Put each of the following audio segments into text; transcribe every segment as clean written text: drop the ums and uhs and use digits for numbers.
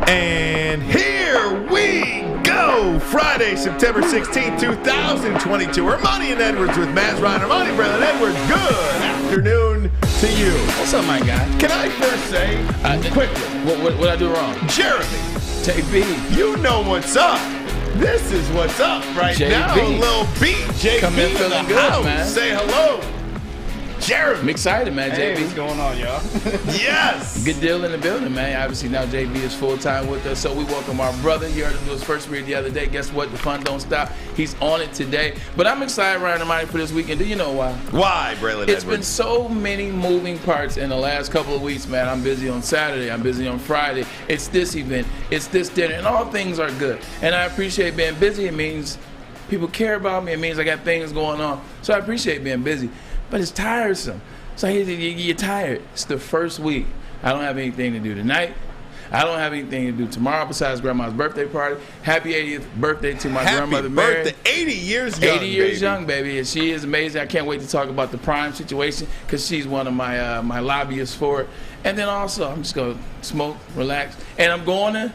And here we go! Friday, September 16th, 2022. Ermanni and Edwards with Maz Ryan. Ermanni and Braylon Edwards, good afternoon to you. What's up, my guy? Can I first say, quickly, what I do wrong? Jeremy, JB. you know what's up. This is what's up right JB. now. Lil B, JB Come in in feeling the good, house. man. Say hello. Jeremy. I'm excited, man, Hey, JB. what's going on, y'all? Yes. Good deal in the building, man. Obviously, now JB is full-time with us, so we welcome our brother. He heard him do his first read the other day. Guess what? The fun don't stop. He's on it today. But I'm excited, Ryan Ermanni, for this weekend. Do you know why? Why, Braylon It's been Edwards? so many moving parts in the last couple of weeks, man. I'm busy on Saturday. I'm busy on Friday. It's this event. It's this dinner. And all things are good. And I appreciate being busy. It means people care about me. It means I got things going on. So I appreciate being busy. But it's tiresome. So you're tired. It's the first week. I don't have anything to do tonight. I don't have anything to do tomorrow besides Grandma's birthday party. Happy 80th birthday to my grandmother, Mary. Happy birthday. 80 years young, 80 years baby. young, baby. And she is amazing. I can't wait to talk about the Prime situation because she's one of my my lobbyists for it. And then also, I'm just going to smoke, relax. And I'm going to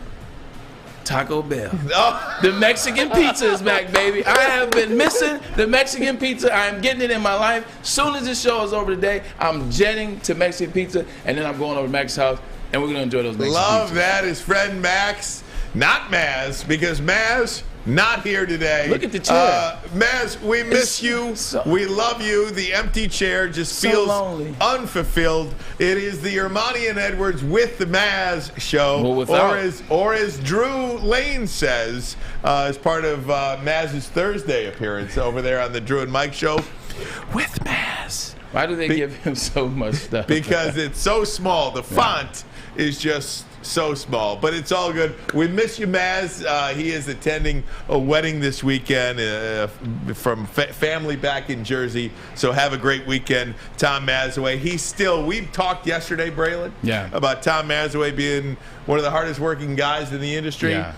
Taco Bell. Oh. The Mexican pizza is back, baby. I have been missing the Mexican pizza. I am getting it in my life. Soon as this show is over today, I'm jetting to Mexican pizza, and then I'm going over to Max's house, and we're going to enjoy those Mexican Love pizzas. that. His friend Max, not Maz, because Maz not here today. Look at the chair. Maz, we miss you. We love you. The empty chair just So feels lonely. unfulfilled. It is the Ermanni and Edwards with the Maz show. Well, without. Or as Drew Lane says, as part of Maz's Thursday appearance over there on the Drew and Mike show, with Maz. Why do they give him so much stuff? Because it's so small. The font is just so small, but it's all good. We miss you, Maz. He is attending a wedding this weekend from family back in Jersey, so have a great weekend. Tom Mazaway. We talked yesterday, Braylon, about Tom Mazaway being one of the hardest working guys in the industry. Yeah.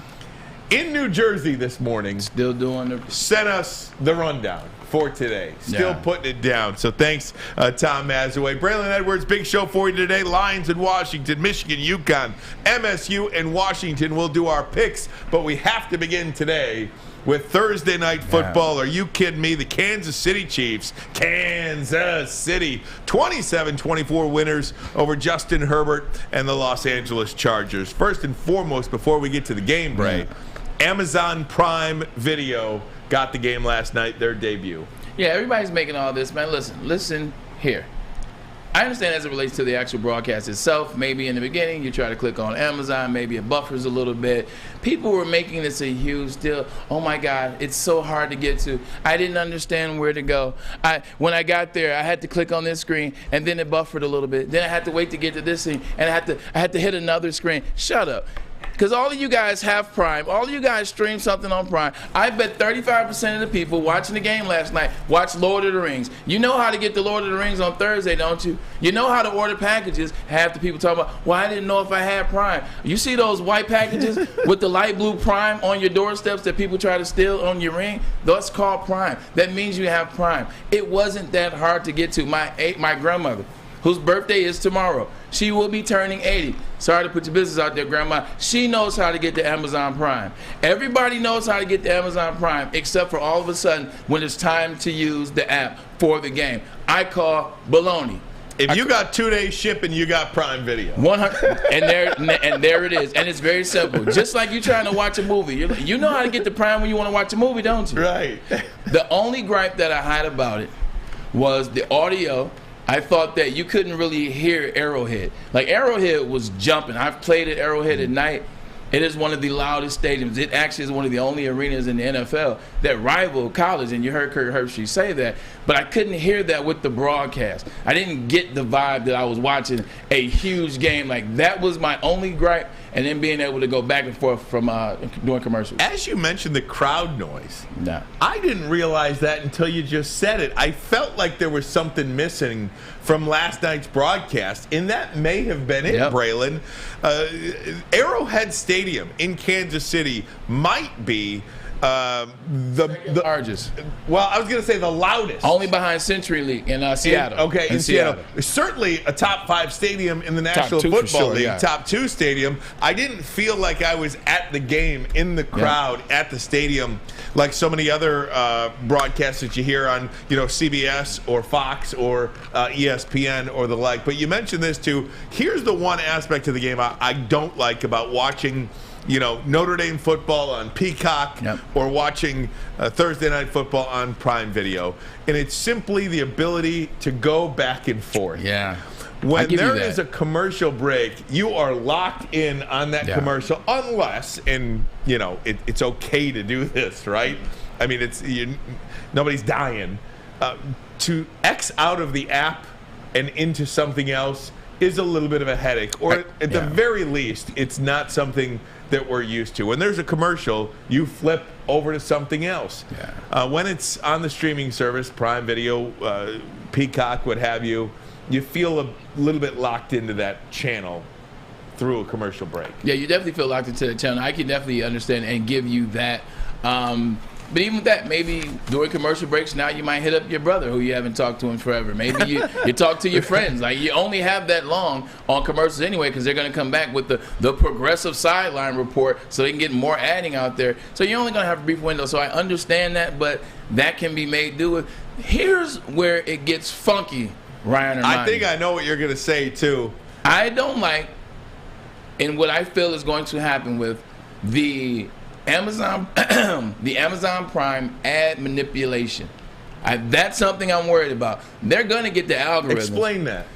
In New Jersey this morning, Still doing the... sent us the rundown for today. Still putting it down. So thanks, Tom Mazaway. Braylon Edwards, big show for you today. Lions in Washington, Michigan, UConn, MSU, and Washington. We'll do our picks, but we have to begin today with Thursday night football. Are you kidding me? The Kansas City Chiefs, Kansas City, 27-24 winners over Justin Herbert and the Los Angeles Chargers. First and foremost, before we get to the game, Bray, Amazon Prime Video got the game last night, their debut. Yeah, everybody's making all this, man. Listen here. I understand as it relates to the actual broadcast itself. Maybe in the beginning you try to click on Amazon, maybe it buffers a little bit. People were making this a huge deal. Oh my God, it's so hard to get to. I didn't understand where to go. When I got there, I had to click on this screen, and then it buffered a little bit. Then I had to wait to get to this thing, and I had to hit another screen. Shut up. Because all of you guys have Prime. All of you guys stream something on Prime. I bet 35% of the people watching the game last night watched Lord of the Rings. You know how to get the Lord of the Rings on Thursday, don't you? You know how to order packages. Half the people talk about, well, I didn't know if I had Prime. You see those white packages with the light blue Prime on your doorsteps that people try to steal on your ring? That's called Prime. That means you have Prime. It wasn't that hard to get to. My grandmother, whose birthday is tomorrow, she will be turning 80. Sorry to put your business out there, Grandma. She knows how to get to Amazon Prime. Everybody knows how to get to Amazon Prime, except for all of a sudden when it's time to use the app for the game. I call baloney. If you got 2 days shipping, you got Prime Video. 100, and there it is. And it's very simple. Just like you trying to watch a movie. You know how to get to Prime when you want to watch a movie, don't you? Right. The only gripe that I had about it was the audio. I thought that you couldn't really hear Arrowhead. Like, Arrowhead was jumping. I've played at Arrowhead at night. It is one of the loudest stadiums. It actually is one of the only arenas in the NFL that rival college, and you heard Kurt Herbstreit say that. But I couldn't hear that with the broadcast. I didn't get the vibe that I was watching a huge game. Like, that was my only gripe, and then being able to go back and forth from doing commercials. As you mentioned the crowd noise, No. I didn't realize that until you just said it. I felt like there was something missing from last night's broadcast, and that may have been it, Yep. Braylon. Arrowhead Stadium in Kansas City might be the largest. Well, I was going to say the loudest. Only behind Century League in Seattle. In Seattle. Certainly a top 5 stadium in the National Football League. Yeah. Top 2 stadium. I didn't feel like I was at the game, in the crowd, at the stadium, like so many other broadcasts that you hear on, CBS or Fox or ESPN or the like. But you mentioned this too. Here's the one aspect of the game I don't like about watching Notre Dame football on Peacock or watching Thursday Night Football on Prime Video. And it's simply the ability to go back and forth. Yeah. When there is a commercial break, you are locked in on that commercial unless, and it's okay to do this, right? I mean, nobody's dying. To X out of the app and into something else is a little bit of a headache. Or at the very least, it's not something that we're used to. When there's a commercial, you flip over to something else. Yeah. When it's on the streaming service, Prime Video, Peacock, what have you, you feel a little bit locked into that channel through a commercial break. Yeah, you definitely feel locked into the channel. I can definitely understand and give you that. But even with that, maybe during commercial breaks, now you might hit up your brother who you haven't talked to in forever. Maybe you talk to your friends. Like, you only have that long on commercials anyway, because they're going to come back with the progressive sideline report so they can get more adding out there. So you're only going to have a brief window. So I understand that, but that can be made do with. Here's where it gets funky, Ryan. I think I know what you're going to say, too. I don't like, and what I feel is going to happen with the Amazon Prime ad manipulation. That's something I'm worried about. They're going to get the algorithm. Explain that.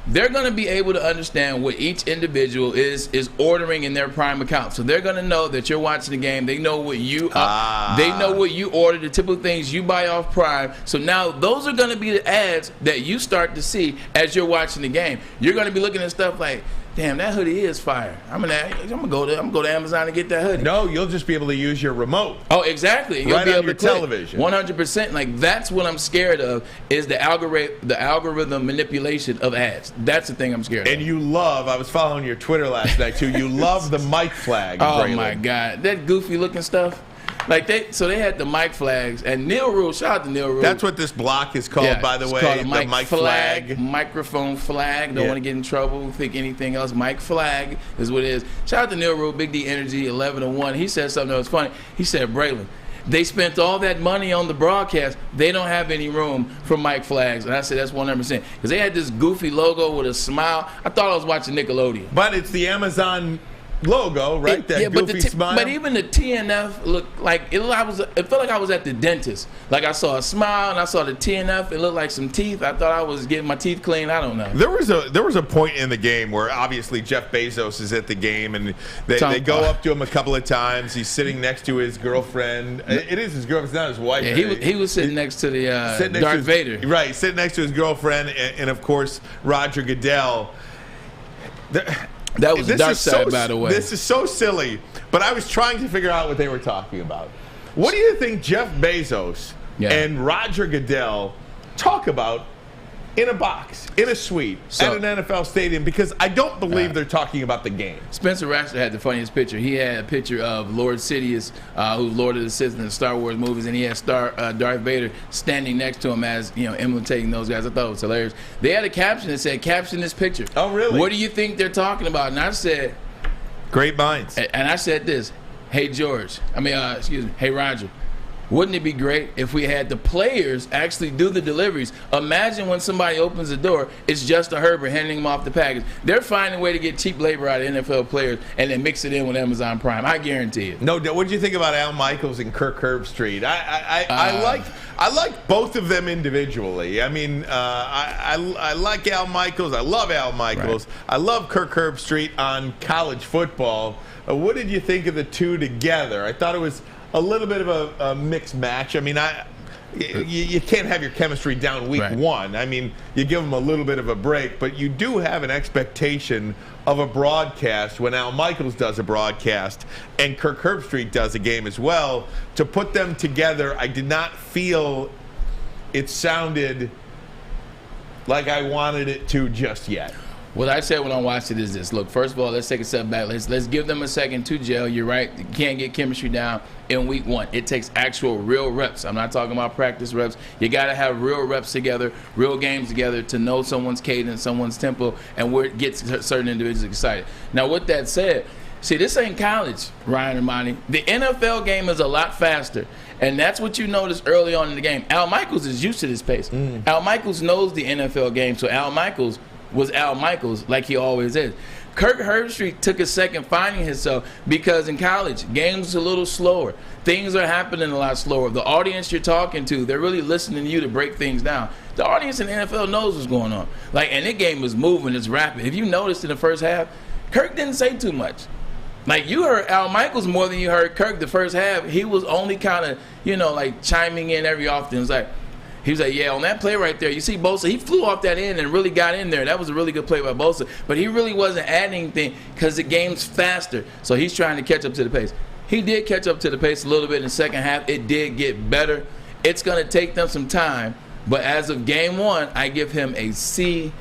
They're going to be able to understand what each individual is ordering in their Prime account. So they're going to know that you're watching the game. They know what you they know what you order, the typical things you buy off Prime. So now those are going to be the ads that you start to see as you're watching the game. You're going to be looking at stuff like, damn, that hoodie is fire. I'm gonna go to Amazon and get that hoodie. No, you'll just be able to use your remote. Oh, exactly. You'll right be on able your to click. television. 100%. Like, that's what I'm scared of, is the algorithm manipulation of ads. That's the thing I'm scared of. And you love, I was following your Twitter last night too, you love the mic flag. Oh, Braylon. my God. That goofy looking stuff. Like, they had the mic flags, and Neil Rule, shout out to Neil Rule. That's what this block is called, by the way. Called the mic flag. Microphone flag. Don't want to get in trouble, think anything else. Mic flag is what it is. Shout out to Neil Rule, Big D Energy, 11-1. He said something that was funny. He said, Braylon, they spent all that money on the broadcast. They don't have any room for mic flags. And I said, that's 100%. Because they had this goofy logo with a smile. I thought I was watching Nickelodeon. But it's the Amazon logo, right? That goofy smile. But even the TNF looked like it felt like I was at the dentist. Like, I saw a smile and I saw the TNF. It looked like some teeth. I thought I was getting my teeth cleaned. I don't know. There was a point in the game where obviously Jeff Bezos is at the game, and they go up to him a couple of times. He's sitting next to his girlfriend. It is his girlfriend. It's not his wife. Yeah, he was sitting next to the Darth Vader. Right, sitting next to his girlfriend, and of course Roger Goodell. That was the dark side, by the way. This is so silly, but I was trying to figure out what they were talking about. What do you think Jeff Bezos and Roger Goodell talk about in a box, in a suite, at an NFL stadium? Because I don't believe they're talking about the game. Spencer Rattler had the funniest picture. He had a picture of Lord Sidious, who's Lord of the Sith in the Star Wars movies, and he had Darth Vader standing next to him as, imitating those guys. I thought it was hilarious. They had a caption that said, "Caption this picture." Oh, really? What do you think they're talking about? And I said, great minds. And I said this, hey Roger, wouldn't it be great if we had the players actually do the deliveries? Imagine when somebody opens the door, it's just a Herbert handing them off the package. They're finding a way to get cheap labor out of NFL players and then mix it in with Amazon Prime. I guarantee it. No, what did you think about Al Michaels and Kirk Herbstreit? I like both of them individually. I mean, I like Al Michaels. I love Al Michaels. Right. I love Kirk Herbstreit on college football. What did you think of the two together? I thought it was a little bit of a mixed match. I mean, you can't have your chemistry down week one. I mean, you give them a little bit of a break, but you do have an expectation of a broadcast when Al Michaels does a broadcast and Kirk Herbstreit does a game as well. To put them together, I did not feel it sounded like I wanted it to just yet. What I said when I watched it is this. Look, first of all, let's take a step back. Let's give them a second to gel. You're right. You can't get chemistry down in week 1. It takes actual real reps. I'm not talking about practice reps. You got to have real reps together, real games together to know someone's cadence, someone's tempo, and where it gets certain individuals excited. Now, with that said, see, this ain't college, Ryan and Ermanni. The NFL game is a lot faster, and that's what you notice early on in the game. Al Michaels is used to this pace. Al Michaels knows the NFL game, so Al Michaels was Al Michaels like he always is. Kirk Herbstreit took a second finding himself because in college, games are a little slower. Things are happening a lot slower. The audience you're talking to, they're really listening to you to break things down. The audience in the NFL knows what's going on. And that game is moving, it's rapid. If you noticed in the first half, Kirk didn't say too much. You heard Al Michaels more than you heard Kirk the first half. He was only kind of, chiming in every often. He was like, yeah, on that play right there, you see Bosa, he flew off that end and really got in there. That was a really good play by Bosa. But he really wasn't adding anything because the game's faster. So he's trying to catch up to the pace. He did catch up to the pace a little bit in the second half. It did get better. It's going to take them some time. But as of game 1, I give him a C+,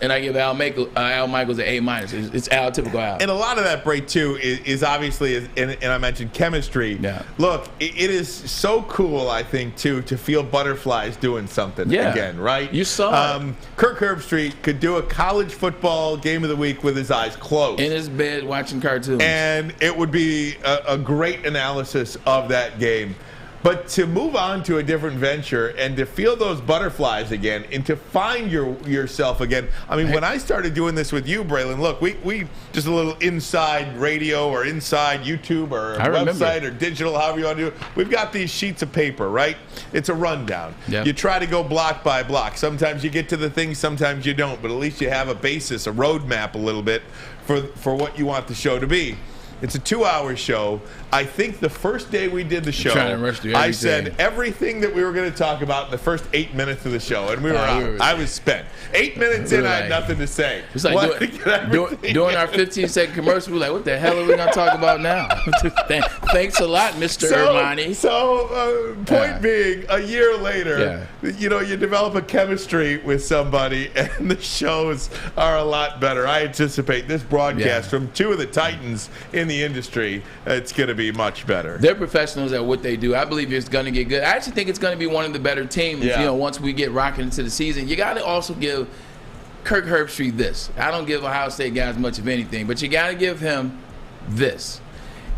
and I give Al Michaels an A-. It's Al, typical Al. And a lot of that break, too, is obviously, and I mentioned chemistry. Yeah. Look, it is so cool, I think, too, to feel butterflies doing something again, right? You saw it. Kirk Herbstreit could do a college football game of the week with his eyes closed. In his bed watching cartoons. And it would be a great analysis of that game. But to move on to a different venture and to feel those butterflies again and to find yourself again. I mean, when I started doing this with you, Braylon, look, we just a little inside radio or inside YouTube or website or digital, however you want to do it. We've got these sheets of paper, right? It's a rundown. Yep. You try to go block by block. Sometimes you get to the things, sometimes you don't. But at least you have a basis, a roadmap a little bit for what you want the show to be. It's a 2-hour show. I think the first day we did the show, I said everything that we were going to talk about in the first 8 minutes of the show, and we were out. I was spent. 8 minutes in, I had nothing to say. It's like during our 15-second commercial, we were like, what the hell are we going to talk about now? Thanks a lot, Mr. Ermanni. So, point being, a year later, you develop a chemistry with somebody, and the shows are a lot better. I anticipate this broadcast from two of the titans in the industry, it's going to be much better. They're professionals at what they do. I believe it's going to get good. I actually think it's going to be one of the better teams, once we get rocking into the season. You got to also give Kirk Herbstreit this. I don't give Ohio State guys much of anything, but you got to give him this.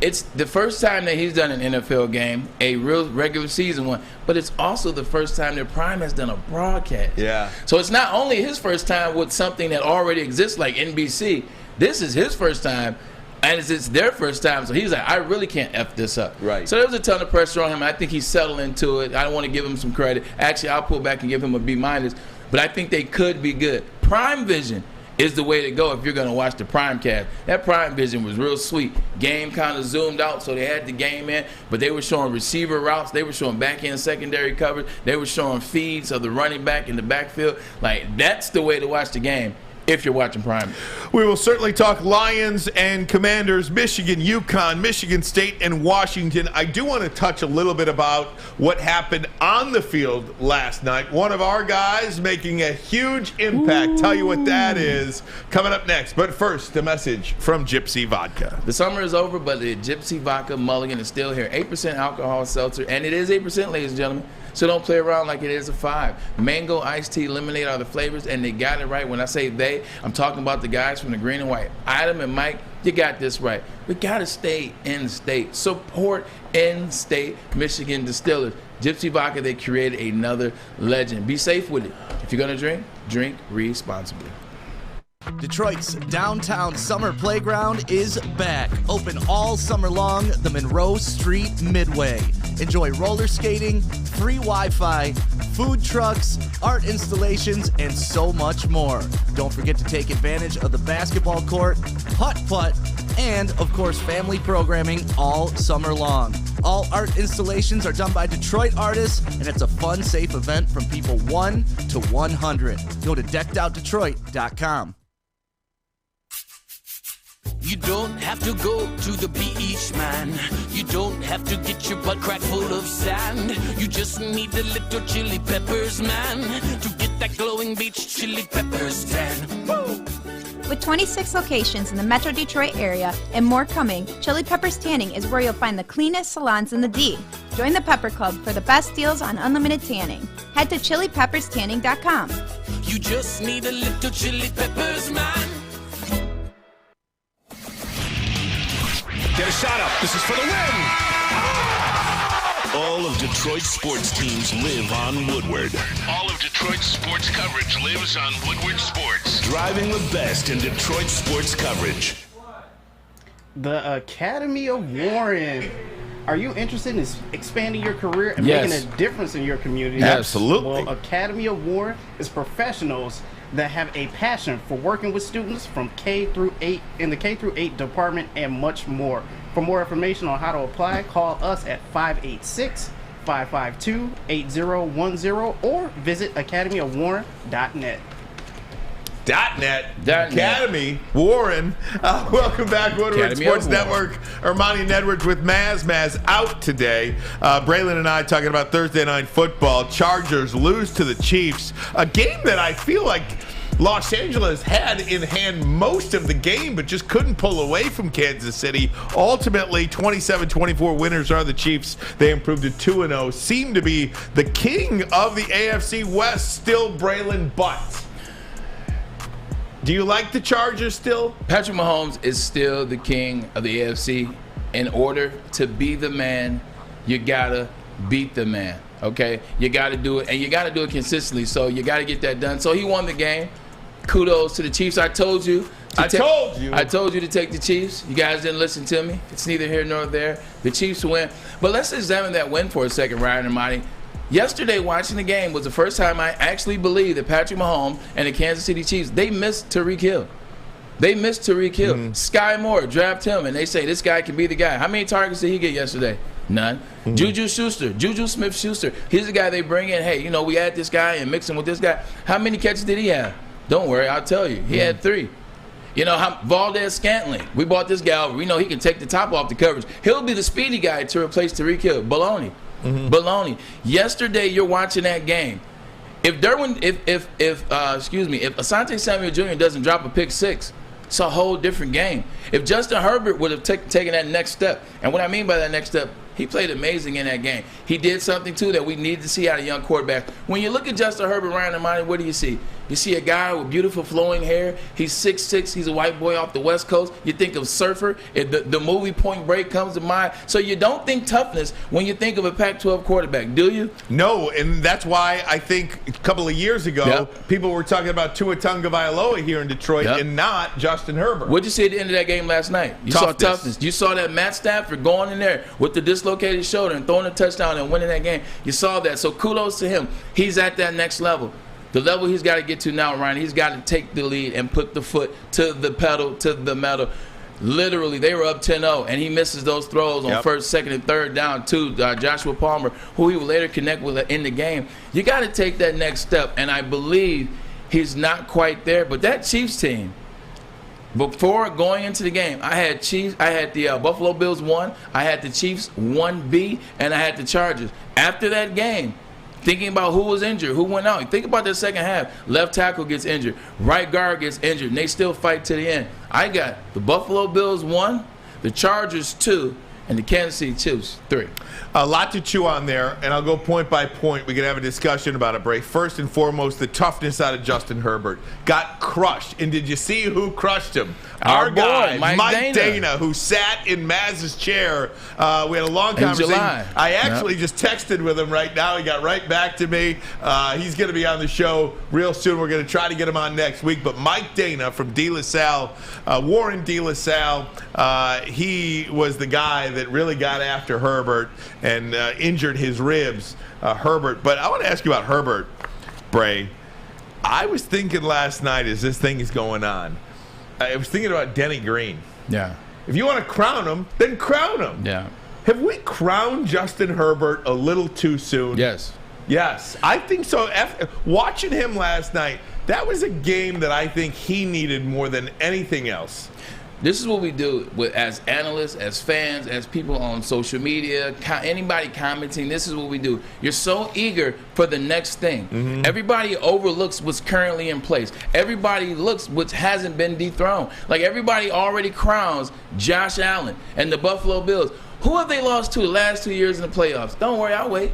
It's the first time that he's done an NFL game, a real regular season one, but it's also the first time that Prime has done a broadcast. Yeah. So it's not only his first time with something that already exists like NBC. This is his first time. And it's their first time, so he's like, I really can't F this up. Right. So there was a ton of pressure on him. I think he's settled into it. I don't want to give him some credit. Actually, I'll pull back and give him a B-. But I think they could be good. Prime Vision is the way to go if you're going to watch the Prime cast. That Prime Vision was real sweet. Game kind of zoomed out, so they had the game in, but they were showing receiver routes. They were showing back-end secondary coverage. They were showing feeds of the running back in the backfield. That's the way to watch the game. If you're watching Prime. We will certainly talk Lions and Commanders, Michigan, UConn, Michigan State, and Washington. I do want to touch a little bit about what happened on the field last night. One of our guys making a huge impact. Ooh. Tell you what that is coming up next. But first, a message from Gypsy Vodka. The summer is over, but the Gypsy Vodka Mulligan is still here. 8% alcohol seltzer, and it is 8%, ladies and gentlemen. So don't play around like it is a 5. Mango, iced tea, lemonade are the flavors, and they got it right. When I say they, I'm talking about the guys from the Green and White. Adam and Mike, you got this right. We got to stay in state. Support in-state Michigan distillers. Gypsy Vodka, they created another legend. Be safe with it. If you're going to drink responsibly. Detroit's downtown summer playground is back. Open all summer long, the Monroe Street Midway. Enjoy roller skating, free Wi-Fi, food trucks, art installations, and so much more. Don't forget to take advantage of the basketball court, putt-putt, and, of course, family programming all summer long. All art installations are done by Detroit artists, and it's a fun, safe event from people 1 to 100. Go to deckedoutdetroit.com. You don't have to go to the beach, man. You don't have to get your butt crack full of sand. You just need a little chili peppers, man, to get that glowing beach chili peppers tan. Woo! With 26 locations in the Metro Detroit area and more coming, Chili Peppers Tanning is where you'll find the cleanest salons in the D. Join the Pepper Club for the best deals on unlimited tanning. Head to chilipepperstanning.com. You just need a little chili peppers, man. Get a shot up. This is for the win. All of Detroit's sports teams live on Woodward. All of Detroit's sports coverage lives on Woodward Sports. Driving the best in Detroit sports coverage. The Academy of Warren. Are you interested in expanding your career and making a difference in your community? Absolutely. Well, Academy of Warren is professionals that have a passion for working with students from K through 8 in the K through 8 department and much more. For more information on how to apply, call us at 586-552-8010 or visit academyofwarren.net. .net. Academy Warren. Welcome back, Woodward Academy Sports of Network. Ermanni and Edwards with Maz. Maz out today. Braylon and I talking about Thursday Night Football. Chargers lose to the Chiefs. A game that I feel like Los Angeles had in hand most of the game, but just couldn't pull away from Kansas City. Ultimately, 27-24 winners are the Chiefs. They improved to 2-0. Seem to be the king of the AFC West. Still Braylon, but do you like the Chargers still? Patrick Mahomes is still the king of the AFC. In order to be the man, you gotta beat the man. Okay, you gotta do it, and you gotta do it consistently. So you gotta get that done. So he won the game. Kudos to the Chiefs. I told you to take the Chiefs. You guys didn't listen to me. It's neither here nor there. The Chiefs win. But let's examine that win for a second, Ryan and Monty. Yesterday, watching the game was the first time I actually believed that Patrick Mahomes and the Kansas City Chiefs, they missed Tyreek Hill. Sky Moore, draft him, and they say this guy can be the guy. How many targets did he get yesterday? None. Juju Smith-Schuster, he's the guy they bring in. Hey, we add this guy and mix him with this guy. How many catches did he have? Don't worry, I'll tell you. He had 3. Valdez-Scantling, we bought this guy over. We know he can take the top off the coverage. He'll be the speedy guy to replace Tyreek Hill. Baloney. Yesterday, you're watching that game. If Asante Samuel Jr. doesn't drop a pick 6, it's a whole different game. If Justin Herbert would have taken that next step, and what I mean by that next step, he played amazing in that game. He did something, too, that we need to see out of young quarterbacks. When you look at Justin Herbert, Ryan and Monty, what do you see? You see a guy with beautiful flowing hair. He's 6'6". He's a white boy off the West Coast. You think of Surfer. The movie Point Break comes to mind. So you don't think toughness when you think of a Pac-12 quarterback, do you? No, and that's why I think a couple of years ago, people were talking about Tua Tagovailoa here in Detroit and not Justin Herbert. What did you see at the end of that game last night? You saw toughness. You saw that Matt Stafford going in there with the dislocated shoulder and throwing a touchdown and winning that game. You saw that. So kudos to him. He's at that next level. The level he's got to get to now, Ryan, he's got to take the lead and put the foot to the pedal, to the metal. Literally, they were up 10-0, and he misses those throws on first, second, and third down to Joshua Palmer, who he will later connect with in the game. You got to take that next step, and I believe he's not quite there. But that Chiefs team, before going into the game, I had the Buffalo Bills 1, I had the Chiefs 1B, and I had the Chargers. After that game, thinking about who was injured, who went out. Think about the second half. Left tackle gets injured. Right guard gets injured. And they still fight to the end. I got the Buffalo Bills 1, the Chargers 2, and the Kansas City Chiefs 3. A lot to chew on there, and I'll go point by point. We can have a discussion about it, Bray. First and foremost, the toughness out of Justin Herbert. Got crushed. And did you see who crushed him? Our guy, Mike Dana, who sat in Maz's chair. We had a long conversation. I actually just texted with him right now. He got right back to me. He's going to be on the show real soon. We're going to try to get him on next week. But Mike Dana from De La Salle, Warren De La Salle, he was the guy that really got after Herbert and injured his ribs, Herbert. But I want to ask you about Herbert, Bray. I was thinking last night as this thing is going on, I was thinking about Denny Green. Yeah. If you want to crown him, then crown him. Yeah. Have we crowned Justin Herbert a little too soon? Yes. Yes, I think so. Watching him last night, that was a game that I think he needed more than anything else. This is what we do as analysts, as fans, as people on social media, anybody commenting. This is what we do. You're so eager for the next thing. Mm-hmm. Everybody overlooks what's currently in place. Everybody looks what hasn't been dethroned. Like everybody already crowns Josh Allen and the Buffalo Bills. Who have they lost to the last 2 years in the playoffs? Don't worry, I'll wait.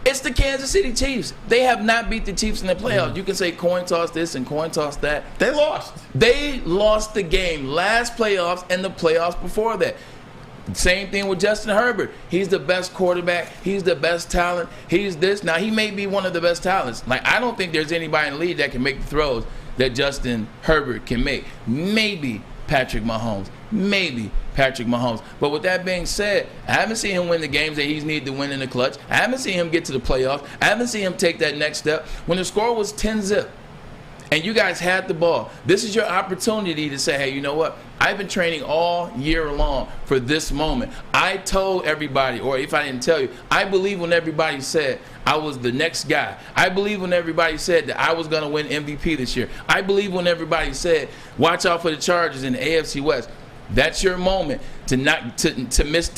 It's the Kansas City Chiefs. They have not beat the Chiefs in the playoffs. Mm-hmm. You can say coin toss this and coin toss that. They lost. They lost the game last playoffs and the playoffs before that. Same thing with Justin Herbert. He's the best quarterback. He's the best talent. He's this. Now, he may be one of the best talents. Like, I don't think there's anybody in the league that can make the throws that Justin Herbert can make. Maybe Patrick Mahomes. Maybe Patrick Mahomes. But with that being said, I haven't seen him win the games that he's needed to win in the clutch. I haven't seen him get to the playoffs. I haven't seen him take that next step. When the score was 10-0 and you guys had the ball, this is your opportunity to say, hey, you know what? I've been training all year long for this moment. I told everybody, or if I didn't tell you, I believe when everybody said I was the next guy. I believe when everybody said that I was going to win MVP this year. I believe when everybody said, watch out for the Chargers in the AFC West. That's your moment to not miss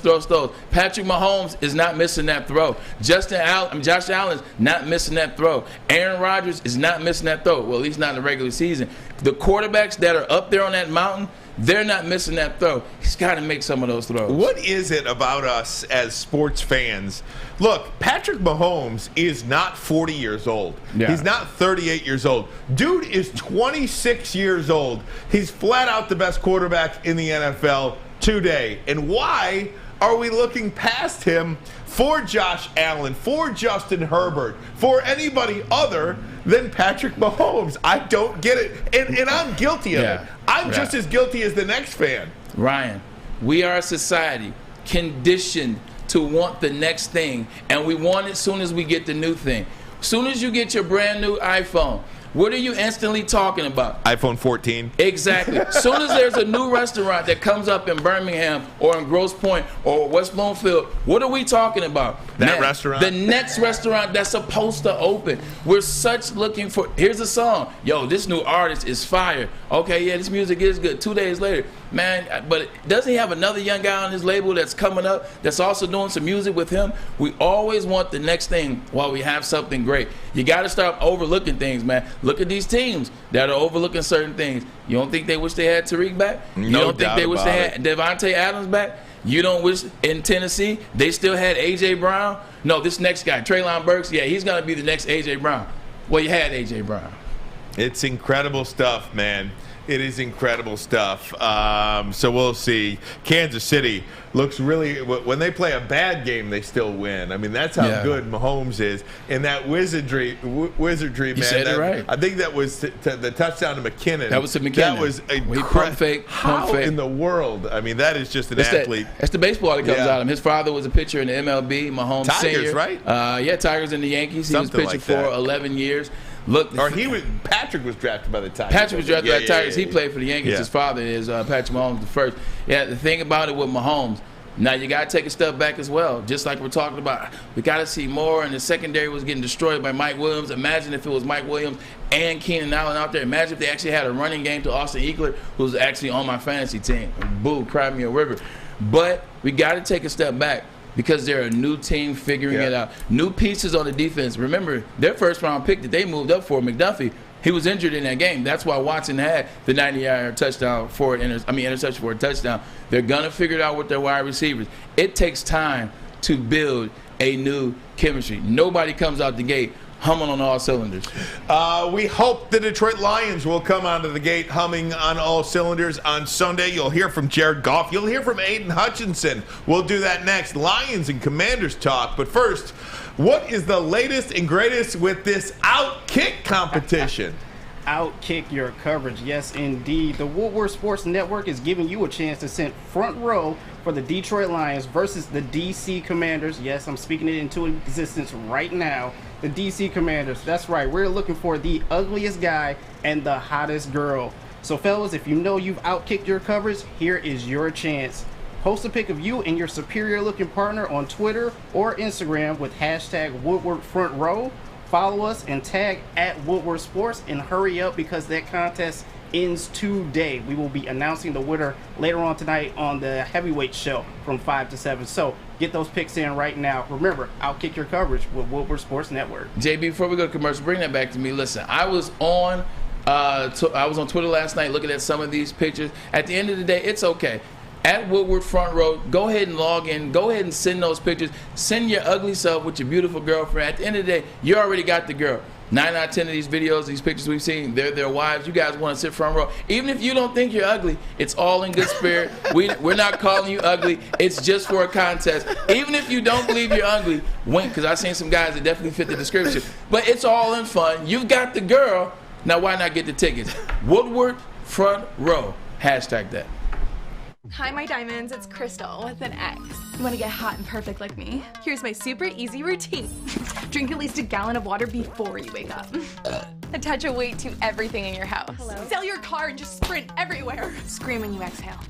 those throws. Patrick Mahomes is not missing that throw. Josh Allen's not missing that throw. Aaron Rodgers is not missing that throw. Well, at least not in the regular season. The quarterbacks that are up there on that mountain, they're not missing that throw. He's got to make some of those throws. What is it about us as sports fans? Look, Patrick Mahomes is not 40 years old. Yeah. He's not 38 years old. Dude is 26 years old. He's flat out the best quarterback in the NFL today. And why are we looking past him for Josh Allen, for Justin Herbert, for anybody other than Patrick Mahomes? I don't get it. And I'm guilty of it. I'm just as guilty as the next fan. Ryan, we are a society conditioned to want the next thing, and we want it as soon as we get the new thing. As soon as you get your brand new iPhone, what are you instantly talking about? iPhone 14. Exactly. As soon as there's a new restaurant that comes up in Birmingham or in Grosse Pointe or West Bloomfield, what are we talking about? That restaurant? The next restaurant that's supposed to open. We're such looking for, here's a song. Yo, this new artist is fire. Okay, yeah, this music is good. 2 days later, man, but doesn't he have another young guy on his label that's coming up that's also doing some music with him? We always want the next thing while we have something great. You got to start overlooking things, man. Look at these teams that are overlooking certain things. You don't think they wish they had Tariq back? You don't think they wish they had Devontae Adams back? You don't wish in Tennessee they still had A.J. Brown? No, this next guy, Treylon Burks, yeah, he's going to be the next A.J. Brown. Well, you had A.J. Brown. It's incredible stuff, man. It is incredible stuff. So we'll see. Kansas City looks really, when they play a bad game, they still win. I mean, that's how good Mahomes is. And that wizardry, man. You said it right. I think that was the touchdown to McKinnon. That was to McKinnon. That was incredible. How in the world? I mean, that is just an athlete. That's the baseball that comes out of him. His father was a pitcher in the MLB, Mahomes Tigers, Sr. right? Yeah, Tigers and the Yankees. He was pitching for 11 years. Look, Patrick was drafted by the Tigers. Patrick was drafted by the Tigers. He played for the Yankees. His father is Patrick Mahomes the first. Yeah, the thing about it with Mahomes, now you got to take a step back as well. Just like we're talking about, we got to see more. And the secondary was getting destroyed by Mike Williams. Imagine if it was Mike Williams and Keenan Allen out there. Imagine if they actually had a running game to Austin Eckler, who's actually on my fantasy team. Boo, cry me a river. But we got to take a step back, because they're a new team figuring it out. New pieces on the defense. Remember, their first-round pick that they moved up for, McDuffie, he was injured in that game. That's why Watson had the 90-yard touchdown interception for a touchdown. They're going to figure it out with their wide receivers. It takes time to build a new chemistry. Nobody comes out the gate humming on all cylinders. We hope the Detroit Lions will come out of the gate humming on all cylinders on Sunday. You'll hear from Jared Goff. You'll hear from Aidan Hutchinson. We'll do that next. Lions and Commanders talk. But first, what is the latest and greatest with this Outkick competition? Outkick your coverage. Yes, indeed. The Woodward Sports Network is giving you a chance to sit front row for the Detroit Lions versus the DC Commanders. Yes, I'm speaking it into existence right now. The DC Commanders. That's right. We're looking for the ugliest guy and the hottest girl. So, fellas, if you know you've outkicked your coverage, here is your chance. Post a pic of you and your superior-looking partner on Twitter or Instagram with hashtag Woodward Front Row. Follow us and tag at Woodward Sports, and hurry up because that contest ends today. We will be announcing the winner later on tonight on the heavyweight show from 5 to 7. So get those picks in right now. Remember, Outkick your coverage with Woodward Sports Network. JB, before we go to commercial, bring that back to me. Listen, I was on Twitter last night looking at some of these pictures. At the end of the day, it's okay. At Woodward Front Row, go ahead and log in. Go ahead and send those pictures. Send your ugly self with your beautiful girlfriend. At the end of the day, you already got the girl. 9 out of 10 of these videos, these pictures we've seen, they're their wives. You guys want to sit front row. Even if you don't think you're ugly, it's all in good spirit. We're not calling you ugly. It's just for a contest. Even if you don't believe you're ugly, wink, because I've seen some guys that definitely fit the description. But it's all in fun. You've got the girl. Now why not get the tickets? Woodward Front Row. Hashtag that. Hi, my diamonds. It's Crystal with an X. You want to get hot and perfect like me? Here's my super easy routine. Drink at least a gallon of water before you wake up. Attach a weight to everything in your house. Hello? Sell your car and just sprint everywhere. Scream when you exhale.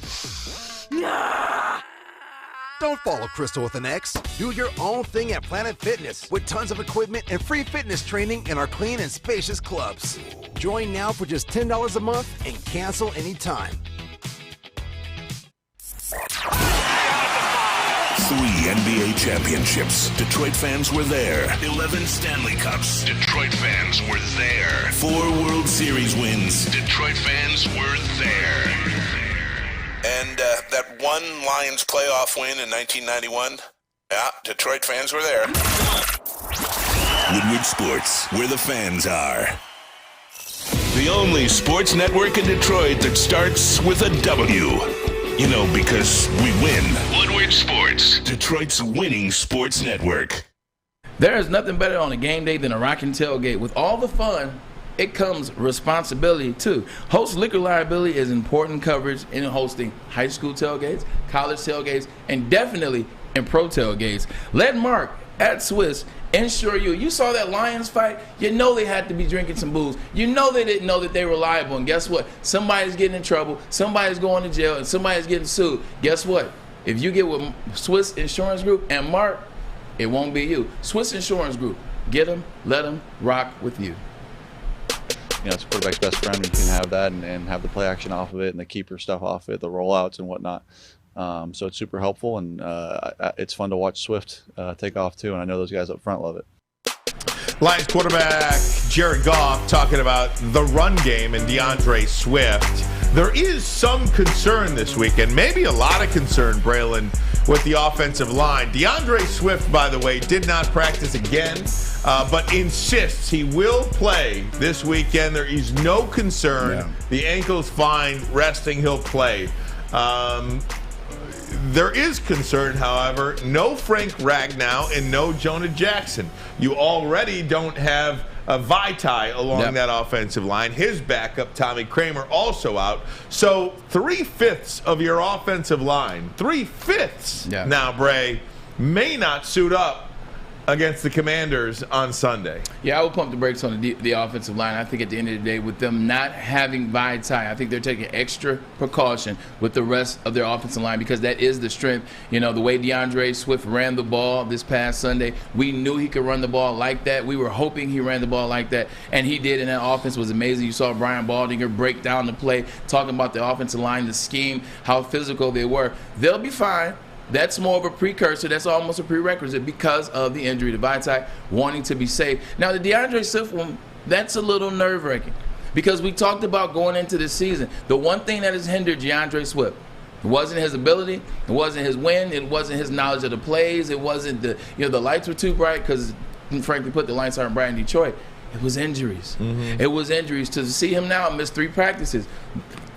Don't follow Crystal with an X. Do your own thing at Planet Fitness with tons of equipment and free fitness training in our clean and spacious clubs. Join now for just $10 a month and cancel anytime. 3 NBA championships. Detroit fans were there. 11 Stanley Cups. Detroit fans were there. 4 World Series wins. Detroit fans were there. And that one Lions playoff win in 1991. Yeah, Detroit fans were there. Woodward Sports, where the fans are. The only sports network in Detroit that starts with a W. You know, because we win. Woodward Sports, Detroit's winning sports network. There is nothing better on a game day than a rockin' tailgate. With all the fun, it comes responsibility too. Host liquor liability is important coverage in hosting high school tailgates, college tailgates, and definitely in pro tailgates. Let Mark at Swiss ensure you. You saw that Lions fight, you know they had to be drinking some booze. You know they didn't know that they were liable. And guess what? Somebody's getting in trouble, somebody's going to jail, and somebody's getting sued. Guess what? If you get with Swiss Insurance Group and Mark, it won't be you. Swiss Insurance Group. Get them, let them rock with you. You know, it's quarterback's best friend. You can have that and have the play action off of it and the keeper stuff off it, the rollouts and whatnot. So it's super helpful, and it's fun to watch Swift take off too, and I know those guys up front love it. Lions quarterback Jared Goff talking about the run game and DeAndre Swift. There is some concern this weekend, maybe a lot of concern, Braylon, with the offensive line. DeAndre Swift, by the way, did not practice again, but insists he will play this weekend. There is no concern. Yeah. The ankle's fine, resting, he'll play. There is concern, however, no Frank Ragnow and no Jonah Jackson. You already don't have a Vitae along that offensive line. His backup, Tommy Kramer, also out. So 3/5 of your offensive line, 3/5 now, Bray, may not suit up against the Commanders on Sunday. Yeah, I would pump the brakes on the offensive line. I think at the end of the day, with them not having Vitae, I think they're taking extra precaution with the rest of their offensive line because that is the strength. You know, the way DeAndre Swift ran the ball this past Sunday, we knew he could run the ball like that. We were hoping he ran the ball like that, and he did, and that offense was amazing. You saw Brian Baldinger break down the play, talking about the offensive line, the scheme, how physical they were. They'll be fine. That's more of a precursor. That's almost a prerequisite because of the injury to Vitae, wanting to be safe. Now, the DeAndre Swift one, that's a little nerve-wracking because we talked about going into this season. The one thing that has hindered DeAndre Swift, it wasn't his ability, it wasn't his win, it wasn't his knowledge of the plays, it wasn't the lights were too bright because, frankly put, the lights aren't bright in Detroit. It was injuries. It was injuries. To see him now miss 3 practices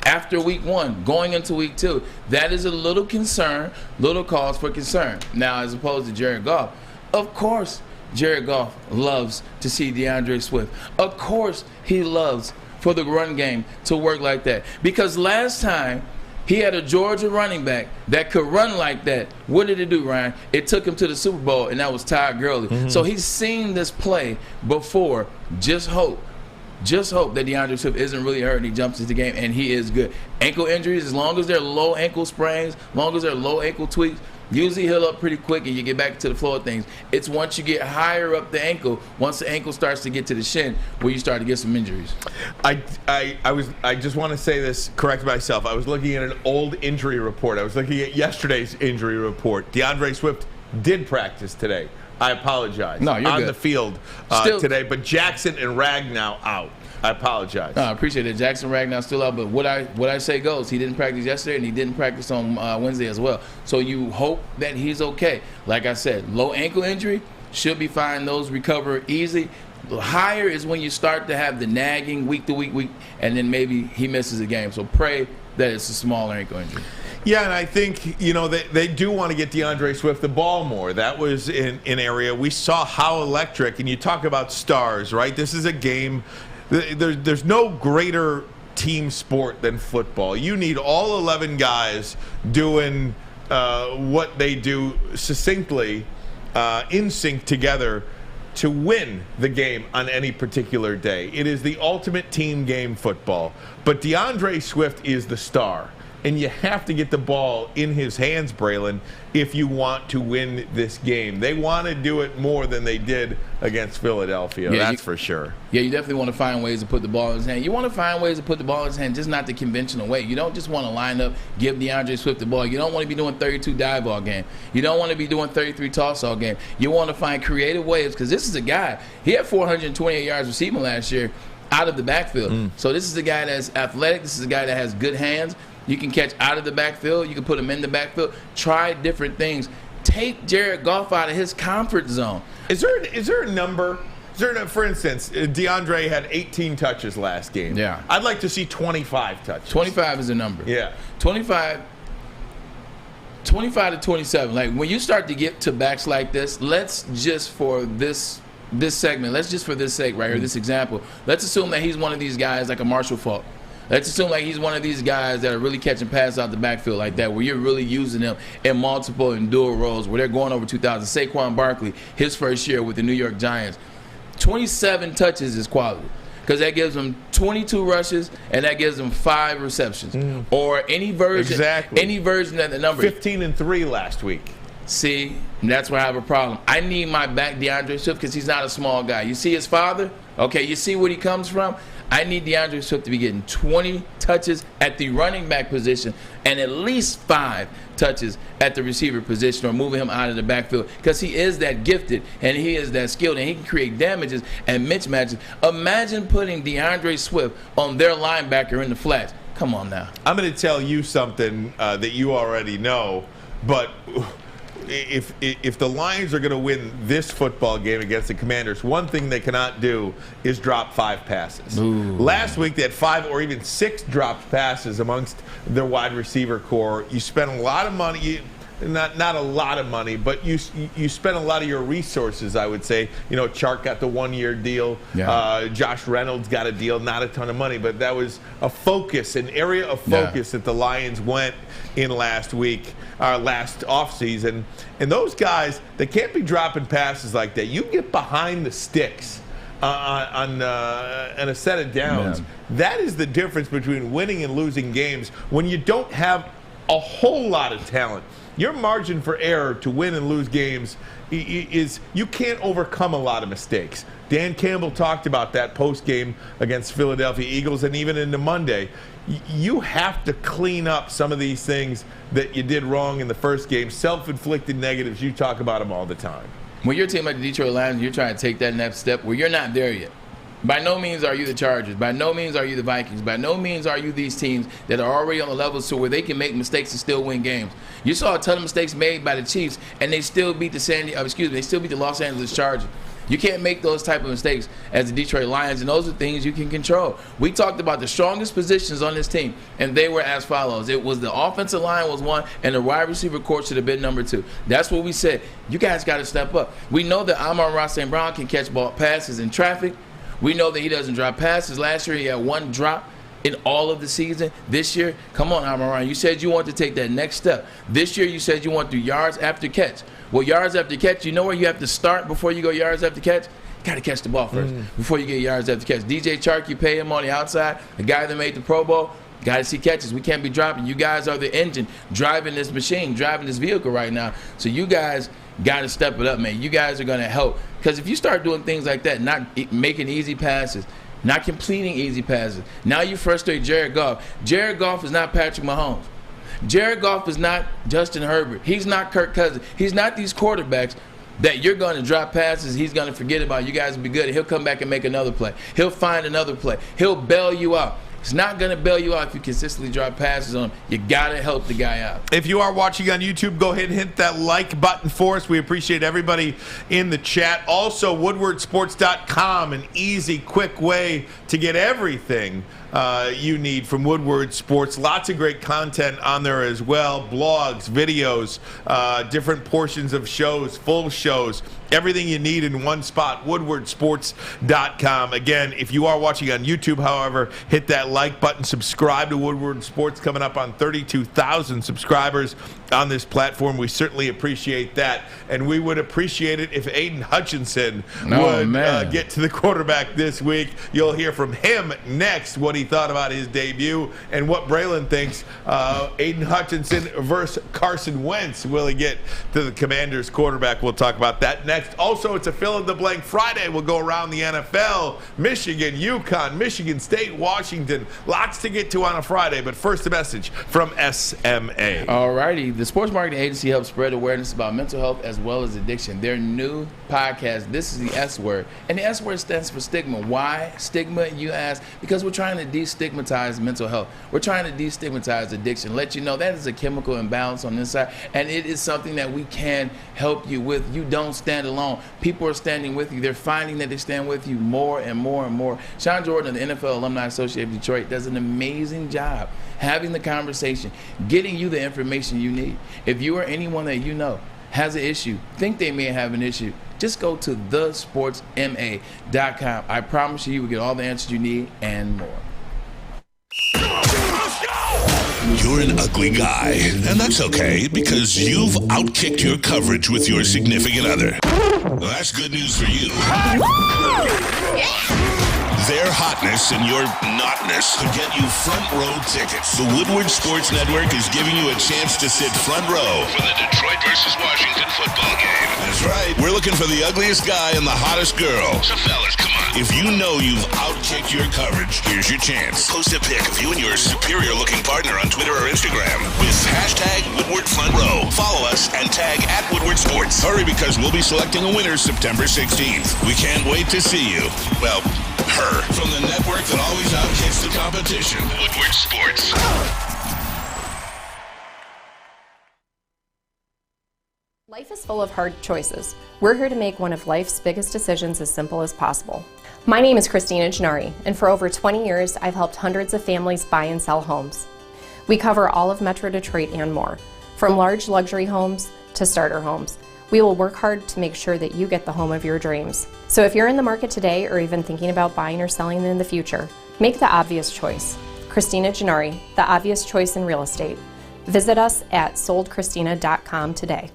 after week 1, going into week 2, that is a little concern, little cause for concern. Now, as opposed to Jared Goff, of course Jared Goff loves to see DeAndre Swift. Of course he loves for the run game to work like that. Because last time he had a Georgia running back that could run like that. What did it do, Ryan? It took him to the Super Bowl, and that was Todd Gurley. So he's seen this play before. Just hope that DeAndre Swift isn't really hurt and he jumps into the game, and he is good. Ankle injuries, as long as they're low ankle sprains, as long as they're low ankle tweaks, usually heal up pretty quick and you get back to the flow of things. It's once you get higher up the ankle, once the ankle starts to get to the shin, where you start to get some injuries. I just want to say this, correct myself. I was looking at an old injury report. I was looking at yesterday's injury report. DeAndre Swift did practice today. I apologize. No, you're on good. the field today, but Jackson and Ragnow out. I apologize. No, I appreciate it. Jackson Ragnow still out, but what I say goes. He didn't practice yesterday, and he didn't practice on Wednesday as well. So you hope that he's okay. Like I said, low ankle injury should be fine. Those recover easy. Higher is when you start to have the nagging week to week, and then maybe he misses a game. So pray that it's a smaller ankle injury. Yeah, and I think, they do want to get DeAndre Swift the ball more. That was an area we saw how electric, and you talk about stars, right? This is a game. There's no greater team sport than football. You need all 11 guys doing what they do succinctly, in sync together to win the game on any particular day. It is the ultimate team game, football. But DeAndre Swift is the star. And you have to get the ball in his hands, Braylon, if you want to win this game. They want to do it more than they did against Philadelphia. Yeah, that's for sure. Yeah, you definitely want to find ways to put the ball in his hand. You want to find ways to put the ball in his hand, just not the conventional way. You don't just want to line up, give DeAndre Swift the ball. You don't want to be doing 32 dive ball game. You don't want to be doing 33 toss all game. You want to find creative ways, because this is a guy, he had 428 yards receiving last year out of the backfield. So this is a guy that's athletic. This is a guy that has good hands. You can catch out of the backfield. You can put him in the backfield. Try different things. Take Jared Goff out of his comfort zone. Is there a number? For instance, DeAndre had 18 touches last game. Yeah. I'd like to see 25 touches. 25 is a number. Yeah. 25 to 27. Like, when you start to get to backs like this, let's just for this segment, let's just for this sake right here, this example, let's assume that he's one of these guys like a Marshall Faulk. Let's assume like he's one of these guys that are really catching passes out the backfield like that, where you're really using them in multiple and dual roles, where they're going over 2,000. Saquon Barkley, his first year with the New York Giants, 27 touches is quality, because that gives him 22 rushes and that gives him 5 receptions, or any version of the number. 15-3 last week. See, that's where I have a problem. I need my back DeAndre Swift, because he's not a small guy. You see his father? Okay, you see where he comes from? I need DeAndre Swift to be getting 20 touches at the running back position and at least 5 touches at the receiver position, or moving him out of the backfield, because he is that gifted and he is that skilled, and he can create damages and mismatches. Imagine putting DeAndre Swift on their linebacker in the flats. Come on now. I'm going to tell you something that you already know, but if the Lions are going to win this football game against the Commanders, one thing they cannot do is drop 5 passes. Last week they had 5 or even 6 dropped passes amongst their wide receiver core. You spent a lot of money. Not a lot of money, but you spent a lot of your resources, I would say. Chark got the 1-year deal. Yeah. Josh Reynolds got a deal, not a ton of money, but that was a focus, an area of focus that the Lions went in last offseason. And those guys, they can't be dropping passes like that. You get behind the sticks on a set of downs. Man. That is the difference between winning and losing games when you don't have a whole lot of talent. Your margin for error to win and lose games is you can't overcome a lot of mistakes. Dan Campbell talked about that post-game against Philadelphia Eagles, and even into Monday. You have to clean up some of these things that you did wrong in the first game, self-inflicted negatives. You talk about them all the time. When you're a team like the Detroit Lions, you're trying to take that next step where you're not there yet. By no means are you the Chargers. By no means are you the Vikings. By no means are you these teams that are already on the level to where they can make mistakes and still win games. You saw a ton of mistakes made by the Chiefs, and they still beat the Los Angeles Chargers. You can't make those type of mistakes as the Detroit Lions, and those are things you can control. We talked about the strongest positions on this team, and they were as follows. It was the offensive line was 1, and the wide receiver court should have been number 2. That's what we said. You guys got to step up. We know that Amon-Ra St. Brown can catch ball passes in traffic. We know that he doesn't drop passes. Last year he had 1 drop in all of the season. This year, come on, Amon-Ra. You said you want to take that next step. This year you said you want to do yards after catch. Well, yards after catch, you know where you have to start before you go yards after catch? got to catch the ball first before you get yards after catch. DJ Chark, you pay him on the outside, the guy that made the Pro Bowl, got to see catches. We can't be dropping. You guys are the engine driving this machine, driving this vehicle right now. So you guys got to step it up, man. You guys are going to help. Because if you start doing things like that, not making easy passes, not completing easy passes, now you frustrate Jared Goff. Jared Goff is not Patrick Mahomes. Jared Goff is not Justin Herbert. He's not Kirk Cousins. He's not these quarterbacks that you're going to drop passes, he's going to forget about. You guys will be good, and he'll come back and make another play. He'll find another play. He'll bail you out. He's not going to bail you out if you consistently drop passes on him. You got to help the guy out. If you are watching on YouTube, go ahead and hit that like button for us. We appreciate everybody in the chat. Also, woodwardsports.com, an easy, quick way to get everything you need from Woodward Sports. Lots of great content on there as well. Blogs, videos, different portions of shows, full shows, everything you need in one spot, woodwardsports.com. Again, if you are watching on YouTube, however, hit that like button. Subscribe to Woodward Sports, coming up on 32,000 subscribers on this platform. We certainly appreciate that. And we would appreciate it if Aidan Hutchinson would get to the quarterback this week. You'll hear from him next what he thought about his debut and what Braylon thinks. Aidan Hutchinson versus Carson Wentz. Will he get to the Commanders quarterback? We'll talk about that next. Also, it's a fill-in-the-blank Friday. We'll go around the NFL. Michigan, UConn, Michigan State, Washington. Lots to get to on a Friday, but first a message from SMA. All righty. The Sports Marketing Agency helps spread awareness about mental health as well as addiction. Their new podcast, This is the S Word. And the S Word stands for stigma. Why stigma, you ask? Because we're trying to destigmatize mental health. We're trying to destigmatize addiction. Let you know that is a chemical imbalance on this side, and it is something that we can help you with. You don't stand alone. People are standing with you. They're finding that they stand with you more and more and more. Sean Jordan of the NFL Alumni Association of Detroit does an amazing job having the conversation, getting you the information you need. If you or anyone that you know has an issue, think they may have an issue, just go to thesportsma.com. I promise you will get all the answers you need and more. You're an ugly guy, and that's okay because you've outkicked your coverage with your significant other. Well, that's good news for you. Their hotness and your notness could get you front row tickets. The Woodward Sports Network is giving you a chance to sit front row for the Detroit versus Washington football game. That's right. We're looking for the ugliest guy and the hottest girl. So fellas, come on. If you know you've outkicked your coverage, here's your chance. Post a pic of you and your superior-looking partner on Twitter or Instagram with hashtag Woodward Front Row. Follow us and tag at Woodward Sports. Hurry, because we'll be selecting a winner September 16th. We can't wait to see you. Well, her. From the network that always outkicks the competition, Woodward Sports. Life is full of hard choices. We're here to make one of life's biggest decisions as simple as possible. My name is Christina Gennari, and for over 20 years, I've helped hundreds of families buy and sell homes. We cover all of Metro Detroit and more, from large luxury homes to starter homes. We will work hard to make sure that you get the home of your dreams. So if you're in the market today or even thinking about buying or selling in the future, make the obvious choice. Christina Gennari, the obvious choice in real estate. Visit us at soldchristina.com today.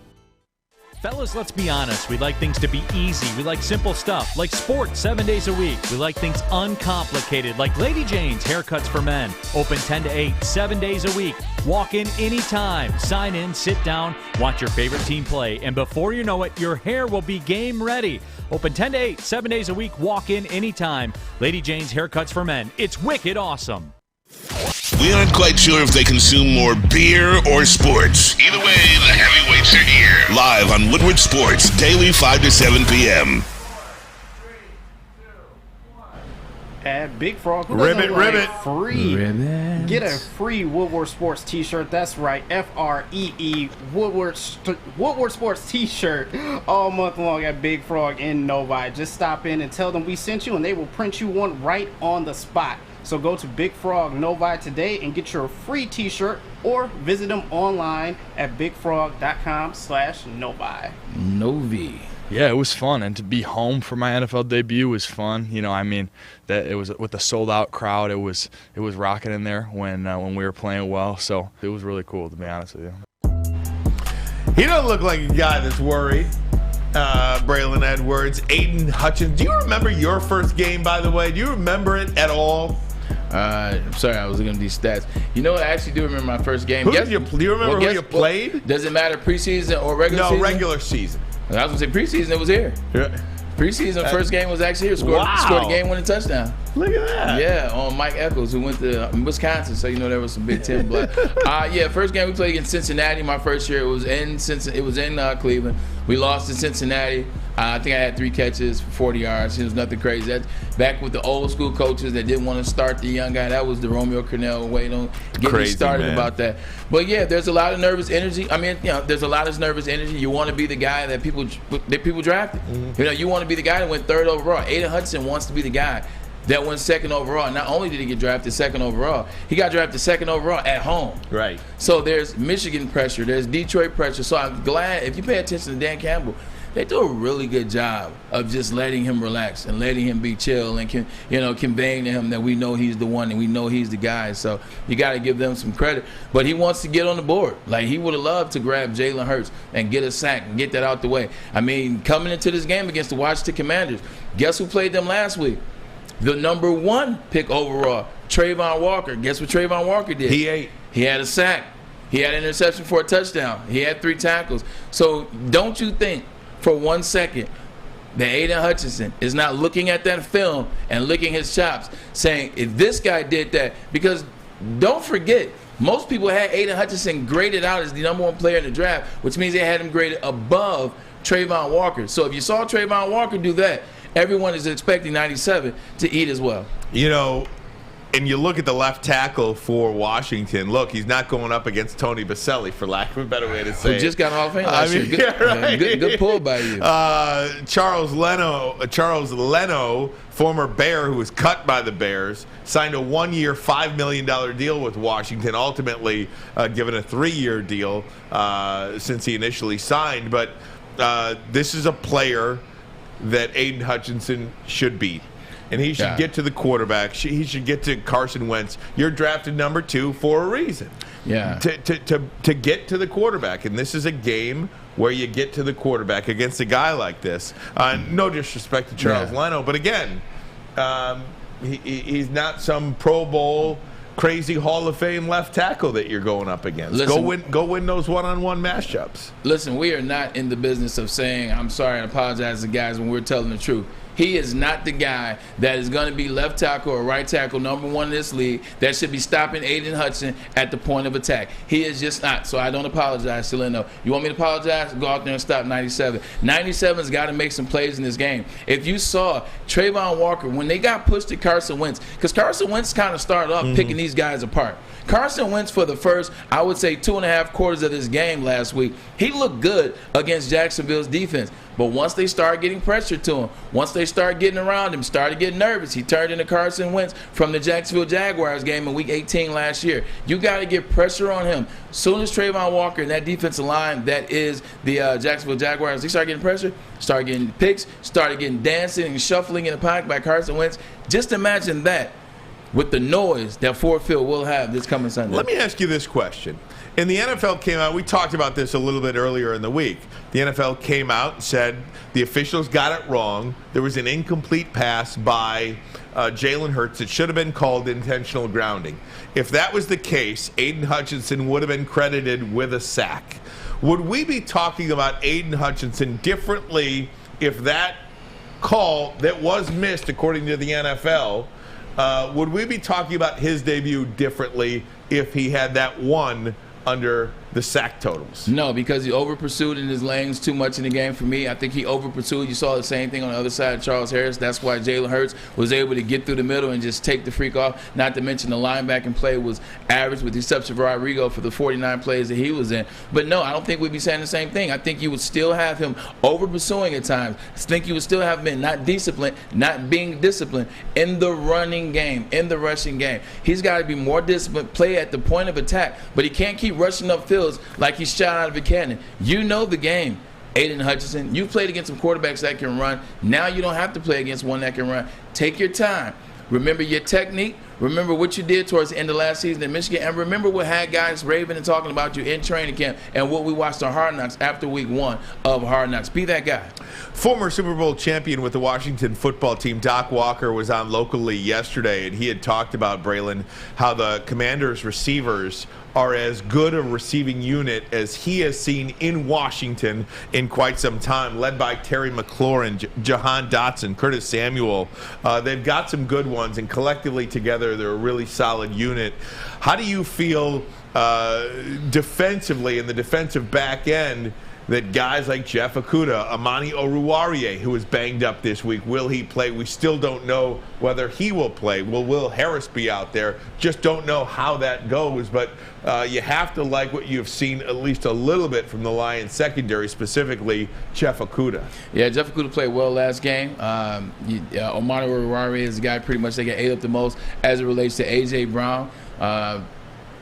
Fellas, let's be honest. We like things to be easy. We like simple stuff, like sports 7 days a week. We like things uncomplicated, like Lady Jane's Haircuts for Men. Open 10 to 8, 7 days a week. Walk in anytime. Sign in, sit down, watch your favorite team play, and before you know it, your hair will be game ready. Open 10 to 8, 7 days a week. Walk in anytime. Lady Jane's Haircuts for Men. It's wicked awesome. We aren't quite sure if they consume more beer or sports. Either way, the heavyweights are here. Live on Woodward Sports, daily 5 to 7 p.m. At Big Frog, Ribbit. Get a free Woodward Sports t-shirt. That's right, Free Woodward Sports t-shirt all month long at Big Frog in Novi. Just stop in and tell them we sent you, and they will print you one right on the spot. So go to Big Frog Novi today and get your free t-shirt, or visit them online at bigfrog.com/Novi. Novi. Yeah, it was fun, and to be home for my NFL debut was fun. You know, I mean, that it was with the sold-out crowd. It was rocking in there when we were playing well. So it was really cool, to be honest with you. He doesn't look like a guy that's worried. Braylon Edwards, Aidan Hutchinson. Do you remember your first game, by the way? Do you remember it at all? I'm sorry, I was looking at these stats. You know what? I actually do remember my first game. Do you remember who you played? Does it matter preseason or regular season? No, regular season. I was going to say preseason, it was here. Yeah. Preseason, first game was actually here. Scored a game-winning touchdown. Look at that. Yeah, on Mike Echols, who went to Wisconsin, so you know there was some Big Ten blood. First game we played against Cincinnati my first year. It was in Cleveland. We lost to Cincinnati. I think I had 3 catches for 40 yards. It was nothing crazy. That's back with the old school coaches that didn't want to start the young guy. That was the Romeo Cornell way. Don't get me started about that. But yeah, there's a lot of nervous energy. I mean, there's a lot of nervous energy. You want to be the guy that people drafted. Mm-hmm. You want to be the guy that went 3rd overall. Aidan Hutchinson wants to be the guy that went 2nd overall. Not only did he get drafted 2nd overall, he got drafted 2nd overall at home. Right. So there's Michigan pressure. There's Detroit pressure. So I'm glad, if you pay attention to Dan Campbell, they do a really good job of just letting him relax and letting him be chill and conveying to him that we know he's the one and we know he's the guy. So you got to give them some credit. But he wants to get on the board. Like, he would have loved to grab Jalen Hurts and get a sack and get that out the way. I mean, coming into this game against the Washington Commanders, guess who played them last week? The number 1 pick overall, Trayvon Walker. Guess what Trayvon Walker did? He ate. He had a sack. He had an interception for a touchdown. He had 3 tackles. So don't you think for 1 second that Aidan Hutchinson is not looking at that film and licking his chops, saying, if this guy did that, because don't forget, most people had Aidan Hutchinson graded out as the number 1 player in the draft, which means they had him graded above Trayvon Walker. So if you saw Trayvon Walker do that, everyone is expecting 97 to eat as well. And you look at the left tackle for Washington. Look, he's not going up against Tony Baselli, for lack of a better way to say it. Who just got Hall of Fame last year. Good pull by you. Charles Leno, former Bear who was cut by the Bears, signed a 1-year, $5 million deal with Washington, ultimately given a 3-year deal since he initially signed. But this is a player that Aidan Hutchinson should beat. And he should get to the quarterback. He should get to Carson Wentz. You're drafted number 2 for a reason. Yeah. To get to the quarterback. And this is a game where you get to the quarterback against a guy like this. No disrespect to Charles Leno, but again, he's not some Pro Bowl crazy Hall of Fame left tackle that you're going up against. Listen, go win those one-on-one matchups. Listen, we are not in the business of saying I'm sorry and apologize to guys when we're telling the truth. He is not the guy that is going to be left tackle or right tackle number 1 in this league that should be stopping Aidan Hutchinson at the point of attack. He is just not. So I don't apologize to Leno. You want me to apologize? Go out there and stop 97. 97's got to make some plays in this game. If you saw Trayvon Walker, when they got pushed to Carson Wentz, because Carson Wentz kind of started off picking these guys apart. Carson Wentz, for the first, I would say, 2.5 quarters of this game last week, he looked good against Jacksonville's defense. But once they started getting pressure to him, once they started getting around him, started getting nervous, he turned into Carson Wentz from the Jacksonville Jaguars game in Week 18 last year. You got to get pressure on him. As soon as Trayvon Walker and that defensive line that is the Jacksonville Jaguars, they started getting pressure, started getting picks, started getting dancing and shuffling in the pocket by Carson Wentz. Just imagine that with the noise that Ford Field will have this coming Sunday. Let me ask you this question. And the NFL came out, we talked about this a little bit earlier in the week. The NFL came out and said the officials got it wrong. There was an incomplete pass by Jalen Hurts. It should have been called intentional grounding. If that was the case, Aidan Hutchinson would have been credited with a sack. Would we be talking about Aidan Hutchinson differently if that call that was missed, according to the NFL, would we be talking about his debut differently if he had that one under the sack totals? No, because he over-pursued in his lanes too much in the game for me. I think he over-pursued. You saw the same thing on the other side of Charles Harris. That's why Jalen Hurts was able to get through the middle and just take the freak off. Not to mention the linebacking play was average with the exception of Rodrigo for the 49 plays that he was in. But no, I don't think we'd be saying the same thing. I think you would still have him over-pursuing at times. I think you would still have him not disciplined, not being disciplined in the running game, in the rushing game. He's got to be more disciplined, play at the point of attack, but he can't keep rushing up fields like he's shot out of a cannon. You know the game, Aidan Hutchinson. You played against some quarterbacks that can run. Now you don't have to play against one that can run. Take your time. Remember your technique. Remember what you did towards the end of last season in Michigan, and remember what had guys raving and talking about you in training camp and what we watched on Hard Knocks after week 1 of Hard Knocks. Be that guy. Former Super Bowl champion with the Washington football team, Doc Walker, was on locally yesterday, and he had talked about, Braylon, how the Commanders' receivers are as good a receiving unit as he has seen in Washington in quite some time, led by Terry McLaurin, Jahan Dotson, Curtis Samuel. They've got some good ones, and collectively together they're a really solid unit. How do you feel defensively in the defensive back end that guys like Jeff Okudah, Amani Oruwariye, who is banged up this week, will he play? We still don't know whether he will play. Will Harris be out there? Just don't know how that goes, but you have to like what you've seen at least a little bit from the Lions secondary, specifically Jeff Okudah. Yeah, Jeff Okudah played well last game. Amani Oruwariye is the guy pretty much that got ate up the most as it relates to A.J. Brown.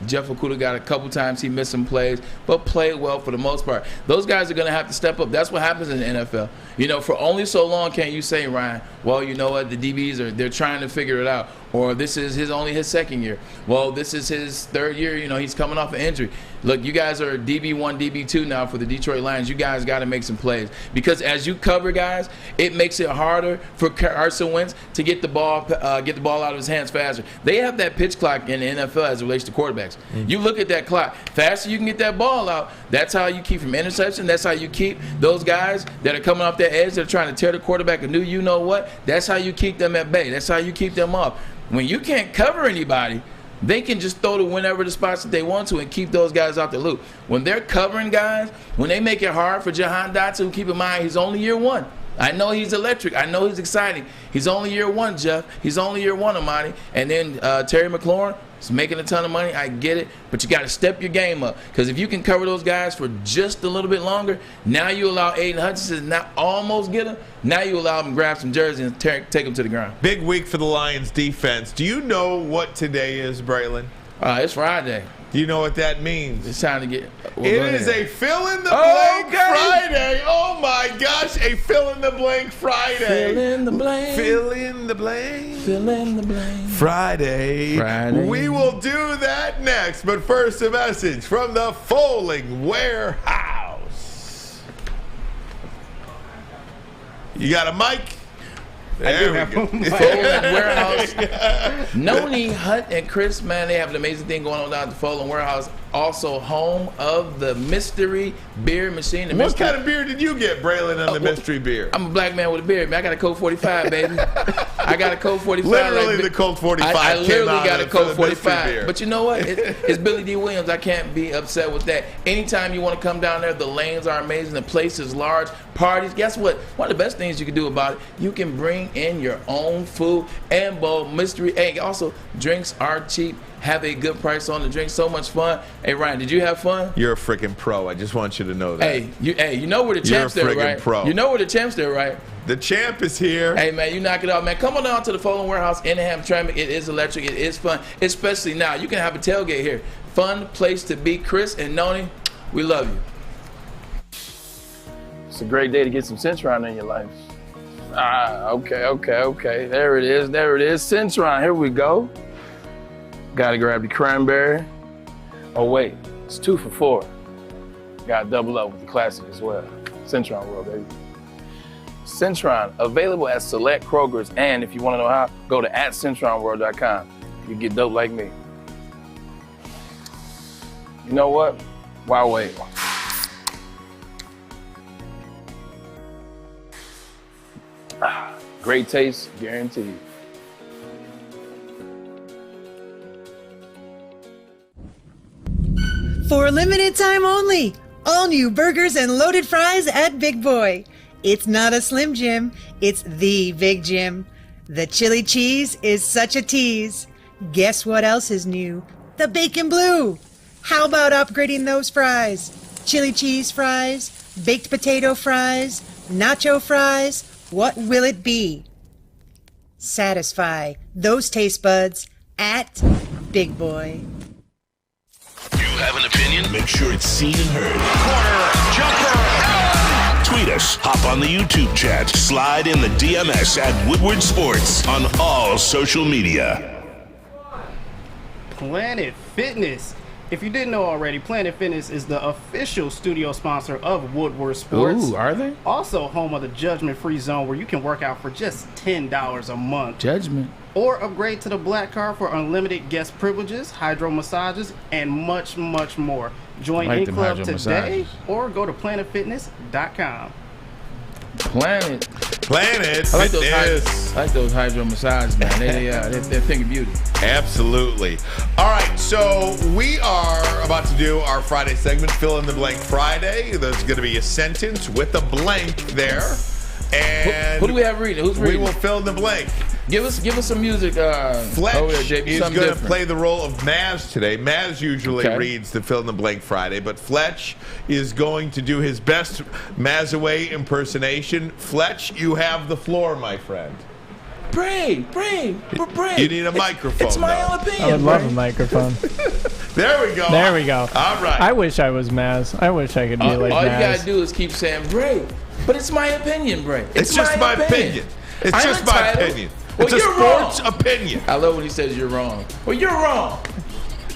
Jeff Okudah got a couple times he missed some plays, but played well for the most part. Those guys are going to have to step up. That's what happens in the NFL. You know, for only so long can you say, Ryan, well, you know what, the DBs they're trying to figure it out. Or this is only his second year. Well, this is his third year. You know, he's coming off an injury. Look, you guys are DB1, DB2 now for the Detroit Lions. You guys got to make some plays. Because as you cover guys, it makes it harder for Carson Wentz to get the ball out of his hands faster. They have that pitch clock in the NFL as it relates to quarterbacks. Mm-hmm. You look at that clock. Faster you can get that ball out, that's how you keep from interception. That's how you keep those guys that are coming off that edge that are trying to tear the quarterback a new you-know-what. That's how you keep them at bay. That's how you keep them off. When you can't cover anybody, they can just throw to whenever the spots that they want to and keep those guys out the loop. When they're covering guys, when they make it hard for Jahan Dotson, keep in mind he's only year 1. I know he's electric. I know he's exciting. He's only year 1, Jeff. He's only year 1, Amani. And then Terry McLaurin is making a ton of money. I get it. But you got to step your game up. Because if you can cover those guys for just a little bit longer, now you allow Aidan Hutchinson to not almost get him. Now you allow him to grab some jerseys and take him to the ground. Big week for the Lions defense. Do you know what today is, Braylon? It's Friday. Do you know what that means? It's time to get... It is a fill-in-the-blank Friday. Oh, my gosh. A fill-in-the-blank Friday. Fill in the blank. Fill in the blank. Fill in the blank. Friday. We will do that next. But first, a message from the Folding Warehouse. You got a mic? There we go. Folding Warehouse. Noni, Hut, and Chris, man, they have an amazing thing going on down at the Folding Warehouse. Also home of the mystery beer machine. What kind of beer did you get, Braylon, on the mystery beer? I'm a black man with a beard, man. I got a Colt 45, baby. I got a Colt 45. Literally the Colt 45 I literally got a Colt 45. Beer. But you know what? It's Billy D. Williams. I can't be upset with that. Anytime you want to come down there, the lanes are amazing. The place is large. Parties. Guess what? One of the best things you can do about it, you can bring in your own food and bowl. Mystery. Hey, also, drinks are cheap. Have a good price on the drink. So much fun. Hey, Ryan, did you have fun? You're a freaking pro. I just want you to know that. Hey, you know where the champ's there, right? You're a freaking pro. You know where the champ's there, right? The champ is here. Hey, man, you knock it off, man. Come on down to the Folding Warehouse in Hamtramck. It is electric. It is fun, especially now. You can have a tailgate here. Fun place to be. Chris and Noni, we love you. It's a great day to get some Centron in your life. Okay. There it is. Centron. Here we go. Gotta grab the cranberry. Oh wait, it's 2 for $4. Gotta double up with the classic as well. Centron World, baby. Centron, available at select Krogers, and if you wanna know how, go to @CentronWorld.com. You get dope like me. You know what? Why wait? Great taste, guaranteed. For a limited time only, all new burgers and loaded fries at Big Boy. It's not a Slim Jim, it's the Big Jim. The chili cheese is such a tease. Guess what else is new? The bacon blue. How about upgrading those fries? Chili cheese fries, baked potato fries, nacho fries, what will it be? Satisfy those taste buds at Big Boy. You have an opinion? Make sure it's seen and heard. Corner, jumper! Tweet us, hop on the YouTube chat, slide in the DMS at Woodward Sports on all social media. Planet Fitness. If you didn't know already, Planet Fitness is the official studio sponsor of Woodward Sports. Ooh, are they? Also home of the Judgment Free Zone, where you can work out for just $10 a month. Judgment. Or upgrade to the Black Card for unlimited guest privileges, hydro massages, and much, much more. Join Like in them club hydro today massages. or go to planetfitness.com. Planet. Planet I like Fitness. those hydro massages, man. They're thing of beauty. Absolutely. All right, so we are about to do our Friday segment, Fill in the Blank Friday. There's going to be a sentence with a blank there. And Who do we have reading? Who's reading? We will fill in the blank. Give us some music. Fletch JP, is going to different. play the role of Maz today. Maz usually Okay. reads the Fill in the Blank Friday, but Fletch is going to do his best Mazaway impersonation. Fletch, you have the floor, my friend. Bray. You need a microphone. It's my though. own opinion. I would love a microphone. There we go. There we go. All right. I wish I was Maz. I wish I could be like all Maz. you gotta do is keep saying Bray. But it's my opinion, Bray. It's just my opinion. It's I'm just my entitled. opinion. Well, It's a you're sports wrong. opinion. I love when he says you're wrong. Well, you're wrong.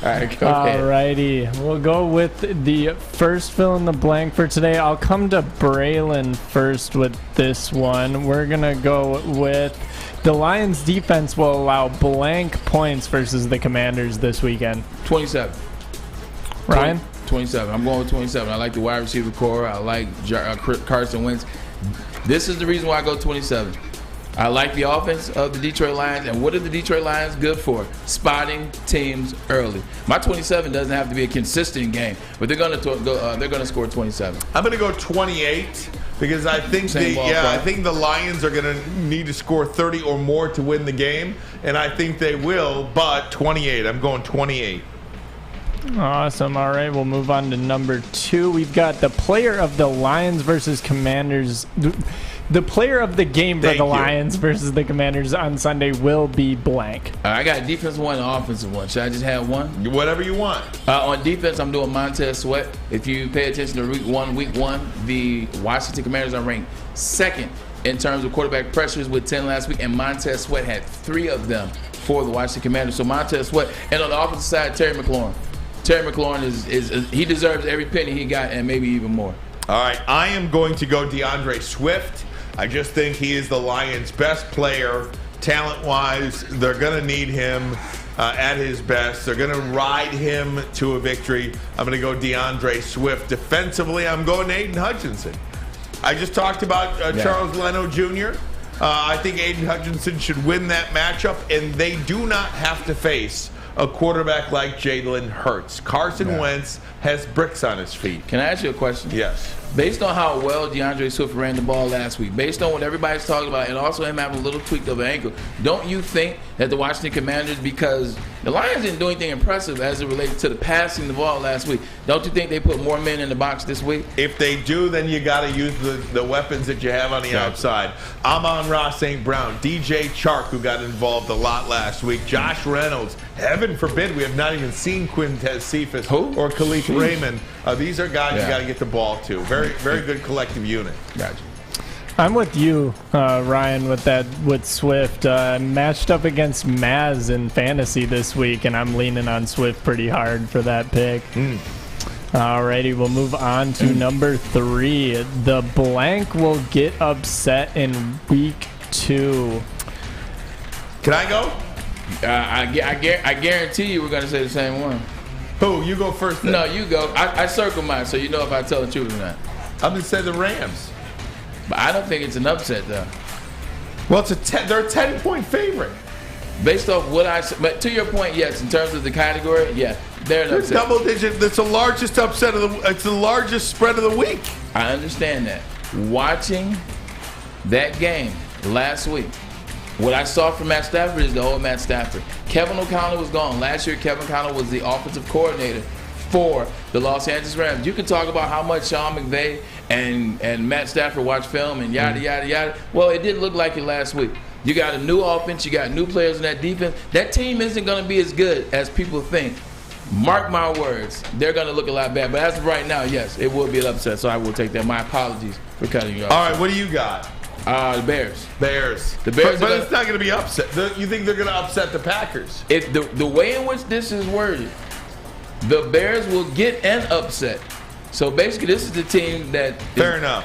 All right, go ahead. Alrighty, we'll go with the first fill in the blank for today. I'll come to Braylon first with this one. We're gonna go with the Lions defense will allow blank points versus the Commanders this weekend. 27. Ryan? 27. I'm going with 27. I like the wide receiver core. I like Carson Wentz. This is the reason why I go 27. I like the offense of the Detroit Lions. And what are the Detroit Lions good for? Spotting teams early. My 27 doesn't have to be a consistent game, but they're going to score 27. I'm going to go 28 because I think I think the Lions are going to need to score 30 or more to win the game, and I think they will. But 28. I'm going 28. Awesome. All right, we'll move on to number 2. We've got the player of the Lions versus Commanders. The player of the game for the Lions versus the Commanders on Sunday will be blank. I got a defensive one and an offensive one. Should I just have one? Whatever you want. On defense, I'm doing Montez Sweat. If you pay attention to week one, the Washington Commanders are ranked second in terms of quarterback pressures with 10 last week, and Montez Sweat had 3 of them for the Washington Commanders. So Montez Sweat, and on the offensive side, Terry McLaurin. Terry McLaurin is he deserves every penny he got and maybe even more. All right, I am going to go DeAndre Swift. I just think he is the Lions' best player, talent-wise. They're going to need him at his best. They're going to ride him to a victory. I'm going to go DeAndre Swift. Defensively, I'm going Aidan Hutchinson. I just talked about Charles Leno Jr. I think Aidan Hutchinson should win that matchup, and they do not have to face a quarterback like Jalen Hurts. Carson Wentz has bricks on his feet. Can I ask you a question? Yes. Based on how well DeAndre Swift ran the ball last week, based on what everybody's talking about, and also him having a little tweak of an ankle, don't you think that the Washington Commanders, because the Lions didn't do anything impressive as it relates to the passing the ball last week, don't you think they put more men in the box this week? If they do, then you got to use the weapons that you have on the outside. Amon-Ra St. Brown, DJ Chark, who got involved a lot last week, Josh Reynolds. Heaven forbid we have not even seen Quintez Cephas or Khalif Raymond. These are guys you got to get the ball to. Very good collective unit. Gotcha. I'm with you, Ryan, with Swift. Matched up against Maz in fantasy this week, and I'm leaning on Swift pretty hard for that pick. Alrighty, we'll move on to number 3. The blank will get upset in week 2. Can I go? I guarantee you we're going to say the same one. Who? You go first then. No, you go. I circle mine so you know if I tell the truth or not. I'm going to say the Rams. But I don't think it's an upset, though. Well, they're a 10-point favorite. Based off what but to your point, yes, in terms of the category, yeah, they're an upset. Double digit. That's the largest upset it's the largest spread of the week. I understand that. Watching that game last week, what I saw from Matt Stafford is the old Matt Stafford. Kevin O'Connell was gone. Last year, Kevin O'Connell was the offensive coordinator for the Los Angeles Rams. You can talk about how much Sean McVay and Matt Stafford watch film and yada, yada, yada. Well, it didn't look like it last week. You got a new offense. You got new players in that defense. That team isn't going to be as good as people think. Mark my words. They're going to look a lot bad. But as of right now, yes, it will be an upset. So I will take that. My apologies for cutting you off. All right, what do you got? The Bears. The Bears. But it's not going to be upset. You think they're going to upset the Packers? If the way in which this is worded, the Bears will get an upset. So basically, this is the team that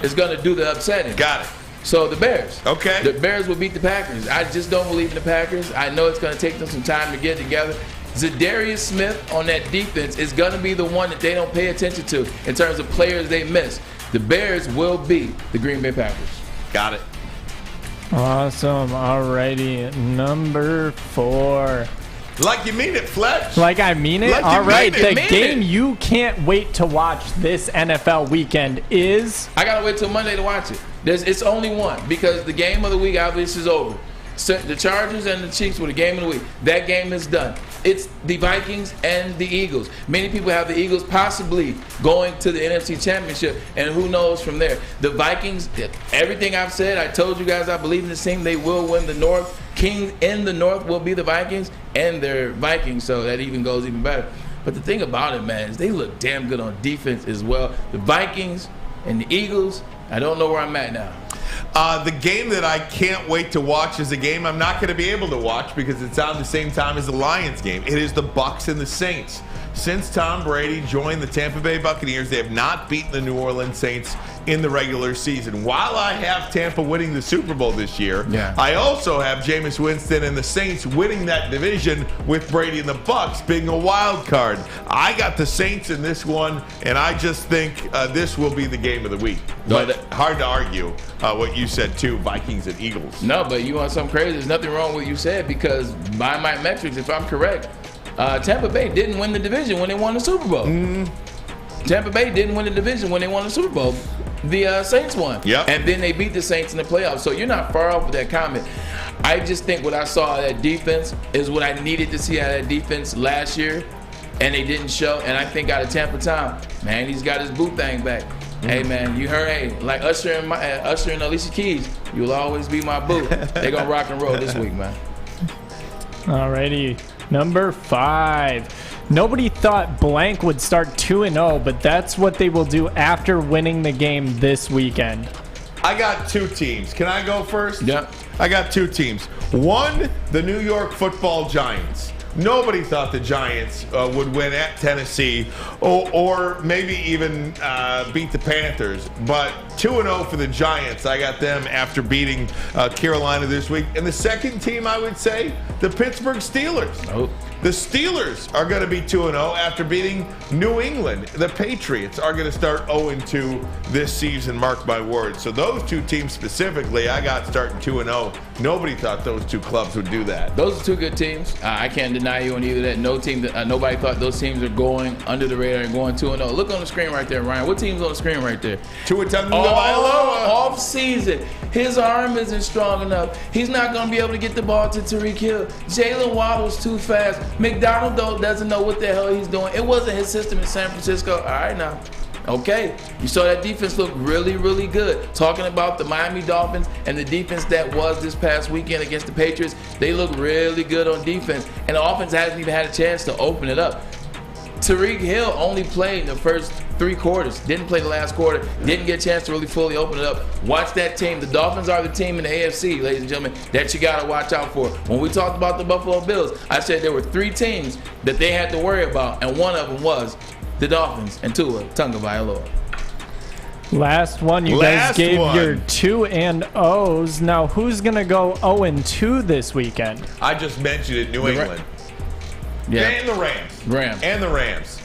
is going to do the upsetting. Got it. So the Bears. Okay. The Bears will beat the Packers. I just don't believe in the Packers. I know it's going to take them some time to get together. Zadarius Smith on that defense is going to be the one that they don't pay attention to in terms of players they miss. The Bears will beat the Green Bay Packers. Got it. Awesome. Alrighty. Number 4. Like you mean it, Fletch. Like I mean it? Like all right. The mean game it. you can't wait to watch this NFL weekend is... I got to wait till Monday to watch it. It's only one because the game of the week obviously is over. So the Chargers and the Chiefs were the game of the week. That game is done. It's the Vikings and the Eagles. Many people have the Eagles possibly going to the NFC Championship, and who knows from there. The Vikings, everything I've said, I told you guys I believe in this team. They will win the North. Kings in the North will be the Vikings, and they're Vikings, so that even goes even better. But the thing about it, man, is they look damn good on defense as well. The Vikings and the Eagles, I don't know where I'm at now. The game that I can't wait to watch is a game I'm not going to be able to watch because it's on the same time as the Lions game. It is the Bucs and the Saints. Since Tom Brady joined the Tampa Bay Buccaneers, they have not beaten the New Orleans Saints in the regular season. While I have Tampa winning the Super Bowl this year, I also have Jameis Winston and the Saints winning that division with Brady and the Bucs being a wild card. I got the Saints in this one, and I just think this will be the game of the week. But hard to argue what you said too, Vikings and Eagles. No, but you want something crazy. There's nothing wrong with what you said because by my metrics, if I'm correct, Tampa Bay didn't win the division when they won the Super Bowl. Tampa Bay didn't win the division when they won the Super Bowl. The Saints won. And then they beat the Saints in the playoffs. So you're not far off with that comment. I just think what I saw of that defense is what I needed to see out of that defense last year, and they didn't show. And I think out of Tampa Town, man, he's got his boot thing back. Hey, man, you heard, hey, like Usher and Alicia Keys, you'll always be my boo. They're going to rock and roll this week, man. Alrighty. Number 5. Nobody thought blank would start 2-0, but that's what they will do after winning the game this weekend. I got 2 teams. Can I go first? Yeah. I got 2 teams. One, the New York Football Giants. Nobody thought the Giants would win at Tennessee or maybe even beat the Panthers. But 2-0 for the Giants. I got them after beating Carolina this week. And the second team, I would say, the Pittsburgh Steelers. Nope. The Steelers are going to be 2-0 after beating New England. The Patriots are going to start 0-2 this season, mark my words. So those 2 teams specifically, I got starting 2-0. Nobody thought those 2 clubs would do that. Those are 2 good teams. I can't deny you on either that. No team that nobody thought those teams are going under the radar and going 2-0. Look on the screen right there, Ryan. What team's on the screen right there? Off season. His arm isn't strong enough. He's not going to be able to get the ball to Tyreek Hill. Jalen Waddle's too fast. McDonald, though, doesn't know what the hell he's doing. It wasn't his system in San Francisco. All right, now. Okay. You saw that defense look really, really good. Talking about the Miami Dolphins and the defense that was this past weekend against the Patriots, they look really good on defense. And the offense hasn't even had a chance to open it up. Tyreek Hill only played in the first 3 quarters. Didn't play the last quarter. Didn't get a chance to really fully open it up. Watch that team. The Dolphins are the team in the AFC, ladies and gentlemen, that you got to watch out for. When we talked about the Buffalo Bills, I said there were 3 teams that they had to worry about, and one of them was the Dolphins and Tua Tagovailoa. Last one. You guys gave your 2-0s. Now, who's going to go 0-2 this weekend? I just mentioned it, New England. And the Rams. And the Rams.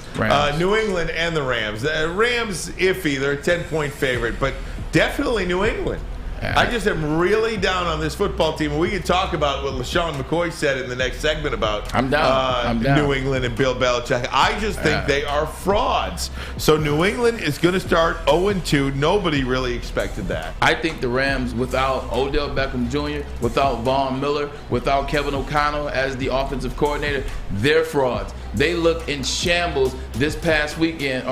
New England and the Rams. The Rams, iffy. They're a 10-point favorite, but definitely New England. I just am really down on this football team. And we can talk about what LaShawn McCoy said in the next segment about I'm down. New England and Bill Belichick. I just think they are frauds. So New England is going to start 0-2. Nobody really expected that. I think the Rams, without Odell Beckham Jr., without Von Miller, without Kevin O'Connell as the offensive coordinator, they're frauds. They looked in shambles this past weekend.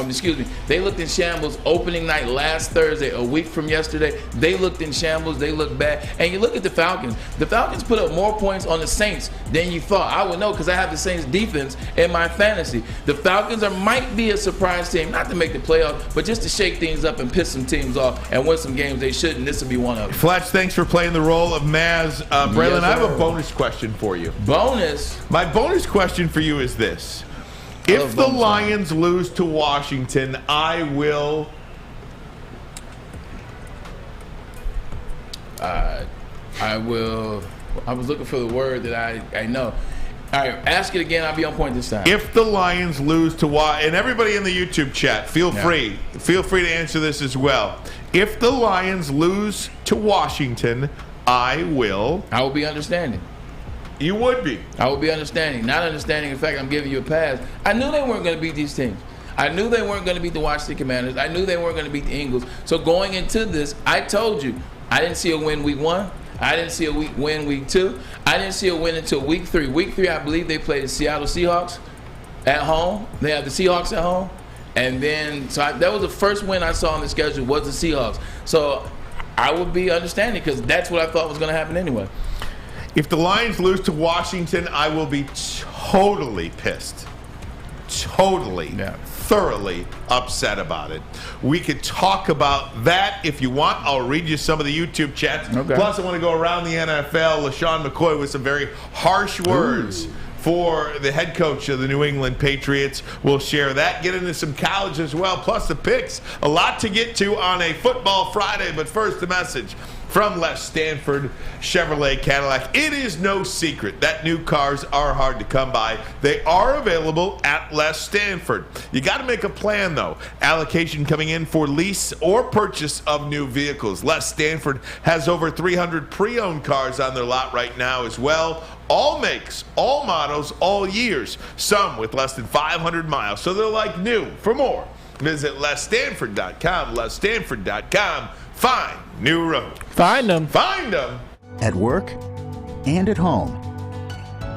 They looked in shambles opening night last Thursday, a week from yesterday. They looked in shambles. They looked bad. And you look at the Falcons. The Falcons put up more points on the Saints than you thought. I would know because I have the Saints defense in my fantasy. The Falcons might be a surprise team, not to make the playoffs, but just to shake things up and piss some teams off and win some games they shouldn't. This will be one of them. Fletch, thanks for playing the role of Maz. Braylon, I have a bonus question for you. Bonus? My bonus question for you is this. If the Lions lose to Washington, I will... I was looking for the word that I know. All right, ask it again. I'll be on point this time. If the Lions lose to and everybody in the YouTube chat, feel free to answer this as well. If the Lions lose to Washington, I will be understanding. You would be. I would be understanding. Not understanding. In fact, I'm giving you a pass. I knew they weren't going to beat these teams. I knew they weren't going to beat the Washington Commanders. I knew they weren't going to beat the Eagles. So going into this, I told you, I didn't see a win week 1. I didn't see a win week 2. I didn't see a win until week 3. Week 3, I believe they played the Seattle Seahawks at home. They have the Seahawks at home. And then, that was the first win I saw on the schedule was the Seahawks. So I would be understanding because that's what I thought was going to happen anyway. If the Lions lose to Washington, I will be totally pissed. Thoroughly upset about it. We could talk about that if you want. I'll read you some of the YouTube chats. Okay. Plus, I want to go around the NFL. LaShawn McCoy with some very harsh words for the head coach of the New England Patriots. We'll share that. Get into some college as well. Plus the picks. A lot to get to on a Football Friday. But first, the message from Les Stanford Chevrolet Cadillac. It is no secret that new cars are hard to come by. They are available at Les Stanford. You got to make a plan, though. Allocation coming in for lease or purchase of new vehicles. Les Stanford has over 300 pre-owned cars on their lot right now as well. All makes, all models, all years. Some with less than 500 miles. So they're like new. For more, visit LesStanford.com. LesStanford.com. Find new road. Find them. Find them. At work and at home.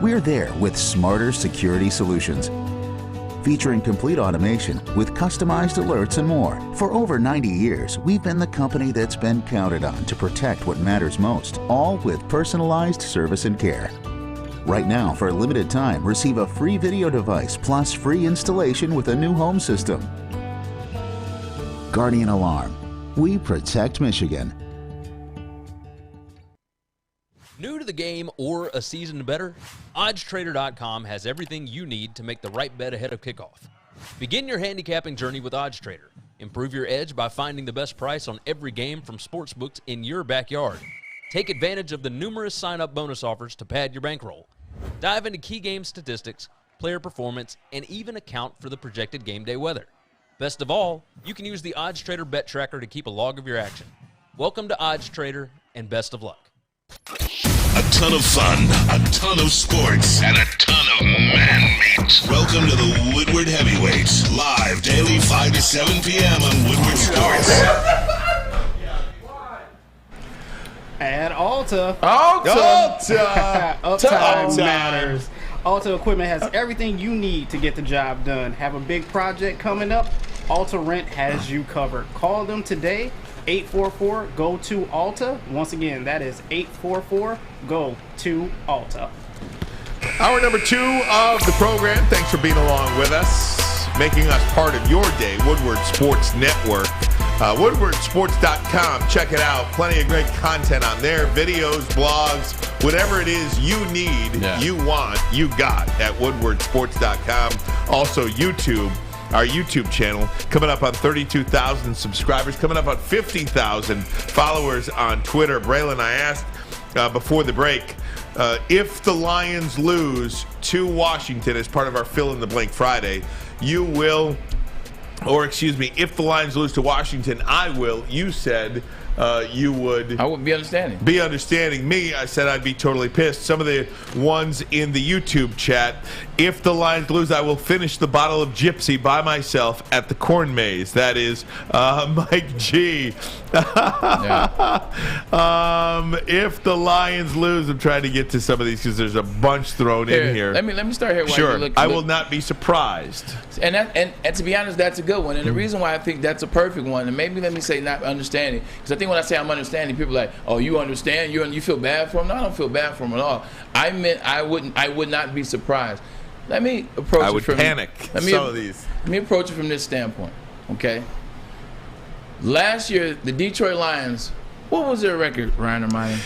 We're there with smarter security solutions. Featuring complete automation with customized alerts and more. For over 90 years, we've been the company that's been counted on to protect what matters most, all with personalized service and care. Right now, for a limited time, receive a free video device plus free installation with a new home system. Guardian Alarm. We protect Michigan. New to the game or a season better? OddsTrader.com has everything you need to make the right bet ahead of kickoff. Begin your handicapping journey with OddsTrader. Improve your edge by finding the best price on every game from sportsbooks in your backyard. Take advantage of the numerous sign-up bonus offers to pad your bankroll. Dive into key game statistics, player performance, and even account for the projected game day weather. Best of all, you can use the OddsTrader Bet Tracker to keep a log of your action. Welcome to OddsTrader, and best of luck. A ton of fun, a ton of sports, and a ton of man-meat. Welcome to the Woodward Heavyweights, live daily 5 to 7 p.m. on Woodward Sports. At Alta. Uptime matters. Alta Equipment has everything you need to get the job done. Have a big project coming up? Alta Rent has you covered. Call them today, 844-GO-TO-ALTA. Once again, that is 844-GO-TO-ALTA. Hour number 2 of the program. Thanks for being along with us, making us part of your day. Woodward Sports Network. WoodwardSports.com. Check it out. Plenty of great content on there. Videos, blogs, whatever it is you need, you want, you got at WoodwardSports.com. Also, YouTube. Our YouTube channel coming up on 32,000 subscribers, coming up on 50,000 followers on Twitter. Braylon, I asked before the break, if the Lions lose to Washington as part of our Fill in the Blank Friday, you will, or excuse me, if the Lions lose to Washington, I will, you said, you would. I would be understanding. Be understanding me. I said I'd be totally pissed. Some of the ones in the YouTube chat. If the Lions lose, I will finish the bottle of Gypsy by myself at the corn maze. That is Mike G. If the Lions lose, I'm trying to get to some of these because there's a bunch thrown in here. Let me start here. Sure. I will not be surprised. And to be honest, that's a good one. And the reason why I think that's a perfect one, and maybe let me say not understanding, because I think when I say I'm understanding, people are like, oh, you understand? You feel bad for him? No, I don't feel bad for him at all. I meant I would not be surprised. Let me approach I would panic some of these. Let me approach it from this standpoint, okay? Last year, the Detroit Lions, what was their record, Ryan Ermanni?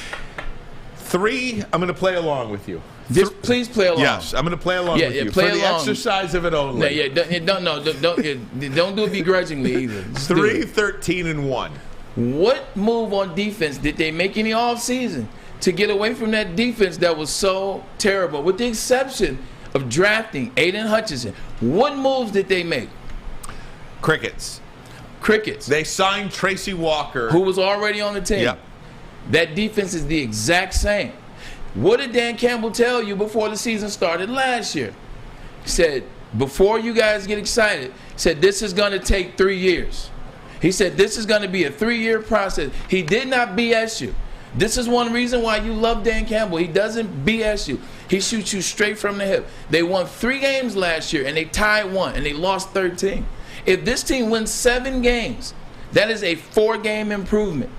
3. I'm going to play along with you. Just please play along. Yes, I'm going to play along with you. Play for along. The exercise of it only. Don't do it begrudgingly either. 3-13-1. What move on defense did they make in the offseason to get away from that defense that was so terrible? With the exception of drafting Aidan Hutchinson, what moves did they make? Crickets. They signed Tracy Walker, who was already on the team. Yep. That defense is the exact same. What did Dan Campbell tell you before the season started last year? He said, before you guys get excited, he said, this is going to take 3 years. He said, this is going to be a 3-year process. He did not BS you. This is one reason why you love Dan Campbell. He doesn't BS you. He shoots you straight from the hip. They won 3 games last year, and they tied 1, and they lost 13. If this team wins 7 games, that is a 4-game improvement.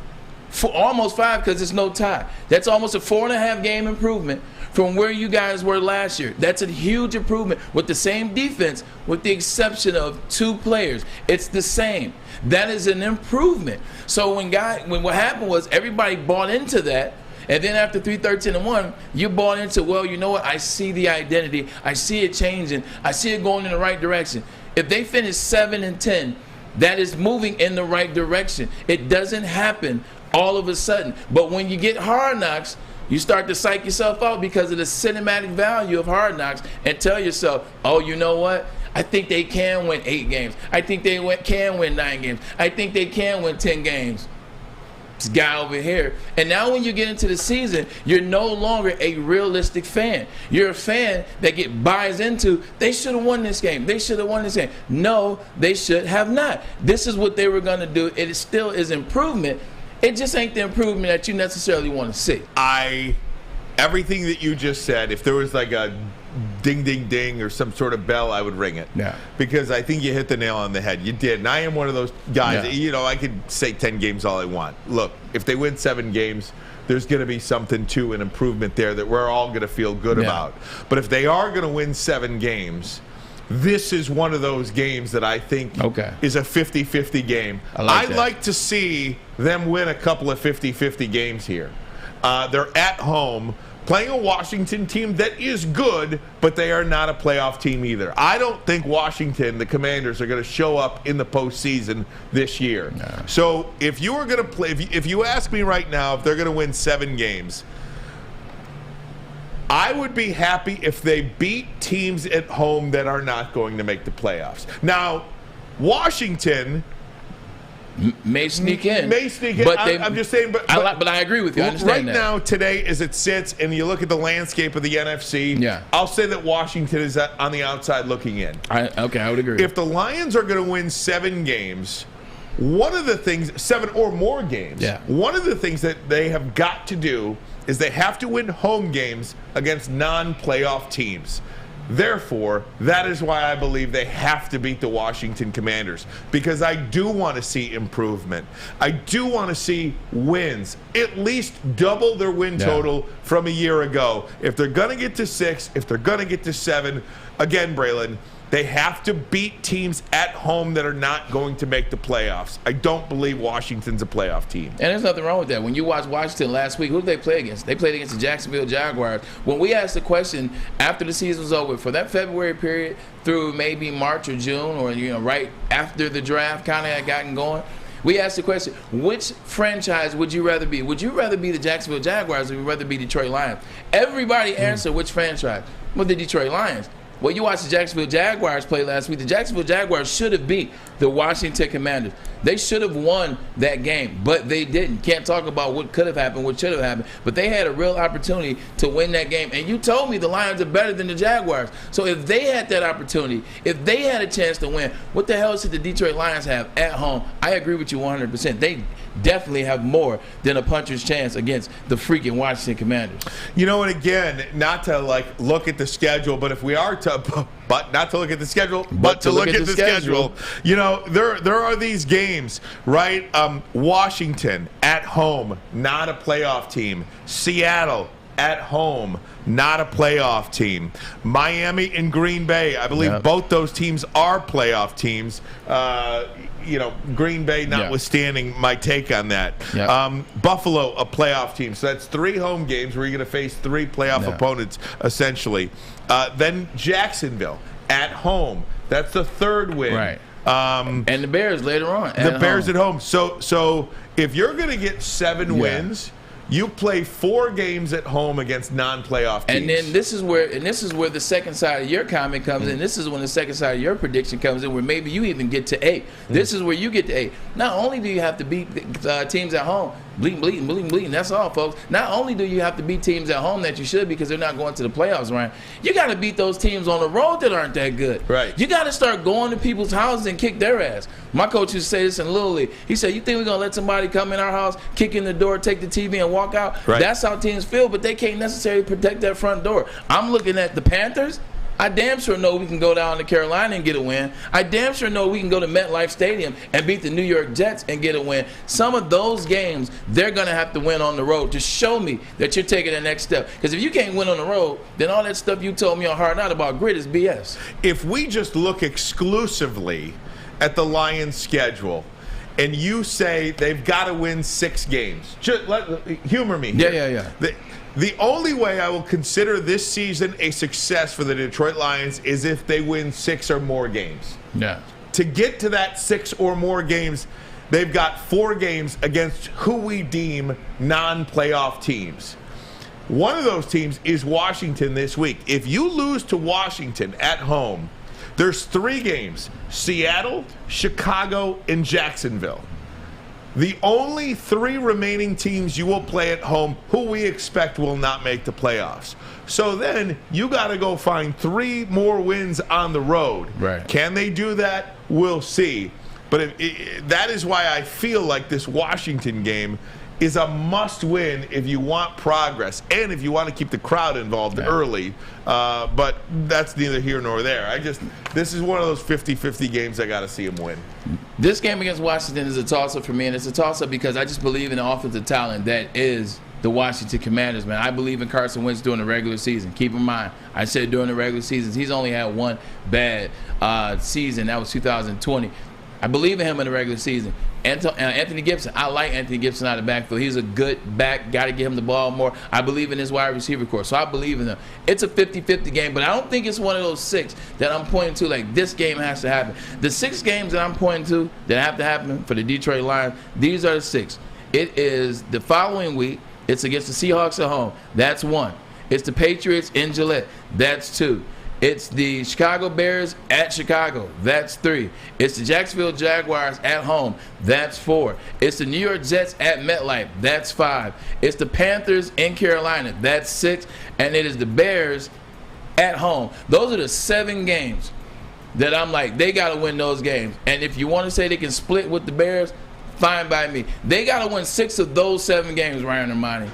For almost 5 because it's no tie. That's almost a 4.5-game improvement from where you guys were last year. That's a huge improvement with the same defense, with the exception of 2 players. It's the same. That is an improvement. So when what happened was everybody bought into that. And then after 3-13-1, you bought into, well, you know what? I see the identity. I see it changing. I see it going in the right direction. If they finish 7-10, that is moving in the right direction. It doesn't happen all of a sudden. But when you get Hard Knocks, you start to psych yourself out because of the cinematic value of Hard Knocks and tell yourself, oh, you know what? I think they can win 8 games. I think they can win 9 games. I think they can win 10 games. This guy over here. And now when you get into the season, you're no longer a realistic fan. You're a fan that buys into, they should have won this game. They should have won this game. No, they should have not. This is what they were going to do. It still is improvement. It just ain't the improvement that you necessarily want to see. Everything that you just said, if there was like a ding, ding, ding or some sort of bell, I would ring it. Yeah. Because I think you hit the nail on the head. You did. And I am one of those guys, I could say 10 games all I want. Look, if they win 7 games, there's going to be something to an improvement there that we're all going to feel good about. But if they are going to win 7 games, this is one of those games that I think is a 50-50 game. I'd like to see them win a couple of 50-50 games here. They're at home playing a Washington team that is good, but they are not a playoff team either. I don't think Washington, the Commanders, are going to show up in the postseason this year. No. So if you were going to play, if you ask me right now if they're going to win 7 games, I would be happy if they beat teams at home that are not going to make the playoffs. Now, Washington may sneak in. But I'm just saying. But I agree with you. I understand right now, today, as it sits, and you look at the landscape of the NFC, I'll say that Washington is on the outside looking in. I would agree. If the Lions are going to win 7 games, one of the things, 7 or more games, one of the things that they have got to do is they have to win home games against non-playoff teams. Therefore, that is why I believe they have to beat the Washington Commanders, because I do want to see improvement. I do want to see wins, at least double their win total from a year ago. If they're going to get to 6, if they're going to get to 7, again, Braylon, they have to beat teams at home that are not going to make the playoffs. I don't believe Washington's a playoff team. And there's nothing wrong with that. When you watched Washington last week, who did they play against? They played against the Jacksonville Jaguars. When we asked the question after the season was over, for that February period through maybe March or June, or right after the draft kind of had gotten going, we asked the question, which franchise would you rather be? Would you rather be the Jacksonville Jaguars or would you rather be Detroit Lions? Everybody answered which franchise. Well, the Detroit Lions. Well, you watched the Jacksonville Jaguars play last week. The Jacksonville Jaguars should have beat the Washington Commanders. They should have won that game, but they didn't. Can't talk about what could have happened, what should have happened, but they had a real opportunity to win that game. And you told me the Lions are better than the Jaguars. So if they had that opportunity, if they had a chance to win, what the hell should the Detroit Lions have at home? I agree with you 100%. They definitely have more than a puncher's chance against the freaking Washington Commanders. You know, and again, not to look at the schedule, but if we are but not to look at the schedule, but to look at the schedule. You know, there are these games, right? Washington at home, not a playoff team. Seattle at home, not a playoff team. Miami and Green Bay, I believe both those teams are playoff teams. You know, Green Bay notwithstanding my take on that. Buffalo, a playoff team. So that's 3 home games where you're going to face 3 playoff opponents, essentially. Then Jacksonville at home. That's the 3rd win. Right. And the Bears later on. The Bears at home. So if you're going to get 7 wins, you play 4 games at home against non-playoff teams. And then this is where the second side of your comment comes in. This is when the second side of your prediction comes in, where maybe you even get to 8. This is where you get to 8. Not only do you have to beat teams at home, bleeding. That's all, folks. Not only do you have to beat teams at home that you should because they're not going to the playoffs, Ryan. You got to beat those teams on the road that aren't that good. Right. You got to start going to people's houses and kick their ass. My coach used to say this in Little League. He said, "You think we're gonna let somebody come in our house, kick in the door, take the TV, and walk out?" Right. That's how teams feel, but they can't necessarily protect that front door. I'm looking at the Panthers. I damn sure know we can go down to Carolina and get a win. I damn sure know we can go to MetLife Stadium and beat the New York Jets and get a win. Some of those games, they're going to have to win on the road to show me that you're taking the next step. Because if you can't win on the road, then all that stuff you told me on Hard Knocks about grit is BS. If we just look exclusively at the Lions' schedule, and you say they've got to win 6 games, humor me here. Yeah. The only way I will consider this season a success for the Detroit Lions is if they win 6 or more games. Yeah. To get to that 6 or more games, they've got 4 games against who we deem non-playoff teams. One of those teams is Washington this week. If you lose to Washington at home, there's 3 games: Seattle, Chicago, and Jacksonville. The only 3 remaining teams you will play at home who we expect will not make the playoffs. So then you got to go find 3 more wins on the road. Right. Can they do that? We'll see. But that is why I feel like this Washington game is a must-win if you want progress and if you want to keep the crowd involved early. But that's neither here nor there. This is one of those 50-50 games I got to see them win. This game against Washington is a toss-up for me, and it's a toss-up because I just believe in the offensive talent that is the Washington Commanders, man. I believe in Carson Wentz during the regular season. Keep in mind, I said during the regular seasons, he's only had 1 bad season. That was 2020. I believe in him in the regular season. Anthony Gibson, I like Anthony Gibson out of the backfield. He's a good back. Got to get him the ball more. I believe in his wide receiver core, so I believe in them. It's a 50-50 game, but I don't think it's one of those 6 that I'm pointing to like this game has to happen. The 6 games that I'm pointing to that have to happen for the Detroit Lions, these are the 6. It is the following week. It's against the Seahawks at home. That's 1. It's the Patriots in Gillette. That's 2. It's the Chicago Bears at Chicago. That's 3. It's the Jacksonville Jaguars at home. That's 4. It's the New York Jets at MetLife. That's 5. It's the Panthers in Carolina. That's 6. And it is the Bears at home. Those are the 7 games that I'm like, they got to win those games. And if you want to say they can split with the Bears, fine by me. They got to win 6 of those 7 games, Ryan and Ermanni.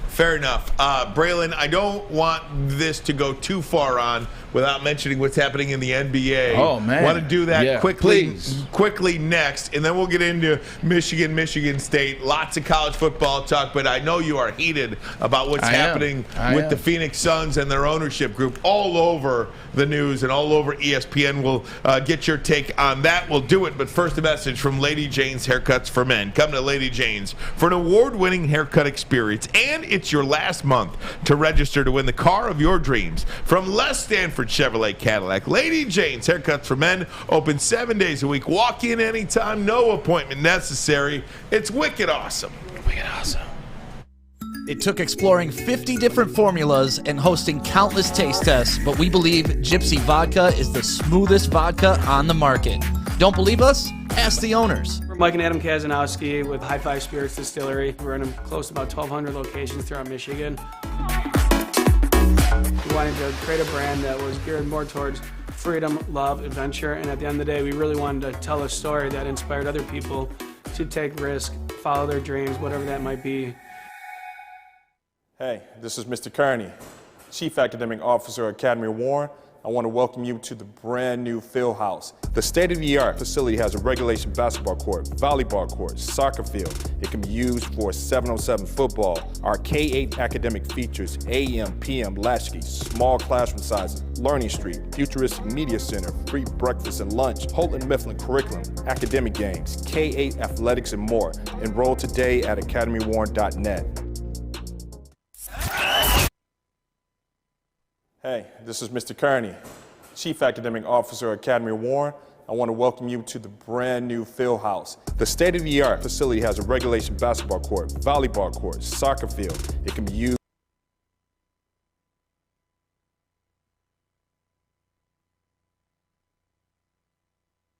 Fair enough. Braylon, I don't want this to go too far on without mentioning what's happening in the NBA. Oh, man. Want to do that please. quickly next, and then we'll get into Michigan State. Lots of college football talk, but I know you are heated about what's happening with the Phoenix Suns and their ownership group all over the news and all over ESPN. We'll get your take on that. We'll do it, but first a message from Lady Jane's Haircuts for Men. Come to Lady Jane's for an award-winning haircut experience, and it's your last month to register to win the car of your dreams from Les Stanford Chevrolet Cadillac. Lady Jane's Haircuts for Men, open 7 days a week. Walk in anytime, no appointment necessary. It's wicked awesome. Wicked awesome. It took exploring 50 different formulas and hosting countless taste tests, but we believe Gypsy Vodka is the smoothest vodka on the market. Don't believe us? Ask the owners. We're Mike and Adam Kazanowski with High Five Spirits Distillery. We're in close to about 1,200 locations throughout Michigan. We wanted to create a brand that was geared more towards freedom, love, adventure, and at the end of the day, we really wanted to tell a story that inspired other people to take risk, follow their dreams, whatever that might be. Hey, this is Mr. Kearney, Chief Academic Officer, Academy of Warren. I want to welcome you to the brand new field house. The state-of-the-art facility has a regulation basketball court, volleyball court, soccer field. It can be used for 7-on-7 football. Our K-8 academic features AM, PM, latchkey, small classroom sizes, Learning Street, futuristic media center, free breakfast and lunch, Houghton Mifflin curriculum, academic games, K-8 athletics, and more. Enroll today at academywarren.net. Hey, this is Mr. Kearney, Chief Academic Officer, Academy of Warren. I want to welcome you to the brand new field house. The state-of-the-art facility has a regulation basketball court, volleyball court, soccer field. It can be used.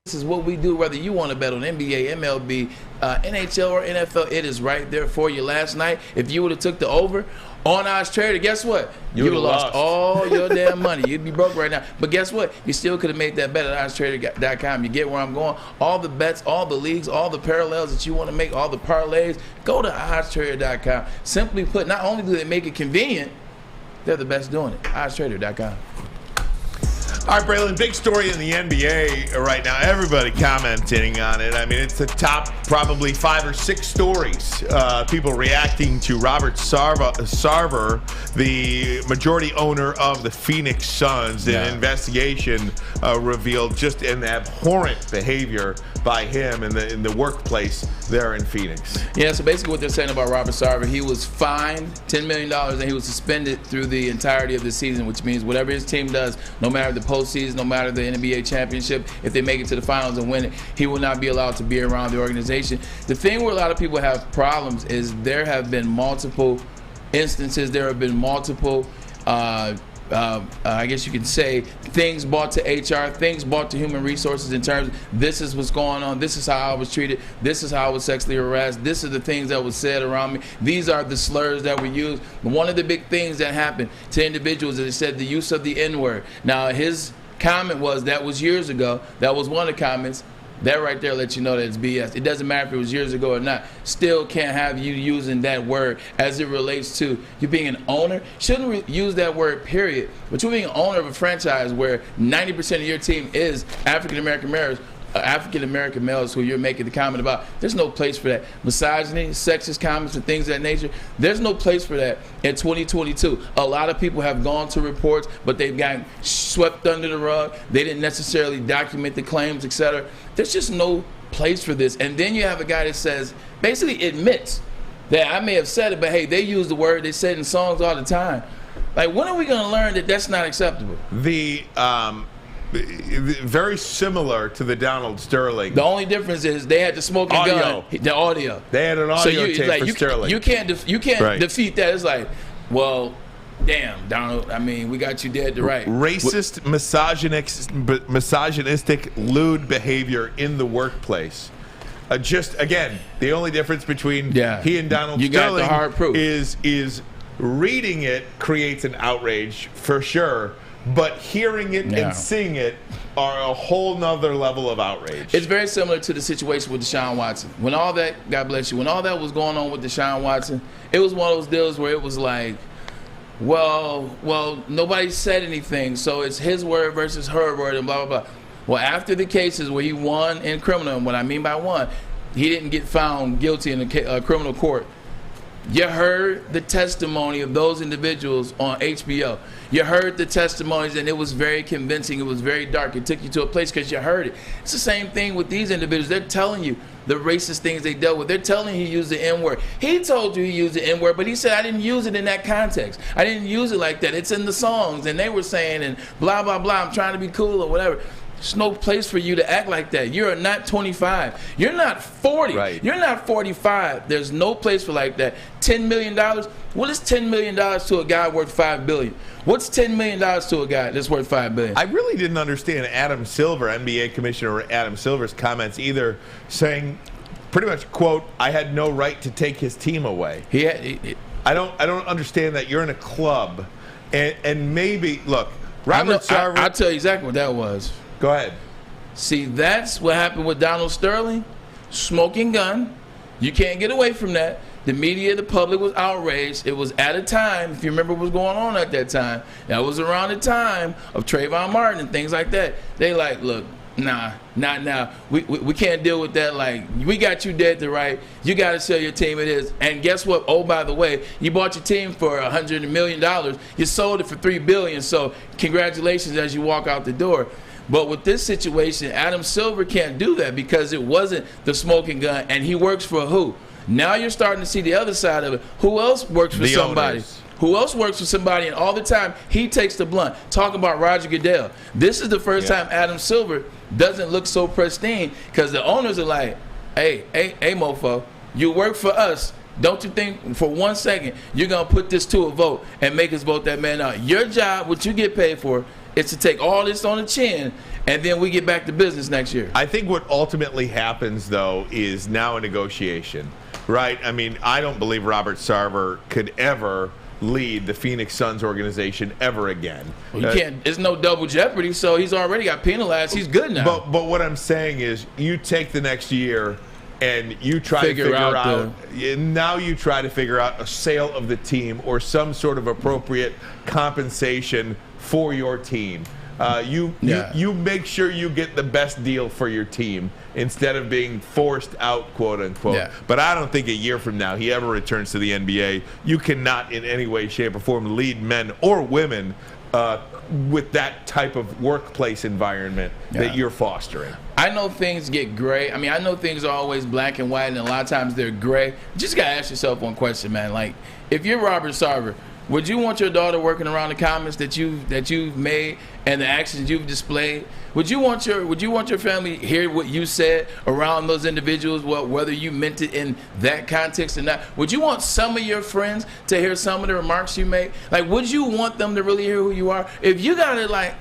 This is what we do, whether you want to bet on NBA, MLB, NHL, or NFL. It is right there for you. Last night, if you would have took the over on Odds Trader, guess what? You would have lost all your damn money. You'd be broke right now. But guess what? You still could have made that bet at oddstrader.com. You get where I'm going. All the bets, all the leagues, all the parallels that you want to make, all the parlays, go to oddstrader.com. Simply put, not only do they make it convenient, they're the best doing it. oddstrader.com. All right, Braylon, big story in the NBA right now. Everybody commenting on it. I mean, it's the top probably 5 or 6 stories. People reacting to Robert Sarver, the majority owner of the Phoenix Suns. An investigation revealed just an abhorrent behavior by him in the workplace there in Phoenix. Yeah, so basically what they're saying about Robert Sarver, he was fined $10 million and he was suspended through the entirety of the season, which means whatever his team does, no matter the postseason, no matter the NBA championship, if they make it to the finals and win it, he will not be allowed to be around the organization. The thing where a lot of people have problems is there have been multiple instances, there have been multiple I guess you could say things brought to HR, things brought to human resources in terms of this is what's going on, this is how I was treated, this is how I was sexually harassed, this is the things that was said around me, these are the slurs that were used. One of the big things that happened to individuals is they said the use of the N-word. Now his comment was that was years ago, that was one of the comments. That right there lets you know that it's BS. It doesn't matter if it was years ago or not. Still can't have you using that word as it relates to you being an owner. Shouldn't use that word, period. But you're being an owner of a franchise where 90% of your team is African-American males who you're making the comment about. There's no place for that. Misogyny, sexist comments, and things of that nature. There's no place for that in 2022. A lot of people have gone to reports, but they've gotten swept under the rug. They didn't necessarily document the claims, etc. There's just no place for this. And then you have a guy that says, basically admits that I may have said it, but hey, they use the word, they say it in songs all the time. Like, when are we going to learn that that's not acceptable? Very similar to the Donald Sterling. The only difference is they had the smoking gun, the audio. They had an audio tape for Sterling. You can't defeat that. It's like, well, damn, Donald. I mean, we got you dead to right. Racist, misogynistic, lewd behavior in the workplace. Just again, the only difference between he and Donald Sterling is reading it creates an outrage for sure. But hearing it and seeing it are a whole nother level of outrage. It's very similar to the situation with Deshaun Watson. When all that, God bless you, when all that was going on with Deshaun Watson, it was one of those deals where it was like, well, nobody said anything, so it's his word versus her word and blah, blah, blah. Well, after the cases where he won in criminal, and what I mean by won, he didn't get found guilty in a criminal court. You heard the testimony of those individuals on HBO. You heard the testimonies, and it was very convincing. It was very dark. It took you to a place because you heard it. It's the same thing with these individuals. They're telling you the racist things they dealt with. They're telling you he used the N-word. He told you he used the N-word, but he said, I didn't use it in that context. I didn't use it like that. It's in the songs, and they were saying, and blah, blah, blah, I'm trying to be cool or whatever. There's no place for you to act like that. You're not 25. You're not 40. Right. You're not 45. There's no place for like that. $10 million. What is $10 million to a guy worth $5 billion? What's $10 million to a guy that's worth $5 billion? I really didn't understand Adam Silver, NBA Commissioner Adam Silver's comments either, saying pretty much, quote, I had no right to take his team away. I don't understand that. You're in a club, and maybe, look, Robert Sarver. I'll tell you exactly what that was. Go ahead. See, that's what happened with Donald Sterling. Smoking gun. You can't get away from that. The media, the public was outraged. It was at a time, if you remember what was going on at that time, that was around the time of Trayvon Martin and things like that. They like, look, nah, not now. We can't deal with that. Like, we got you dead to right. You got to sell your team. It is. And guess what? Oh, by the way, you bought your team for $100 million. You sold it for $3 billion. So congratulations as you walk out the door. But with this situation, Adam Silver can't do that because it wasn't the smoking gun, and he works for who? Now you're starting to see the other side of it. Who else works for somebody? Owners. Who else works for somebody? And all the time, he takes the blunt. Talking about Roger Goodell. This is the first time Adam Silver doesn't look so pristine because the owners are like, hey, mofo, you work for us. Don't you think for 1 second you're going to put this to a vote and make us vote that man out? Your job, what you get paid for, is to take all this on the chin, and then we get back to business next year. I think what ultimately happens, though, is now a negotiation, right? I mean, I don't believe Robert Sarver could ever lead the Phoenix Suns organization ever again. Well, you can't. There's no double jeopardy, so he's already got penalized. He's good now. But what I'm saying is, you take the next year and you try to figure out now you try to figure out a sale of the team or some sort of appropriate compensation for your team. You make sure you get the best deal for your team instead of being forced out, quote unquote. Yeah. But I don't think a year from now he ever returns to the NBA. You cannot in any way, shape, or form lead men or women with that type of workplace environment that you're fostering. I know things get gray. I mean, I know things are always black and white, and a lot of times they're gray. You just got to ask yourself one question, man. Like, if you're Robert Sarver, would you want your daughter working around the comments that you've made and the actions you've displayed? Would you want your family to hear what you said around those individuals, whether you meant it in that context or not? Would you want some of your friends to hear some of the remarks you make? Like, would you want them to really hear who you are? If you got it like,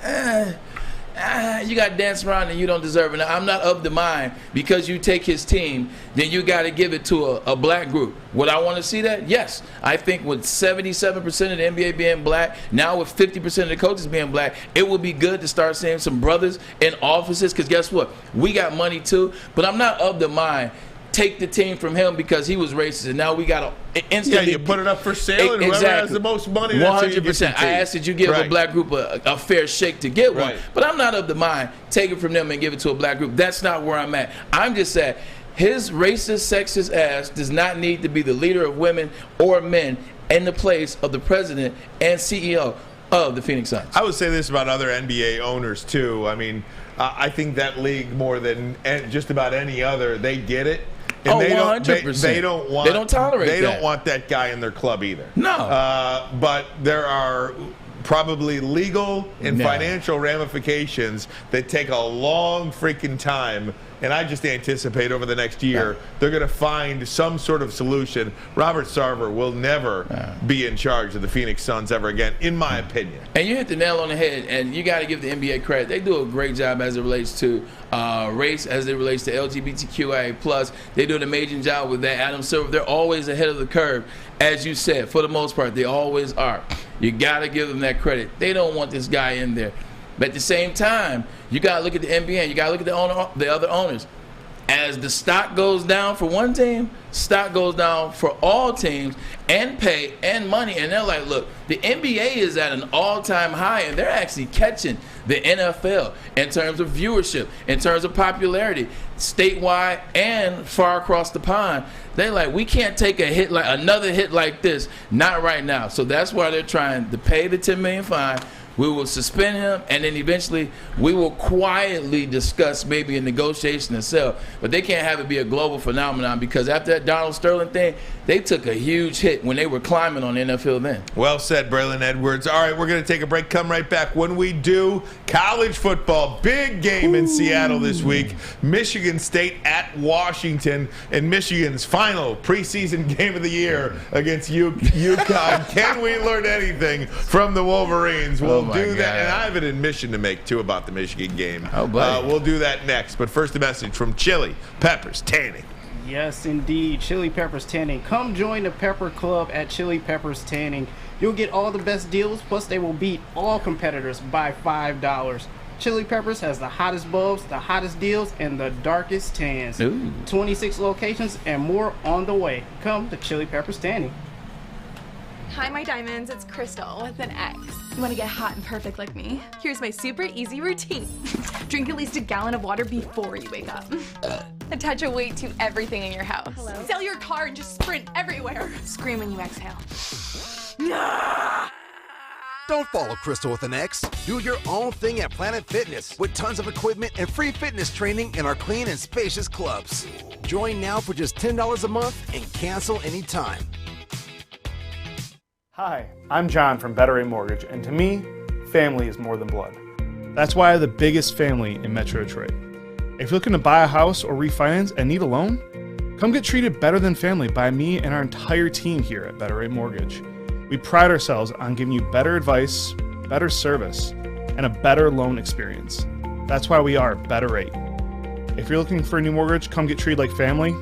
you got to dance around and you don't deserve it. Now, I'm not of the mind because you take his team, then you got to give it to a black group. Would I want to see that? Yes. I think with 77% of the NBA being black, now with 50% of the coaches being black, it would be good to start seeing some brothers in offices because guess what? We got money too, but I'm not of the mind. Take the team from him because he was racist, and now we got to instantly. Yeah, you put it up for sale, and whoever has the most money, that's 100%. I asked that you give a black group a fair shake to get one, but I'm not of the mind. Take it from them and give it to a black group. That's not where I'm at. I'm just saying his racist, sexist ass does not need to be the leader of women or men in the place of the president and CEO of the Phoenix Suns. I would say this about other NBA owners too. I mean, I think that league more than just about any other, they get it. And 100%. They don't tolerate that. They don't want that guy in their club either. No. But there are probably legal and financial ramifications that take a long freaking time. And I just anticipate over the next year they're going to find some sort of solution. Robert Sarver will never be in charge of the Phoenix Suns ever again, in my opinion. And you hit the nail on the head, and you got to give the NBA credit. They do a great job as it relates to race, as it relates to LGBTQIA+. They do an amazing job with that. Adam Silver, they're always ahead of the curve. As you said, for the most part, they always are. You got to give them that credit. They don't want this guy in there. But at the same time, you got to look at the NBA and you got to look at the other owners. As the stock goes down for one team, stock goes down for all teams and pay and money. And they're like, look, the NBA is at an all-time high, and they're actually catching the NFL in terms of viewership, in terms of popularity, statewide and far across the pond. They're like, we can't take another hit like this, not right now. So that's why they're trying to pay the $10 million fine, We will suspend him, and then eventually we will quietly discuss maybe a negotiation to sell. But they can't have it be a global phenomenon, because after that Donald Sterling thing, they took a huge hit when they were climbing on the NFL then. Well said, Braylon Edwards. All right, we're going to take a break. Come right back. When we do, college football, big game in Seattle this week. Michigan State at Washington, and Michigan's final preseason game of the year against UConn. Can we learn anything from the Wolverines? We'll do that, and I have an admission to make, too, about the Michigan game. We'll do that next, but first a message from Chili Peppers Tanning. Yes, indeed. Chili Peppers Tanning. Come join the Pepper Club at Chili Peppers Tanning. You'll get all the best deals, plus they will beat all competitors by $5. Chili Peppers has the hottest bulbs, the hottest deals, and the darkest tans. 26 locations and more on the way. Come to Chili Peppers Tanning. Hi, my diamonds. It's Crystal with an X. You want to get hot and perfect like me? Here's my super easy routine. Drink at least a gallon of water before you wake up. Attach a weight to everything in your house. Sell your car and just sprint everywhere. Scream when you exhale. Don't follow Crystal with an X. Do your own thing at Planet Fitness with tons of equipment and free fitness training in our clean and spacious clubs. Join now for just $10 a month and cancel anytime. Hi, I'm John from Better Rate Mortgage, and to me, family is more than blood. That's why I have the biggest family in Metro Detroit. If you're looking to buy a house or refinance and need a loan, come get treated better than family by me and our entire team here at Better Rate Mortgage. We pride ourselves on giving you better advice, better service, and a better loan experience. That's why we are Better Rate. If you're looking for a new mortgage, come get treated like family.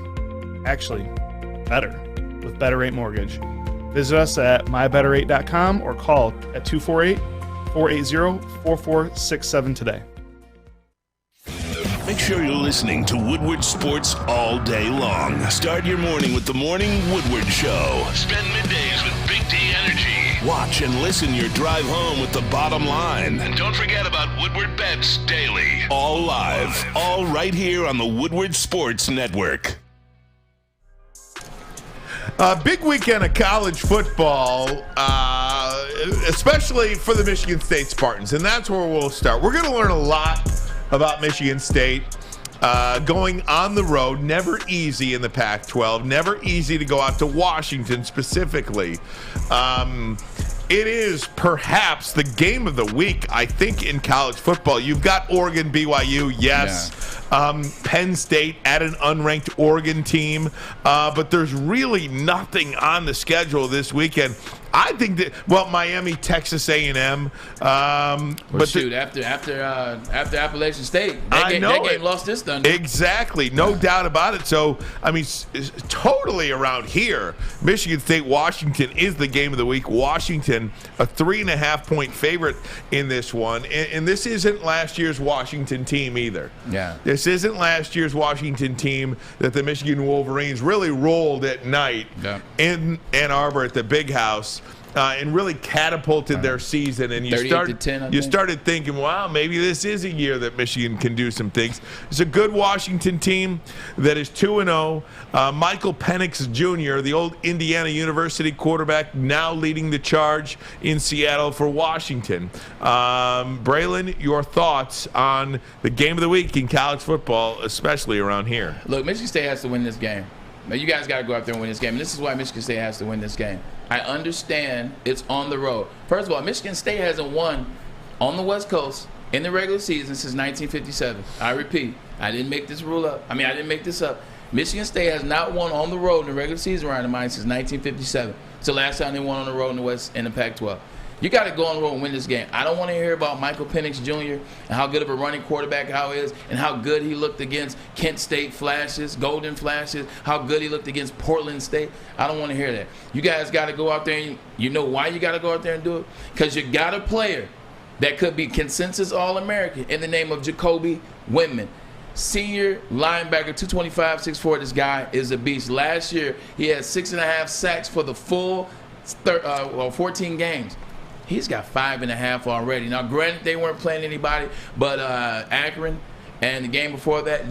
Actually, better with Better Rate Mortgage. Visit us at mybetterrate.com or call at 248-480-4467 today. Make sure you're listening to Woodward Sports all day long. Start your morning with the Morning Woodward Show. Spend middays with Big D Energy. Watch and listen your drive home with the Bottom Line. And don't forget about Woodward Bets Daily. All live, all right here on the Woodward Sports Network. Big weekend of college football, especially for the Michigan State Spartans, and that's where we'll start. We're going to learn a lot about Michigan State going on the road. Never easy in the Pac-12. Never easy to go out to Washington specifically. It is perhaps the game of the week, I think, in college football. You've got Oregon, BYU, yes. Yeah. Penn State at an unranked Oregon team. But there's really nothing on the schedule this weekend. I think that, Miami, Texas A&M. But shoot, after Appalachian State, that game lost this Thunder. Exactly, no doubt about it. So, I mean, totally around here, Michigan State, Washington is the game of the week. Washington, a 3.5-point favorite in this one. And this isn't last year's Washington team either. Yeah. This isn't last year's Washington team that the Michigan Wolverines really rolled at night in Ann Arbor at the Big House. And really catapulted their season, and you started thinking, wow, maybe this is a year that Michigan can do some things. It's a good Washington team that is 2-0. Michael Penix Jr., the old Indiana University quarterback, now leading the charge in Seattle for Washington. Braylon, your thoughts on the game of the week in college football, especially around here? Look, Michigan State has to win this game. Now, you guys got to go out there and win this game, and this is why Michigan State has to win this game. I understand it's on the road. First of all, Michigan State hasn't won on the West Coast in the regular season since 1957. I repeat, I didn't make this up. Michigan State has not won on the road in the regular season round of mine since 1957. It's the last time they won on the road in the West in the Pac-12. You got to go on the road and win this game. I don't want to hear about Michael Penix Jr. and how good of a running quarterback how he is and how good he looked against Kent State flashes, Golden flashes, how good he looked against Portland State. I don't want to hear that. You guys got to go out there, and you know why you got to go out there and do it? Because you got a player that could be consensus All-American in the name of Jacoby Windman. Senior linebacker, 225, 6'4". This guy is a beast. Last year, he had 6.5 sacks for the full 14 games. He's got 5.5 already. Now, granted, they weren't playing anybody but Akron, and the game before that,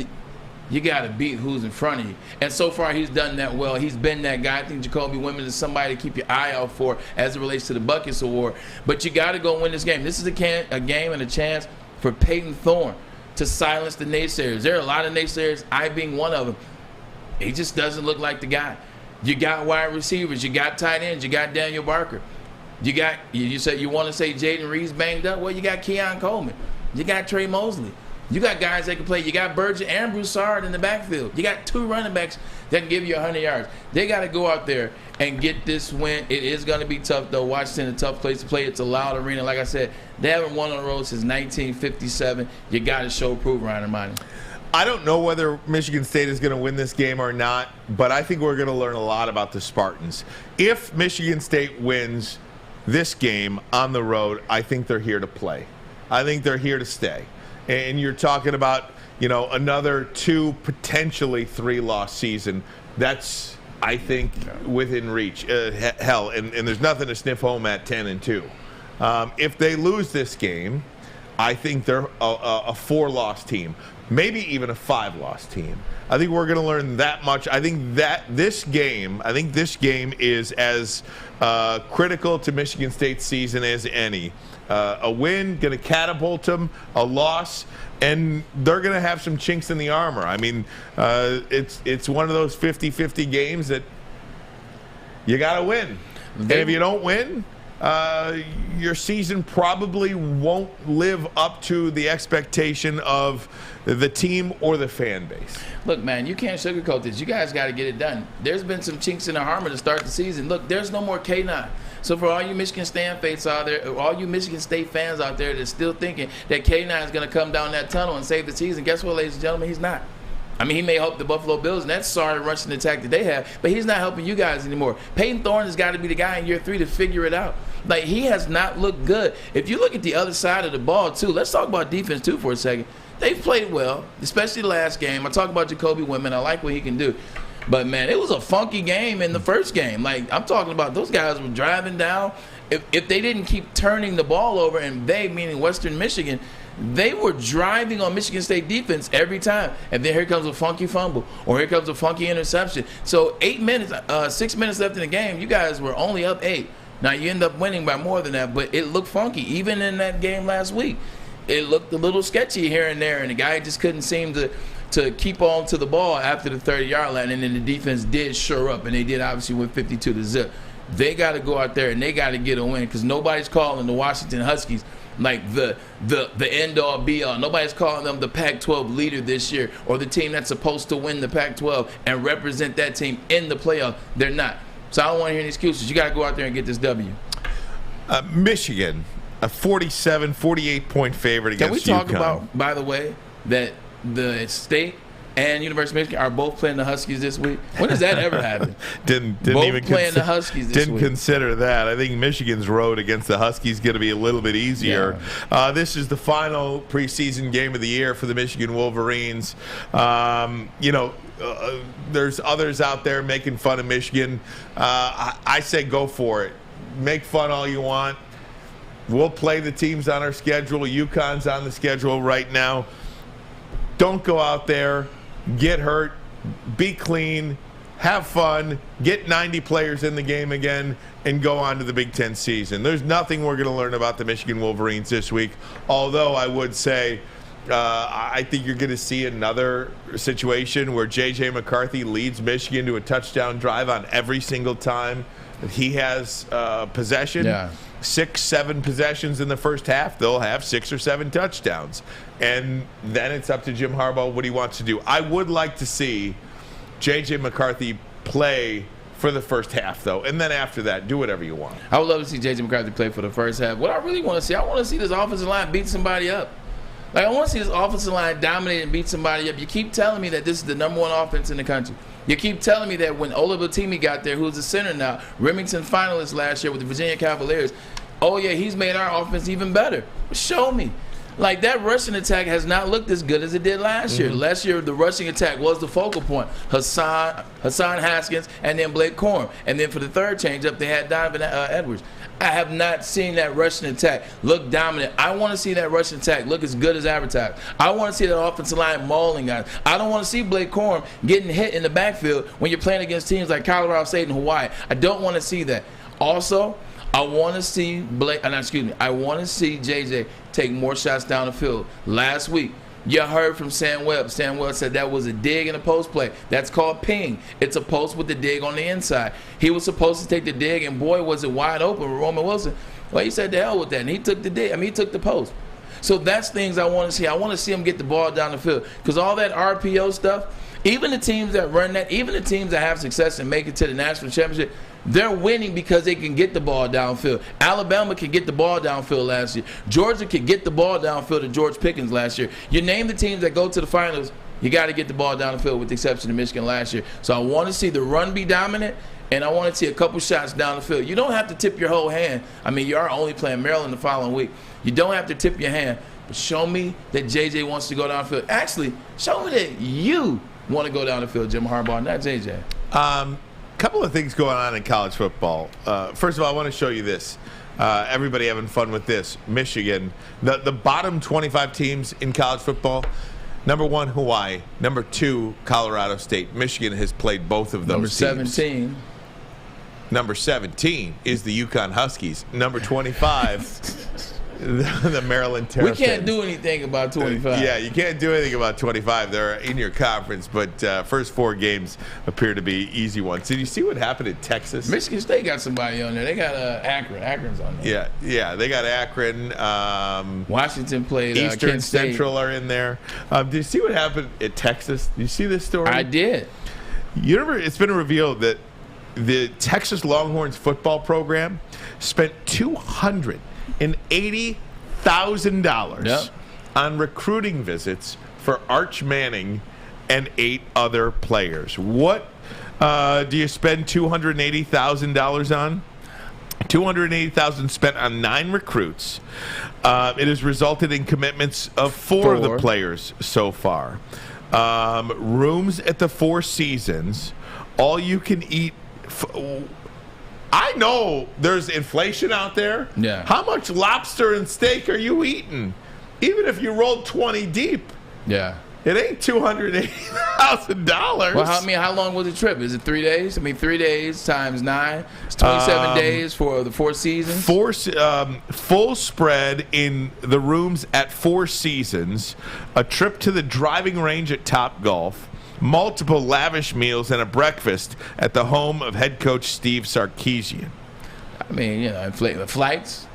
You got to beat who's in front of you. And so far, he's done that well. He's been that guy. I think Jacoby Wimmer is somebody to keep your eye out for as it relates to the Buckets Award. But you got to go win this game. This is a game and a chance for Peyton Thorne to silence the naysayers. There are a lot of naysayers, I being one of them. He just doesn't look like the guy. You got wide receivers. You got tight ends. You got Daniel Barker. You said you want to say Jaden Reed's banged up? Well, you got Keon Coleman. You got Trey Mosley. You got guys that can play. You got Burgess and Broussard in the backfield. You got 2 running backs that can give you 100 yards. They got to go out there and get this win. It is going to be tough, though. Washington, a tough place to play. It's a loud arena. Like I said, they haven't won on the road since 1957. You got to show proof, Ryan Ermanni. I don't know whether Michigan State is going to win this game or not, but I think we're going to learn a lot about the Spartans. If Michigan State wins this game on the road, I think they're here to play. I think they're here to stay. And you're talking about, another 2, potentially 3-loss season. That's, I think, within reach. Hell, and there's nothing to sniff home at 10-2. If they lose this game, I think they're a 4-loss team, maybe even a 5-loss team. I think we're going to learn that much. I think this game is as critical to Michigan State's season as any. A win going to catapult them, a loss, and they're going to have some chinks in the armor. I mean, it's one of those 50-50 games that you got to win. And if you don't win, your season probably won't live up to the expectation of the team or the fan base. Look, man, you can't sugarcoat this. You guys got to get it done. There's been some chinks in the armor to start the season. Look, there's no more K9. So for all you Michigan State fans out there, all you Michigan State fans out there that's still thinking that K9 is going to come down that tunnel and save the season, guess what, ladies and gentlemen? He's not. I mean, he may help the Buffalo Bills, and that's sorry rushing attack that they have, but he's not helping you guys anymore. Peyton Thorne has got to be the guy in year 3 to figure it out. Like, he has not looked good. If you look at the other side of the ball, too, let's talk about defense, too, for a second. They've played well, especially the last game. I talk about Jacoby Wimmer. I like what he can do. But, man, it was a funky game in the first game. Like, I'm talking about those guys were driving down. If they didn't keep turning the ball over, and they, meaning Western Michigan, they were driving on Michigan State defense every time. And then here comes a funky fumble, or here comes a funky interception. So 6 minutes left in the game, you guys were only up 8. Now, you end up winning by more than that, but it looked funky. Even in that game last week, it looked a little sketchy here and there, and the guy just couldn't seem to keep on to the ball after the 30-yard line, and then the defense did shore up, and they did obviously win 52-0. They got to go out there, and they got to get a win, because nobody's calling the Washington Huskies like the end-all, be-all. Nobody's calling them the Pac-12 leader this year, or the team that's supposed to win the Pac-12 and represent that team in the playoff. They're not. So I don't want to hear any excuses. You got to go out there and get this W. Michigan, a 48-point favorite against UConn. Can we talk about, by the way, that the state and University of Michigan are both playing the Huskies this week? When does that ever happen? Didn't both even playing the Huskies this didn't week. Consider that. I think Michigan's road against the Huskies going to be a little bit easier. Yeah. This is the final preseason game of the year for the Michigan Wolverines. There's others out there making fun of Michigan. I say go for it. Make fun all you want. We'll play the teams on our schedule. UConn's on the schedule right now. Don't go out there, get hurt, be clean, have fun, get 90 players in the game again, and go on to the Big Ten season. There's nothing we're going to learn about the Michigan Wolverines this week, although I would say I think you're going to see another situation where J.J. McCarthy leads Michigan to a touchdown drive on every single time he has possession. Yeah. 6-7 possessions in the first half, they'll have 6 or 7 touchdowns. And then it's up to Jim Harbaugh what he wants to do. I would like to see J.J. McCarthy play for the first half, though. And then after that, do whatever you want. I would love to see J.J. McCarthy play for the first half. What I really want to see, I want to see this offensive line beat somebody up. Like, I want to see this offensive line dominate and beat somebody up. You keep telling me that this is the number 1 offense in the country. You keep telling me that when Ola Batimi got there, who's the center now, Remington finalist last year with the Virginia Cavaliers, oh, yeah, he's made our offense even better. Show me. Like, that rushing attack has not looked as good as it did last year. Last year, the rushing attack was the focal point. Hassan Haskins, and then Blake Corum. And then for the third change-up, they had Donovan Edwards. I have not seen that rushing attack look dominant. I want to see that rushing attack look as good as advertised. I want to see that offensive line mauling guys. I don't want to see Blake Corum getting hit in the backfield when you're playing against teams like Colorado State and Hawaii. I don't want to see that. Also, I want to see I want to see JJ take more shots down the field. Last week, you heard from Sam Webb. Sam Webb said that was a dig in a post play. That's called ping. It's a post with the dig on the inside. He was supposed to take the dig, and boy, was it wide open with Roman Wilson. Well, he said, to hell with that, and he took the dig. He took the post. So that's things I want to see. I want to see him get the ball down the field, because all that RPO stuff, even the teams that run that, even the teams that have success and make it to the national championship, they're winning because they can get the ball downfield. Alabama can get the ball downfield last year. Georgia could get the ball downfield to George Pickens last year. You name the teams that go to the finals, you got to get the ball down the field, with the exception of Michigan last year. So I want to see the run be dominant, and I want to see a couple shots down the field. You don't have to tip your whole hand. I mean, you are only playing Maryland the following week. You don't have to tip your hand, but show me that JJ wants to go downfield. Actually, show me that you want to go down the field, Jim Harbaugh, not JJ. Couple of things going on in college football. First of all, I want to show you this. Everybody having fun with this. Michigan, the bottom 25 teams in college football. Number 1, Hawaii. Number 2, Colorado State. Michigan has played both of those Number teams. 17. Number 17 is the UConn Huskies. Number 25, the Maryland Terrapins. We can't do anything about 25. Yeah, you can't do anything about 25. They're in your conference, but first 4 games appear to be easy ones. Did you see what happened in Texas? Michigan State got somebody on there. They got Akron. Akron's on there. Yeah, they got Akron. Washington played Eastern Kent State. Central are in there. Did you see what happened at Texas? Did you see this story? I did. It's been revealed that the Texas Longhorns football program spent $280,000 on recruiting visits for Arch Manning and 8 other players. What do you spend $280,000 on? $280,000 spent on 9 recruits. It has resulted in commitments of 4 of the players so far. Rooms at the 4 Seasons. All you can eat. I know there's inflation out there. Yeah. How much lobster and steak are you eating? Even if you rolled 20 deep. Yeah. It ain't $280,000. Well, how long was the trip? Is it 3 days? I mean, 3 days times 9. It's 27 days for the 4 Seasons. Full spread in the rooms at 4 Seasons. A trip to the driving range at Topgolf. Multiple lavish meals and a breakfast at the home of head coach Steve Sarkisian. I mean, flights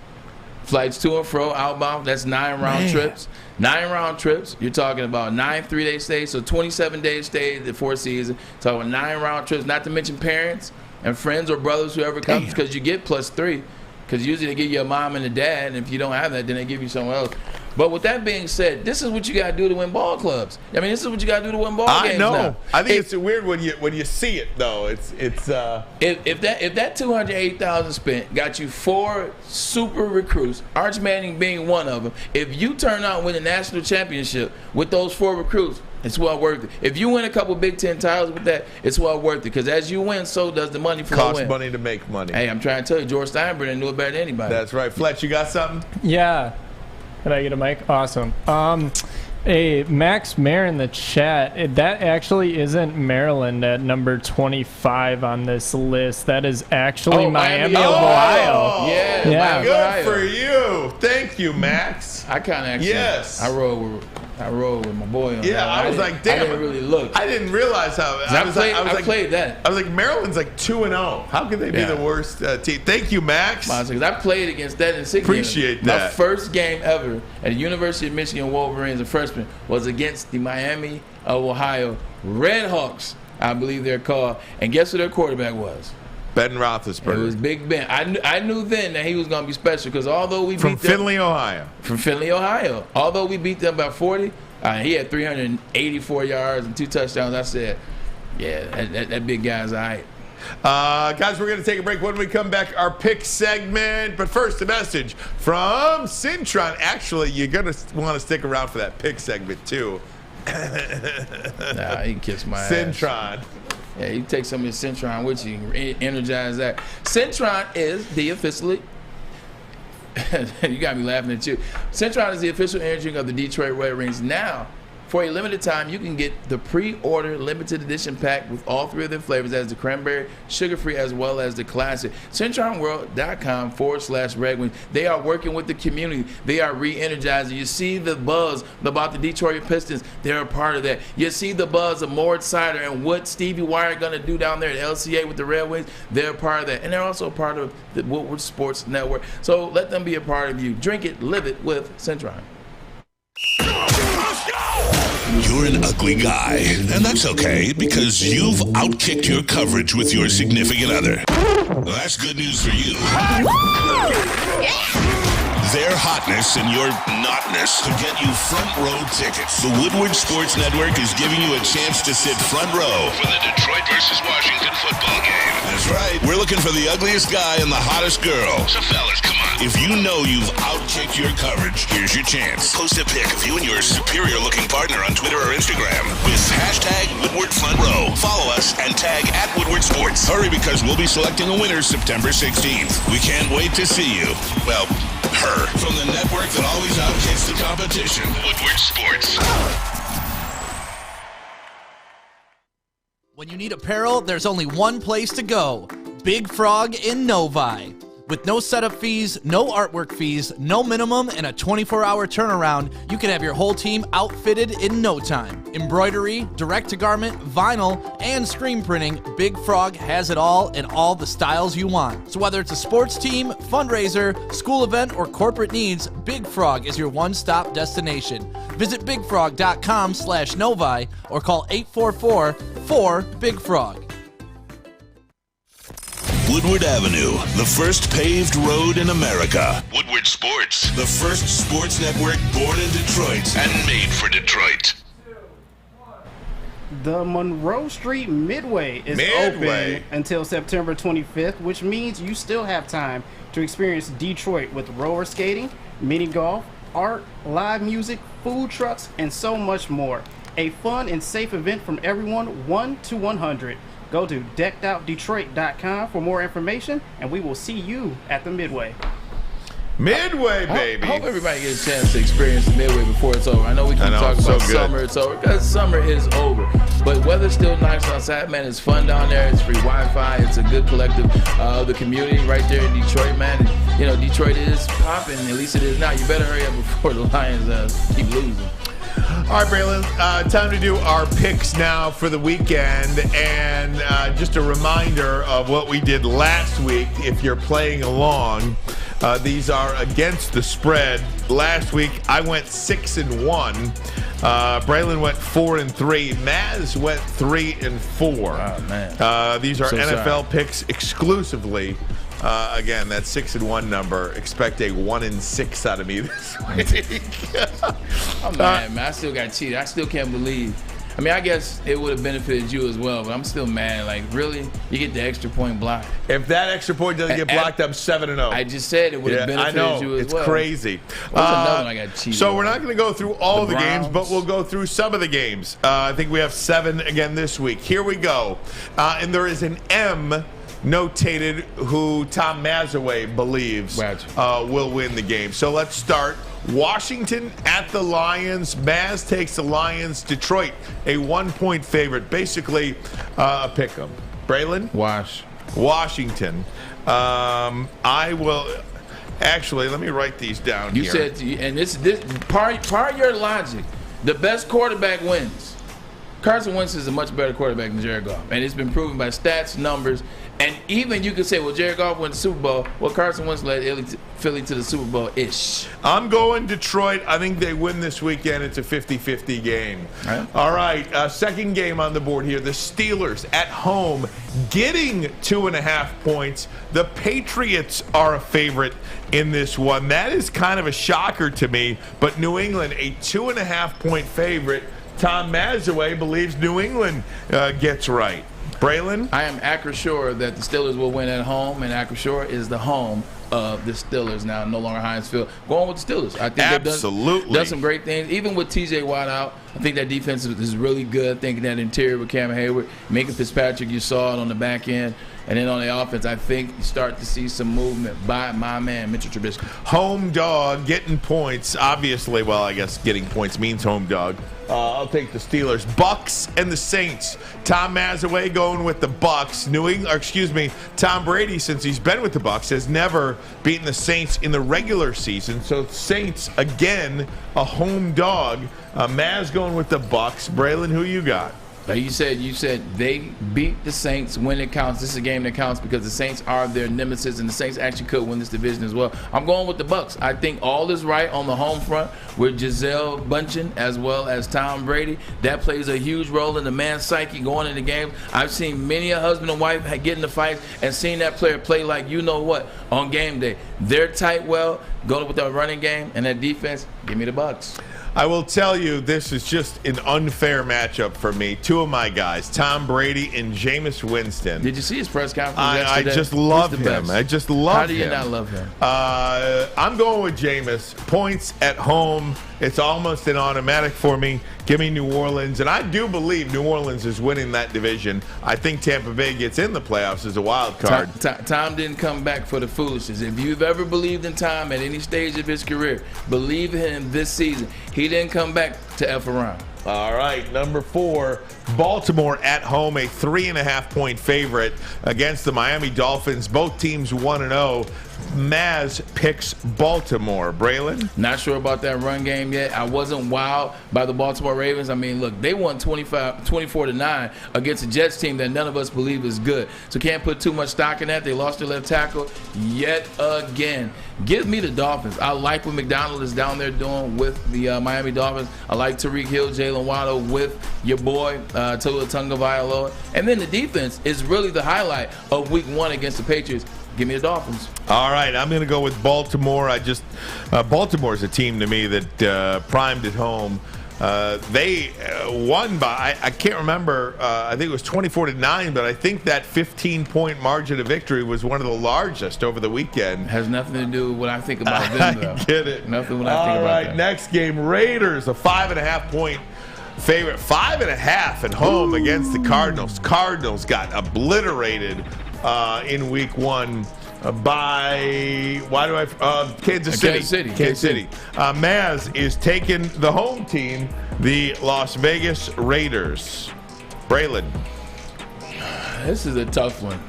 to and fro, outbound. That's 9 round trips. 9 round trips. You're talking about 9 3-day stays, so 27 days stay at the 4 Seasons. Talking about 9 round trips. Not to mention parents and friends or brothers, whoever comes, because you get +3. Because usually they give you a mom and a dad, and if you don't have that, then they give you someone else. But with that being said, this is what you got to do to win ball clubs. I mean, this is what you got to do to win ball games. I know. Now. I think it's weird when you see it though. If that $280,000 spent got you 4 super recruits, Arch Manning being one of them. If you turn out and win a national championship with those 4 recruits, it's well worth it. If you win a couple Big Ten titles with that, it's well worth it. Because as you win, so does the money flow in. Costs money to make money. Hey, I'm trying to tell you, George Steinbrenner knew it better than anybody. That's right. Fletch, you got something? Yeah. Can I get a mic? Awesome. Max Mayer in the chat. That actually isn't Maryland at number 25 on this list. That is actually Miami of Ohio. Yeah. Good for you. Thank you, Max. I kind of actually. Yes. I rode with my boy on that. Yeah, I was like, damn. I didn't really look. I didn't realize how. I played that. I was like, Maryland's like 2-0. How could they be the worst team? Thank you, Max. I played against that in 6 games. Appreciate that. My first game ever at the University of Michigan Wolverines, a freshman, was against the Miami of Ohio Redhawks, I believe they're called. And guess who their quarterback was? Ben Roethlisberger. It was Big Ben. I knew then that he was going to be special because although we beat them. From Findlay, Ohio. Although we beat them by 40, he had 384 yards and 2 touchdowns. I said, yeah, that big guy's all right. Guys, we're going to take a break. When we come back, our pick segment. But first, a message from Cintron. Actually, you're going to want to stick around for that pick segment, too. Nah, he can kiss my Cintron. ass. Yeah, you take some of your Cintron with you and energize that. Cintron is the officially... you got me laughing at you. Cintron is the official energy drink of the Detroit Red Wings. Now, for a limited time, you can get the pre-order limited edition pack with all 3 of their flavors, as the cranberry, sugar-free, as well as the classic. CintronWorld.com/Red Wings. They are working with the community. They are re-energizing. You see the buzz about the Detroit Pistons. They're a part of that. You see the buzz of Mort Sider and what Stevie Wire going to do down there at LCA with the Red Wings. They're a part of that. And they're also a part of the Woodward Sports Network. So let them be a part of you. Drink it, live it with Cintron. You're an ugly guy, and that's okay because you've outkicked your coverage with your significant other. Well, that's good news for you. Their hotness and your notness could get you front row tickets. The Woodward Sports Network is giving you a chance to sit front row for the Detroit versus Washington football game. That's right. We're looking for the ugliest guy and the hottest girl. So fellas, come on. If you know you've outkicked your coverage, here's your chance. Post a pic of you and your superior-looking partner on Twitter or Instagram with hashtag Woodward Front Row. Follow us and tag @Woodward Sports. Hurry, because we'll be selecting a winner September 16th. We can't wait to see you. Well, her. From the network that always outkicks the competition. Woodward Sports. When you need apparel, there's only one place to go. Big Frog in Novi. With no setup fees, no artwork fees, no minimum, and a 24-hour turnaround, you can have your whole team outfitted in no time. Embroidery, direct-to-garment, vinyl, and screen printing, Big Frog has it all in all the styles you want. So whether it's a sports team, fundraiser, school event, or corporate needs, Big Frog is your one-stop destination. Visit bigfrog.com/Novi or call 844-4-BIG-FROG. Woodward Avenue, the first paved road in America. Woodward Sports, the first sports network born in Detroit and made for Detroit. The Monroe Street Midway is open until September 25th, which means you still have time to experience Detroit with roller skating, mini golf, art, live music, food trucks, and so much more. A fun and safe event from everyone 1 to 100. Go to deckedoutdetroit.com for more information, and we will see you at the Midway. Midway, baby. I hope everybody gets a chance to experience the Midway before it's over. I know we keep talking about summer, it's over, because summer is over. But weather's still nice outside, man. It's fun down there. It's free Wi-Fi. It's a good collective of the community right there in Detroit, man. And, you know, Detroit is popping. At least it is now. You better hurry up before the Lions keep losing. All right, Braylon, time to do our picks now for the weekend. And just a reminder of what we did last week, if you're playing along. These are against the spread. Last week, I went 6-1. Braylon went 4-3. Maz went 3-4. Oh, man. These are So NFL picks exclusively. Again, that 6-1 number. Expect a 1-6 out of me this week. I'm mad, man. I still got cheated. I still can't believe. I mean, I guess it would have benefited you as well, but I'm still mad. Like, really? You get the extra point blocked. If that extra point doesn't get blocked, I'm 7-0. I just said it would have benefited you as well. It's crazy. What's another one I got cheated So on? we're not going to go through all the games, Browns. but we'll go through some of the games. I think we have 7 again this week. Here we go. And there is an M notated who Tom Mazaway believes will win the game. So let's start. Washington at the Lions. Maz takes the Lions. Detroit, a 1-point favorite. Basically, a pick 'em. Braylon? Washington. I will... Actually, let me write these down You here. said, and this part of your logic, the best quarterback wins. Carson Wentz is a much better quarterback than Jared Goff, and it's been proven by stats, numbers, and even you could say, well, Jared Goff won the Super Bowl. Well, Carson Wentz led Philly to the Super Bowl-ish. I'm going Detroit. I think they win this weekend. It's a 50-50 game. All right, second game on the board here. The Steelers at home getting 2.5 points. The Patriots are a favorite in this one. That is kind of a shocker to me, but New England, a 2.5-point favorite. Tom Mazaway believes New England gets right. Braylon? I am accurate sure that the Steelers will win at home, and accurate sure is the home of the Steelers now, no longer Heinz Field. Going with the Steelers. I think they've done some great things. Even with TJ Watt out, I think that defense is really good. I think that interior with Cam Hayward, Minka Fitzpatrick, you saw it on the back end. And then on the offense, I think you start to see some movement by my man, Mitchell Trubisky. Home dog, getting points. Obviously, well, I guess getting points means home dog. I'll take the Steelers. Bucks and the Saints. Tom Mazaway going with the Bucks. Tom Brady, since he's been with the Bucks, has never beaten the Saints in the regular season. So Saints, again, a home dog. Maz going with the Bucks. Braylon, who you got? You said they beat the Saints when it counts. This is a game that counts because the Saints are their nemesis, and the Saints actually could win this division as well. I'm going with the Bucks. I think all is right on the home front with Gisele Bündchen as well as Tom Brady. That plays a huge role in the man's psyche going into games. I've seen many a husband and wife get in the fight and seen that player play like you know what on game day. They're tight well, going with that running game and that defense. Give me the Bucks. I will tell you, this is just an unfair matchup for me. Two of my guys, Tom Brady and Jameis Winston. Did you see his press conference yesterday? I just love him. I just love him. How do you not love him? I'm going with Jameis. Points at home. It's almost an automatic for me. Give me New Orleans. And I do believe New Orleans is winning that division. I think Tampa Bay gets in the playoffs as a wild card. Tom didn't come back for the foolishness. If you've ever believed in Tom at any stage of his career, believe in him this season. He didn't come back to F around. All right, number 4, Baltimore at home, a 3.5-point favorite against the Miami Dolphins. Both teams 1-0. Maz picks Baltimore. Braylon? Not sure about that run game yet. I wasn't wowed by the Baltimore Ravens. I mean, look, they won 24-9 against a Jets team that none of us believe is good. So can't put too much stock in that. They lost their left tackle yet again. Give me the Dolphins. I like what McDonald is down there doing with the Miami Dolphins. I like Tyreek Hill, Jalen Waddle with your boy, Tua Tagovailoa. And then the defense is really the highlight of Week 1 against the Patriots. Give me the Dolphins. All right, I'm going to go with Baltimore. Baltimore's a team to me that primed at home. They won by, I can't remember, I think it was 24-9, but I think that 15-point margin of victory was one of the largest over the weekend. Has nothing to do with what I think about them, though. I get it. Nothing when I think about them. All right, next game, Raiders, a 5.5-point favorite. 5.5 at home against the Cardinals. Cardinals got obliterated in Week 1 by Kansas City. Maz is taking the home team, the Las Vegas Raiders. Braylon. This is a tough one.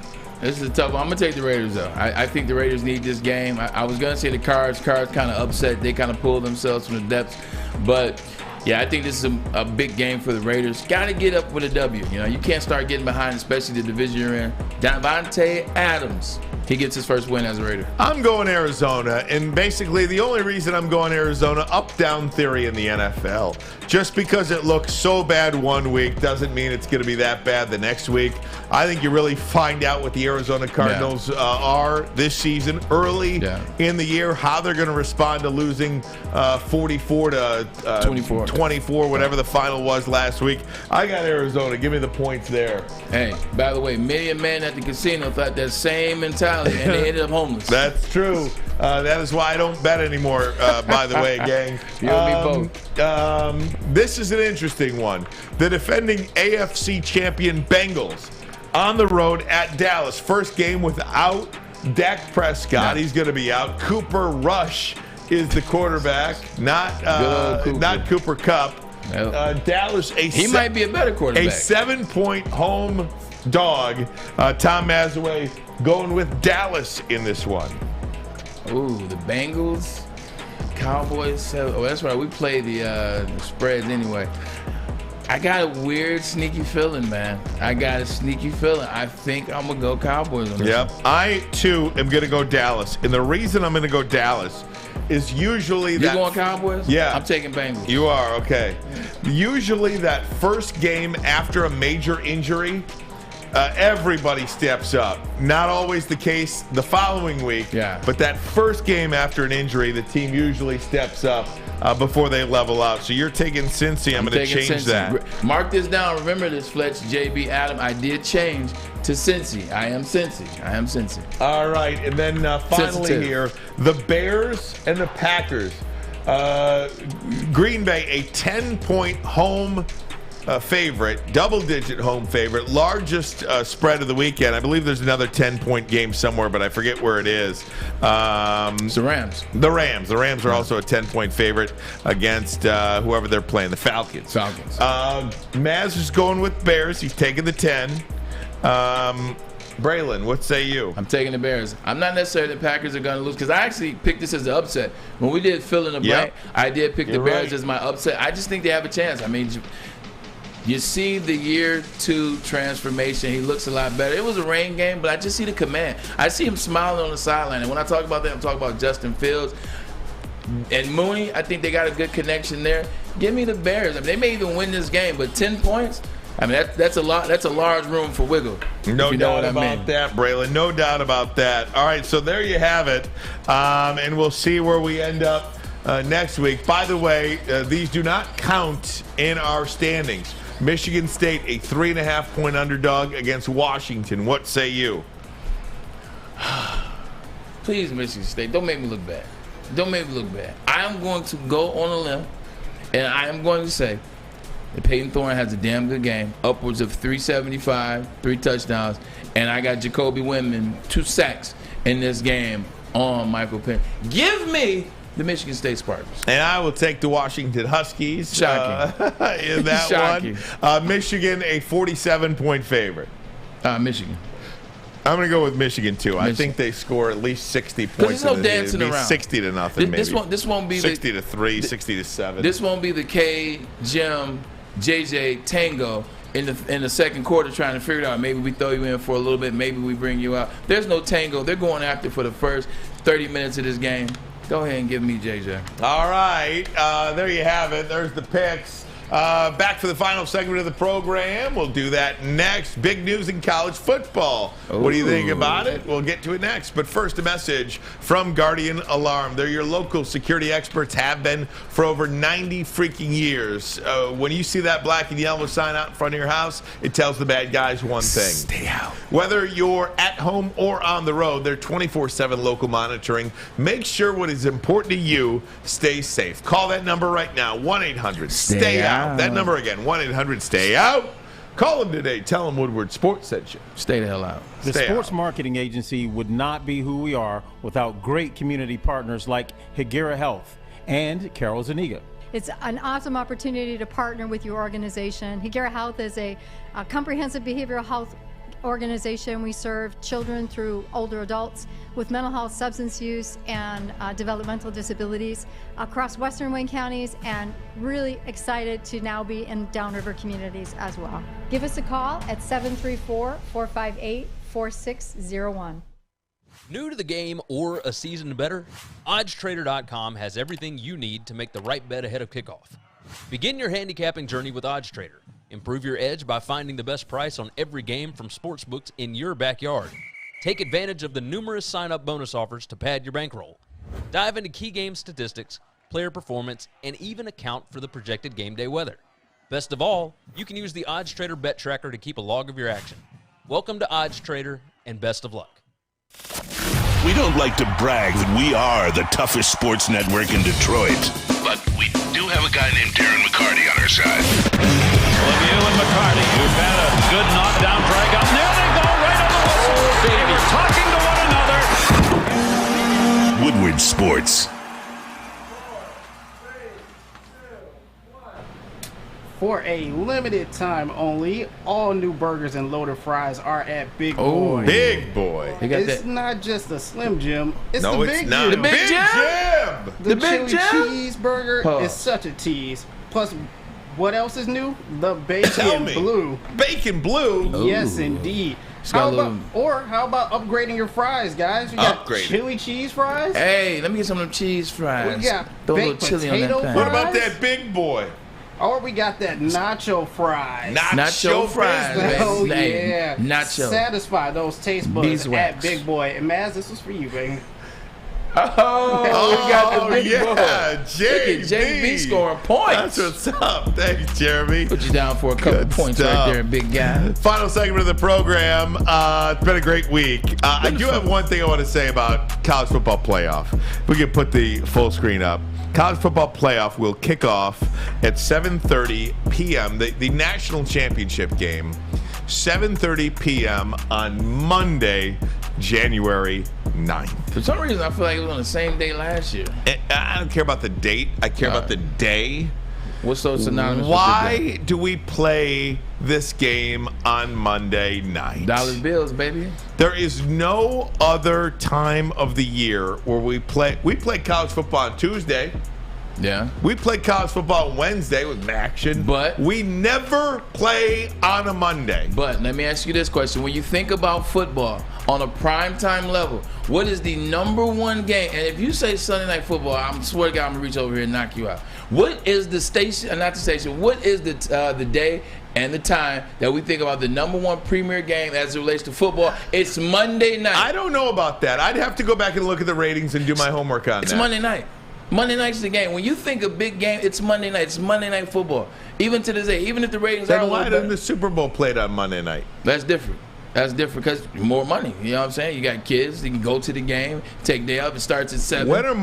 I'm going to take the Raiders, though. I think the Raiders need this game. I was going to say the Cards. Cards kind of upset. They kind of pulled themselves from the depths. But yeah, I think this is a big game for the Raiders. Got to get up with a W. You know, you can't start getting behind, especially the division you're in. Davante Adams, he gets his first win as a Raider. I'm going Arizona, and basically the only reason I'm going Arizona, up-down theory in the NFL. Just because it looks so bad one week doesn't mean it's going to be that bad the next week. I think you really find out what the Arizona Cardinals are this season early in the year, how they're going to respond to losing 44 to 24, whatever the final was last week. I got Arizona. Give me the points there. Hey, by the way, many a man at the casino thought that same mentality, and they ended up homeless. That's true. That is why I don't bet anymore, by the way, gang. You and me both. This is an interesting one. The defending AFC champion Bengals on the road at Dallas. First game without Dak Prescott. He's going to be out. Cooper Rush is the quarterback, not Cooper Kupp. Dallas, he might be a better quarterback. A 7-point home dog. Tom Mazaway going with Dallas in this one. Ooh, the Bengals, Cowboys. Oh, that's right. We play the spreads anyway. I got a weird, sneaky feeling, man. I think I'm going to go Cowboys on this one. I, too, am going to go Dallas. And the reason I'm going to go Dallas is usually that... You going Cowboys? Yeah. I'm taking Bengals. You are? Okay. Usually that first game after a major injury, everybody steps up. Not always the case the following week, but that first game after an injury, the team usually steps up before they level out. So you're taking Cincy. I'm going to change that. Mark this down. Remember this, Fletch, JB, Adam. I did change to Cincy. I am Cincy. All right, and then finally here, the Bears and the Packers. Green Bay, a 10-point home favorite, double-digit home favorite, largest spread of the weekend. I believe there's another 10-point game somewhere, but I forget where it is. It's the Rams. The Rams are also a 10-point favorite against whoever they're playing, the Falcons. Maz is going with Bears. He's taking the 10. Braylon, what say you? I'm taking the Bears. I'm not necessarily the Packers are going to lose because I actually picked this as the upset. When we did fill in the blank, I did pick the Bears as my upset. I just think they have a chance. I mean, you see the year 2 transformation. He looks a lot better. It was a rain game, but I just see the command. I see him smiling on the sideline. And when I talk about that, I'm talking about Justin Fields and Mooney. I think they got a good connection there. Give me the Bears. I mean, they may even win this game, but 10 points, I mean, that's a lot. That's a large room for wiggle. No doubt about that, Braylon. No doubt about that. All right, so there you have it. And we'll see where we end up next week. By the way, these do not count in our standings. Michigan State, a 3.5-point underdog against Washington. What say you? Please, Michigan State, don't make me look bad. Don't make me look bad. I am going to go on a limb, and I am going to say that Peyton Thorne has a damn good game, upwards of 375, 3 touchdowns, and I got Jacoby Windman 2 sacks in this game on Michael Penn. Give me the Michigan State Spartans. And I will take the Washington Huskies Shocking. In that Shocking. one. Michigan, a 47-point favorite. Michigan. I'm going to go with Michigan, too. I think they score at least 60 points. There's no dancing around. 60-0, maybe. This won't be 60-3, 60-7. This won't be the K, Jim, JJ Tango in the second quarter trying to figure it out. Maybe we throw you in for a little bit. Maybe we bring you out. There's no tango. They're going after for the first 30 minutes of this game. Go ahead and give me JJ. All right. There you have it. There's the picks. Back for the final segment of the program. We'll do that next. Big news in college football. What do you think about it? We'll get to it next. But first, a message from Guardian Alarm. They're your local security experts, have been for over 90 freaking years. When you see that black and yellow sign out in front of your house, it tells the bad guys one thing. Stay out. Whether you're at home or on the road, they're 24/7 local monitoring. Make sure what is important to you stays safe. Call that number right now, 1-800-STAY-OUT. That number again, 1-800-STAY-OUT. Call them today. Tell them Woodward Sports sent you. Stay the hell out. The sports marketing agency would not be who we are without great community partners like Higuera Health and Carol Zuniga. It's an awesome opportunity to partner with your organization. Higuera Health is a comprehensive behavioral health organization. We serve children through older adults with mental health, substance use, and developmental disabilities across Western Wayne counties, and really excited to now be in downriver communities as well. Give us a call at 734-458-4601. New to the game or a season better? OddsTrader.com has everything you need to make the right bet ahead of kickoff. Begin your handicapping journey with OddsTrader. Improve your edge by finding the best price on every game from sportsbooks in your backyard. Take advantage of the numerous sign-up bonus offers to pad your bankroll. Dive into key game statistics, player performance, and even account for the projected game day weather. Best of all, you can use the OddsTrader bet tracker to keep a log of your action. Welcome to OddsTrader, and best of luck. We don't like to brag that we are the toughest sports network in Detroit, but we do have a guy named Darren McCarty on our side. Lemieux and McCarty, who've had a good knockdown drag up. There they go, right on the whistle. They were talking to one another. Woodward Sports. For a limited time only, all new burgers and loaded fries are at Big Boy. Big Boy. It's not just a Slim Jim. It's the Big Jim. The Big Jim. The chili cheeseburger is such a tease. Plus, what else is new? The Bacon Blue. Bacon Blue? Yes, indeed. How about upgrading your fries, guys? We got chili cheese fries. Hey, let me get some of them cheese fries. We got Throw a baked little chili on that potato thing. What about that Big Boy? Or we got that nacho fries. Nacho fries, man. Oh, yeah. Nacho. Satisfy those taste buds at Big Boy. And Maz, this was for you, baby. Oh, we got the big boy. JB. JB scoring points. That's what's up. Thanks, Jeremy. Put you down for a couple points right there, big guy. Final segment of the program. It's been a great week. I do have one thing I want to say about college football playoff. We can put the full screen up. College football playoff will kick off at 7:30 p.m. The national championship game, 7:30 p.m. on Monday, January 9th. For some reason, I feel like it was on the same day last year. I don't care about the date. I care about the day. What's so synonymous Why with the day? do we play this game on Monday night? Dollar bills, baby. There is no other time of the year where we play. We play college football on Tuesday. Yeah. We play college football on Wednesday with action. But we never play on a Monday. But let me ask you this question. When you think about football on a primetime level, what is the number one game? And if you say Sunday Night Football, I swear to God, I'm going to reach over here and knock you out. What is the station, not the station, what is the day and the time that we think about the number one premier game as it relates to football? It's Monday night. I don't know about that. I'd have to go back and look at the ratings and do my homework on that. It's Monday night. Monday night's the game. When you think of big game, it's Monday night. It's Monday Night Football. Even to this day, even if the ratings are a Then little why better. didn't the Super Bowl played on Monday night? That's different. That's different because more money. You know what I'm saying? You got kids. You can go to the game, take day up. It starts at 7. When are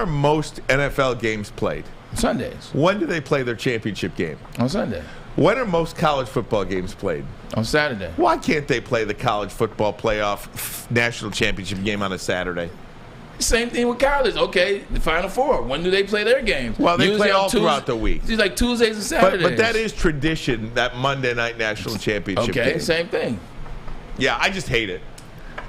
most NFL games played? Sundays. When do they play their championship game? On Sunday. When are most college football games played? On Saturday. Why can't they play the college football playoff national championship game on a Saturday? Same thing with college. Okay, the Final Four. When do they play their games? Well, they Usually play on all throughout the week. It's like Tuesdays and Saturdays. But that is tradition, that Monday night national championship game. Okay, same thing. Yeah, I just hate it.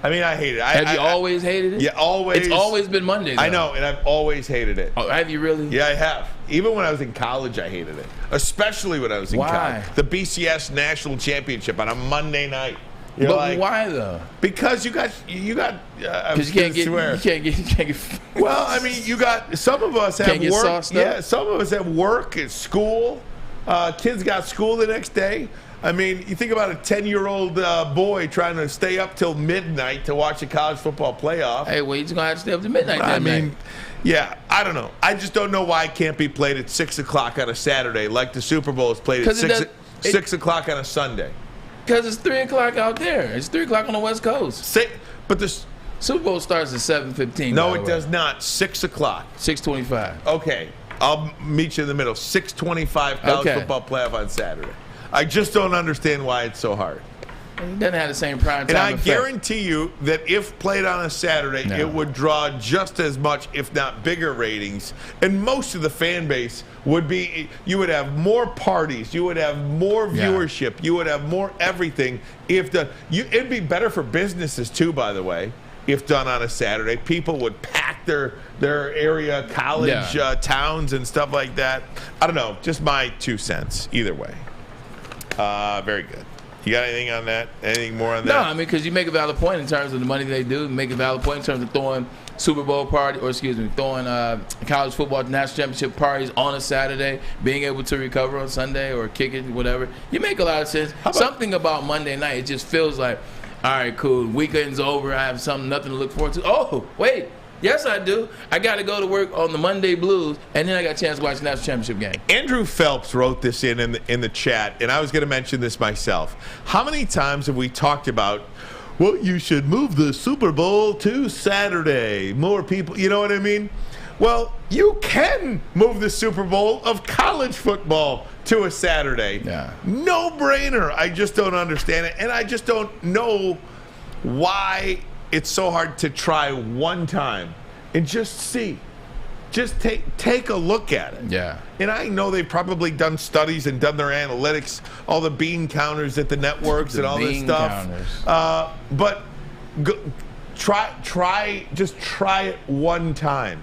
I mean, I hate it. Have you always hated it? Yeah, always. It's always been Monday, though. I know, and I've always hated it. Oh, have you really? Yeah, I have. Even when I was in college, I hated it. Especially when I was in college. Why? The BCS national championship on a Monday night. You're But like, why though? Because you got. Because you can't get. Well, I mean, you got. Some of us have Can't get work. sauced up? Yeah, some of us have work at school. Kids got school the next day. I mean, you think about a 10-year-old boy trying to stay up till midnight to watch a college football playoff. Hey, well, he's gonna have to stay up to midnight. I That mean, night. yeah, I don't know. I just don't know why it can't be played at 6 o'clock on a Saturday, like the Super Bowl is played at 6 o'clock on a Sunday. Because it's 3 o'clock out there. It's 3 o'clock on the West Coast. But the Super Bowl starts at 7:15. No, it does not. 6 o'clock. 6:25. Okay, I'll meet you in the middle. 6:25 college football playoff on Saturday. I just don't understand why it's so hard. It doesn't have the same prime time And I effect. guarantee you that if played on a Saturday, it would draw just as much, if not bigger, ratings. And most of the fan base would be, you would have more parties, you would have more viewership, you would have more everything. It'd be better for businesses too, by the way, if done on a Saturday. People would pack their area college towns and stuff like that. I don't know, just my 2 cents. Either way. Very good. You got anything on that? Anything more on that? No, I mean, because you make a valid point in terms of the money they do. You make a valid point in terms of throwing Super Bowl throwing college football national championship parties on a Saturday, being able to recover on Sunday or kick it, whatever. You make a lot of sense. Something about Monday night, it just feels like, all right, cool, weekend's over, I have nothing to look forward to. Oh, wait. Yes, I do. I got to go to work on the Monday Blues, and then I got a chance to watch the national championship game. Andrew Phelps wrote this in the chat, and I was going to mention this myself. How many times have we talked about, well, you should move the Super Bowl to Saturday? More people, you know what I mean? Well, you can move the Super Bowl of college football to a Saturday. Yeah. No brainer. I just don't understand it, and I just don't know why it's so hard to try one time and just see. Just take a look at it. Yeah. And I know they've probably done studies and done their analytics, all the bean counters at the networks and all this stuff. But try it one time.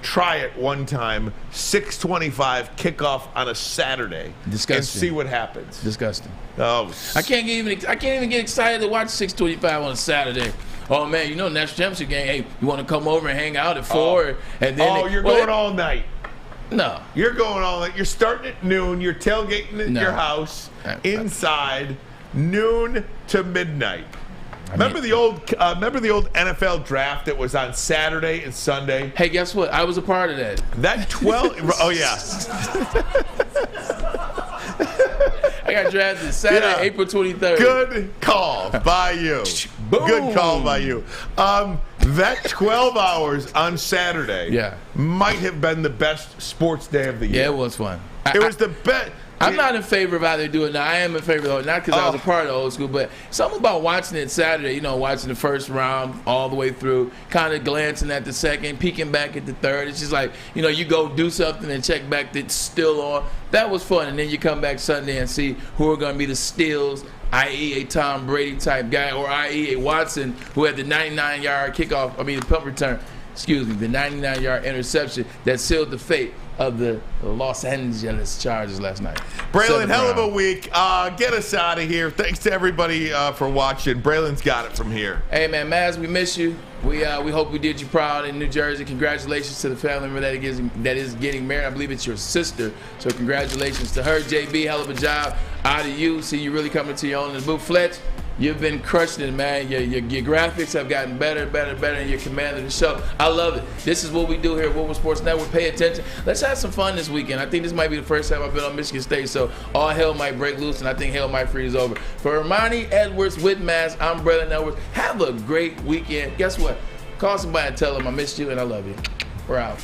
Try it one time. 6:25 kickoff on a Saturday. Disgusting. And see what happens. Disgusting. Oh, I can't even get excited to watch 6:25 on a Saturday. Oh man, you know national championship game. Hey, you want to come over and hang out at 4? And then you're going all night. No. You're going all in. You're starting at noon. You're tailgating at your house inside noon to midnight. Remember the old NFL draft that was on Saturday and Sunday? Hey, guess what? I was a part of that. That 12. Oh yeah. I got drafted Saturday, April 23rd. Good call by you. Boom. Good call by you. That 12 hours on Saturday might have been the best sports day of the year. Yeah, it was fun. It was the best. I'm not in favor of how they do it now. I am in favor of it, not because I was a part of the old school, but something about watching it Saturday, watching the first round all the way through, kind of glancing at the second, peeking back at the third. It's just like, you go do something and check back that it's still on. That was fun. And then you come back Sunday and see who are going to be the steals, i.e. a Tom Brady type guy, or i.e. a Watson who had the 99-yard kickoff, the punt return, the 99-yard interception that sealed the fate of the Los Angeles Chargers last night. Braylon, hell of a week. Get us out of here. Thanks to everybody for watching. Braylon's got it from here. Hey, man, Maz, we miss you. We hope we did you proud in New Jersey. Congratulations to the family member that is getting married. I believe it's your sister. So congratulations to her. JB, hell of a job out of you. See you really coming to your own in the booth. Fletch, you've been crushing it, man. Your graphics have gotten better, and you're commanding the show. I love it. This is what we do here at Woodward Sports Network. Pay attention. Let's have some fun this weekend. I think this might be the first time I've been on Michigan State, so all hell might break loose, and I think hell might freeze over. For Ermanni Edwards with Mass, I'm Braylon Edwards. Have a great weekend. Guess what? Call somebody and tell them I missed you and I love you. We're out.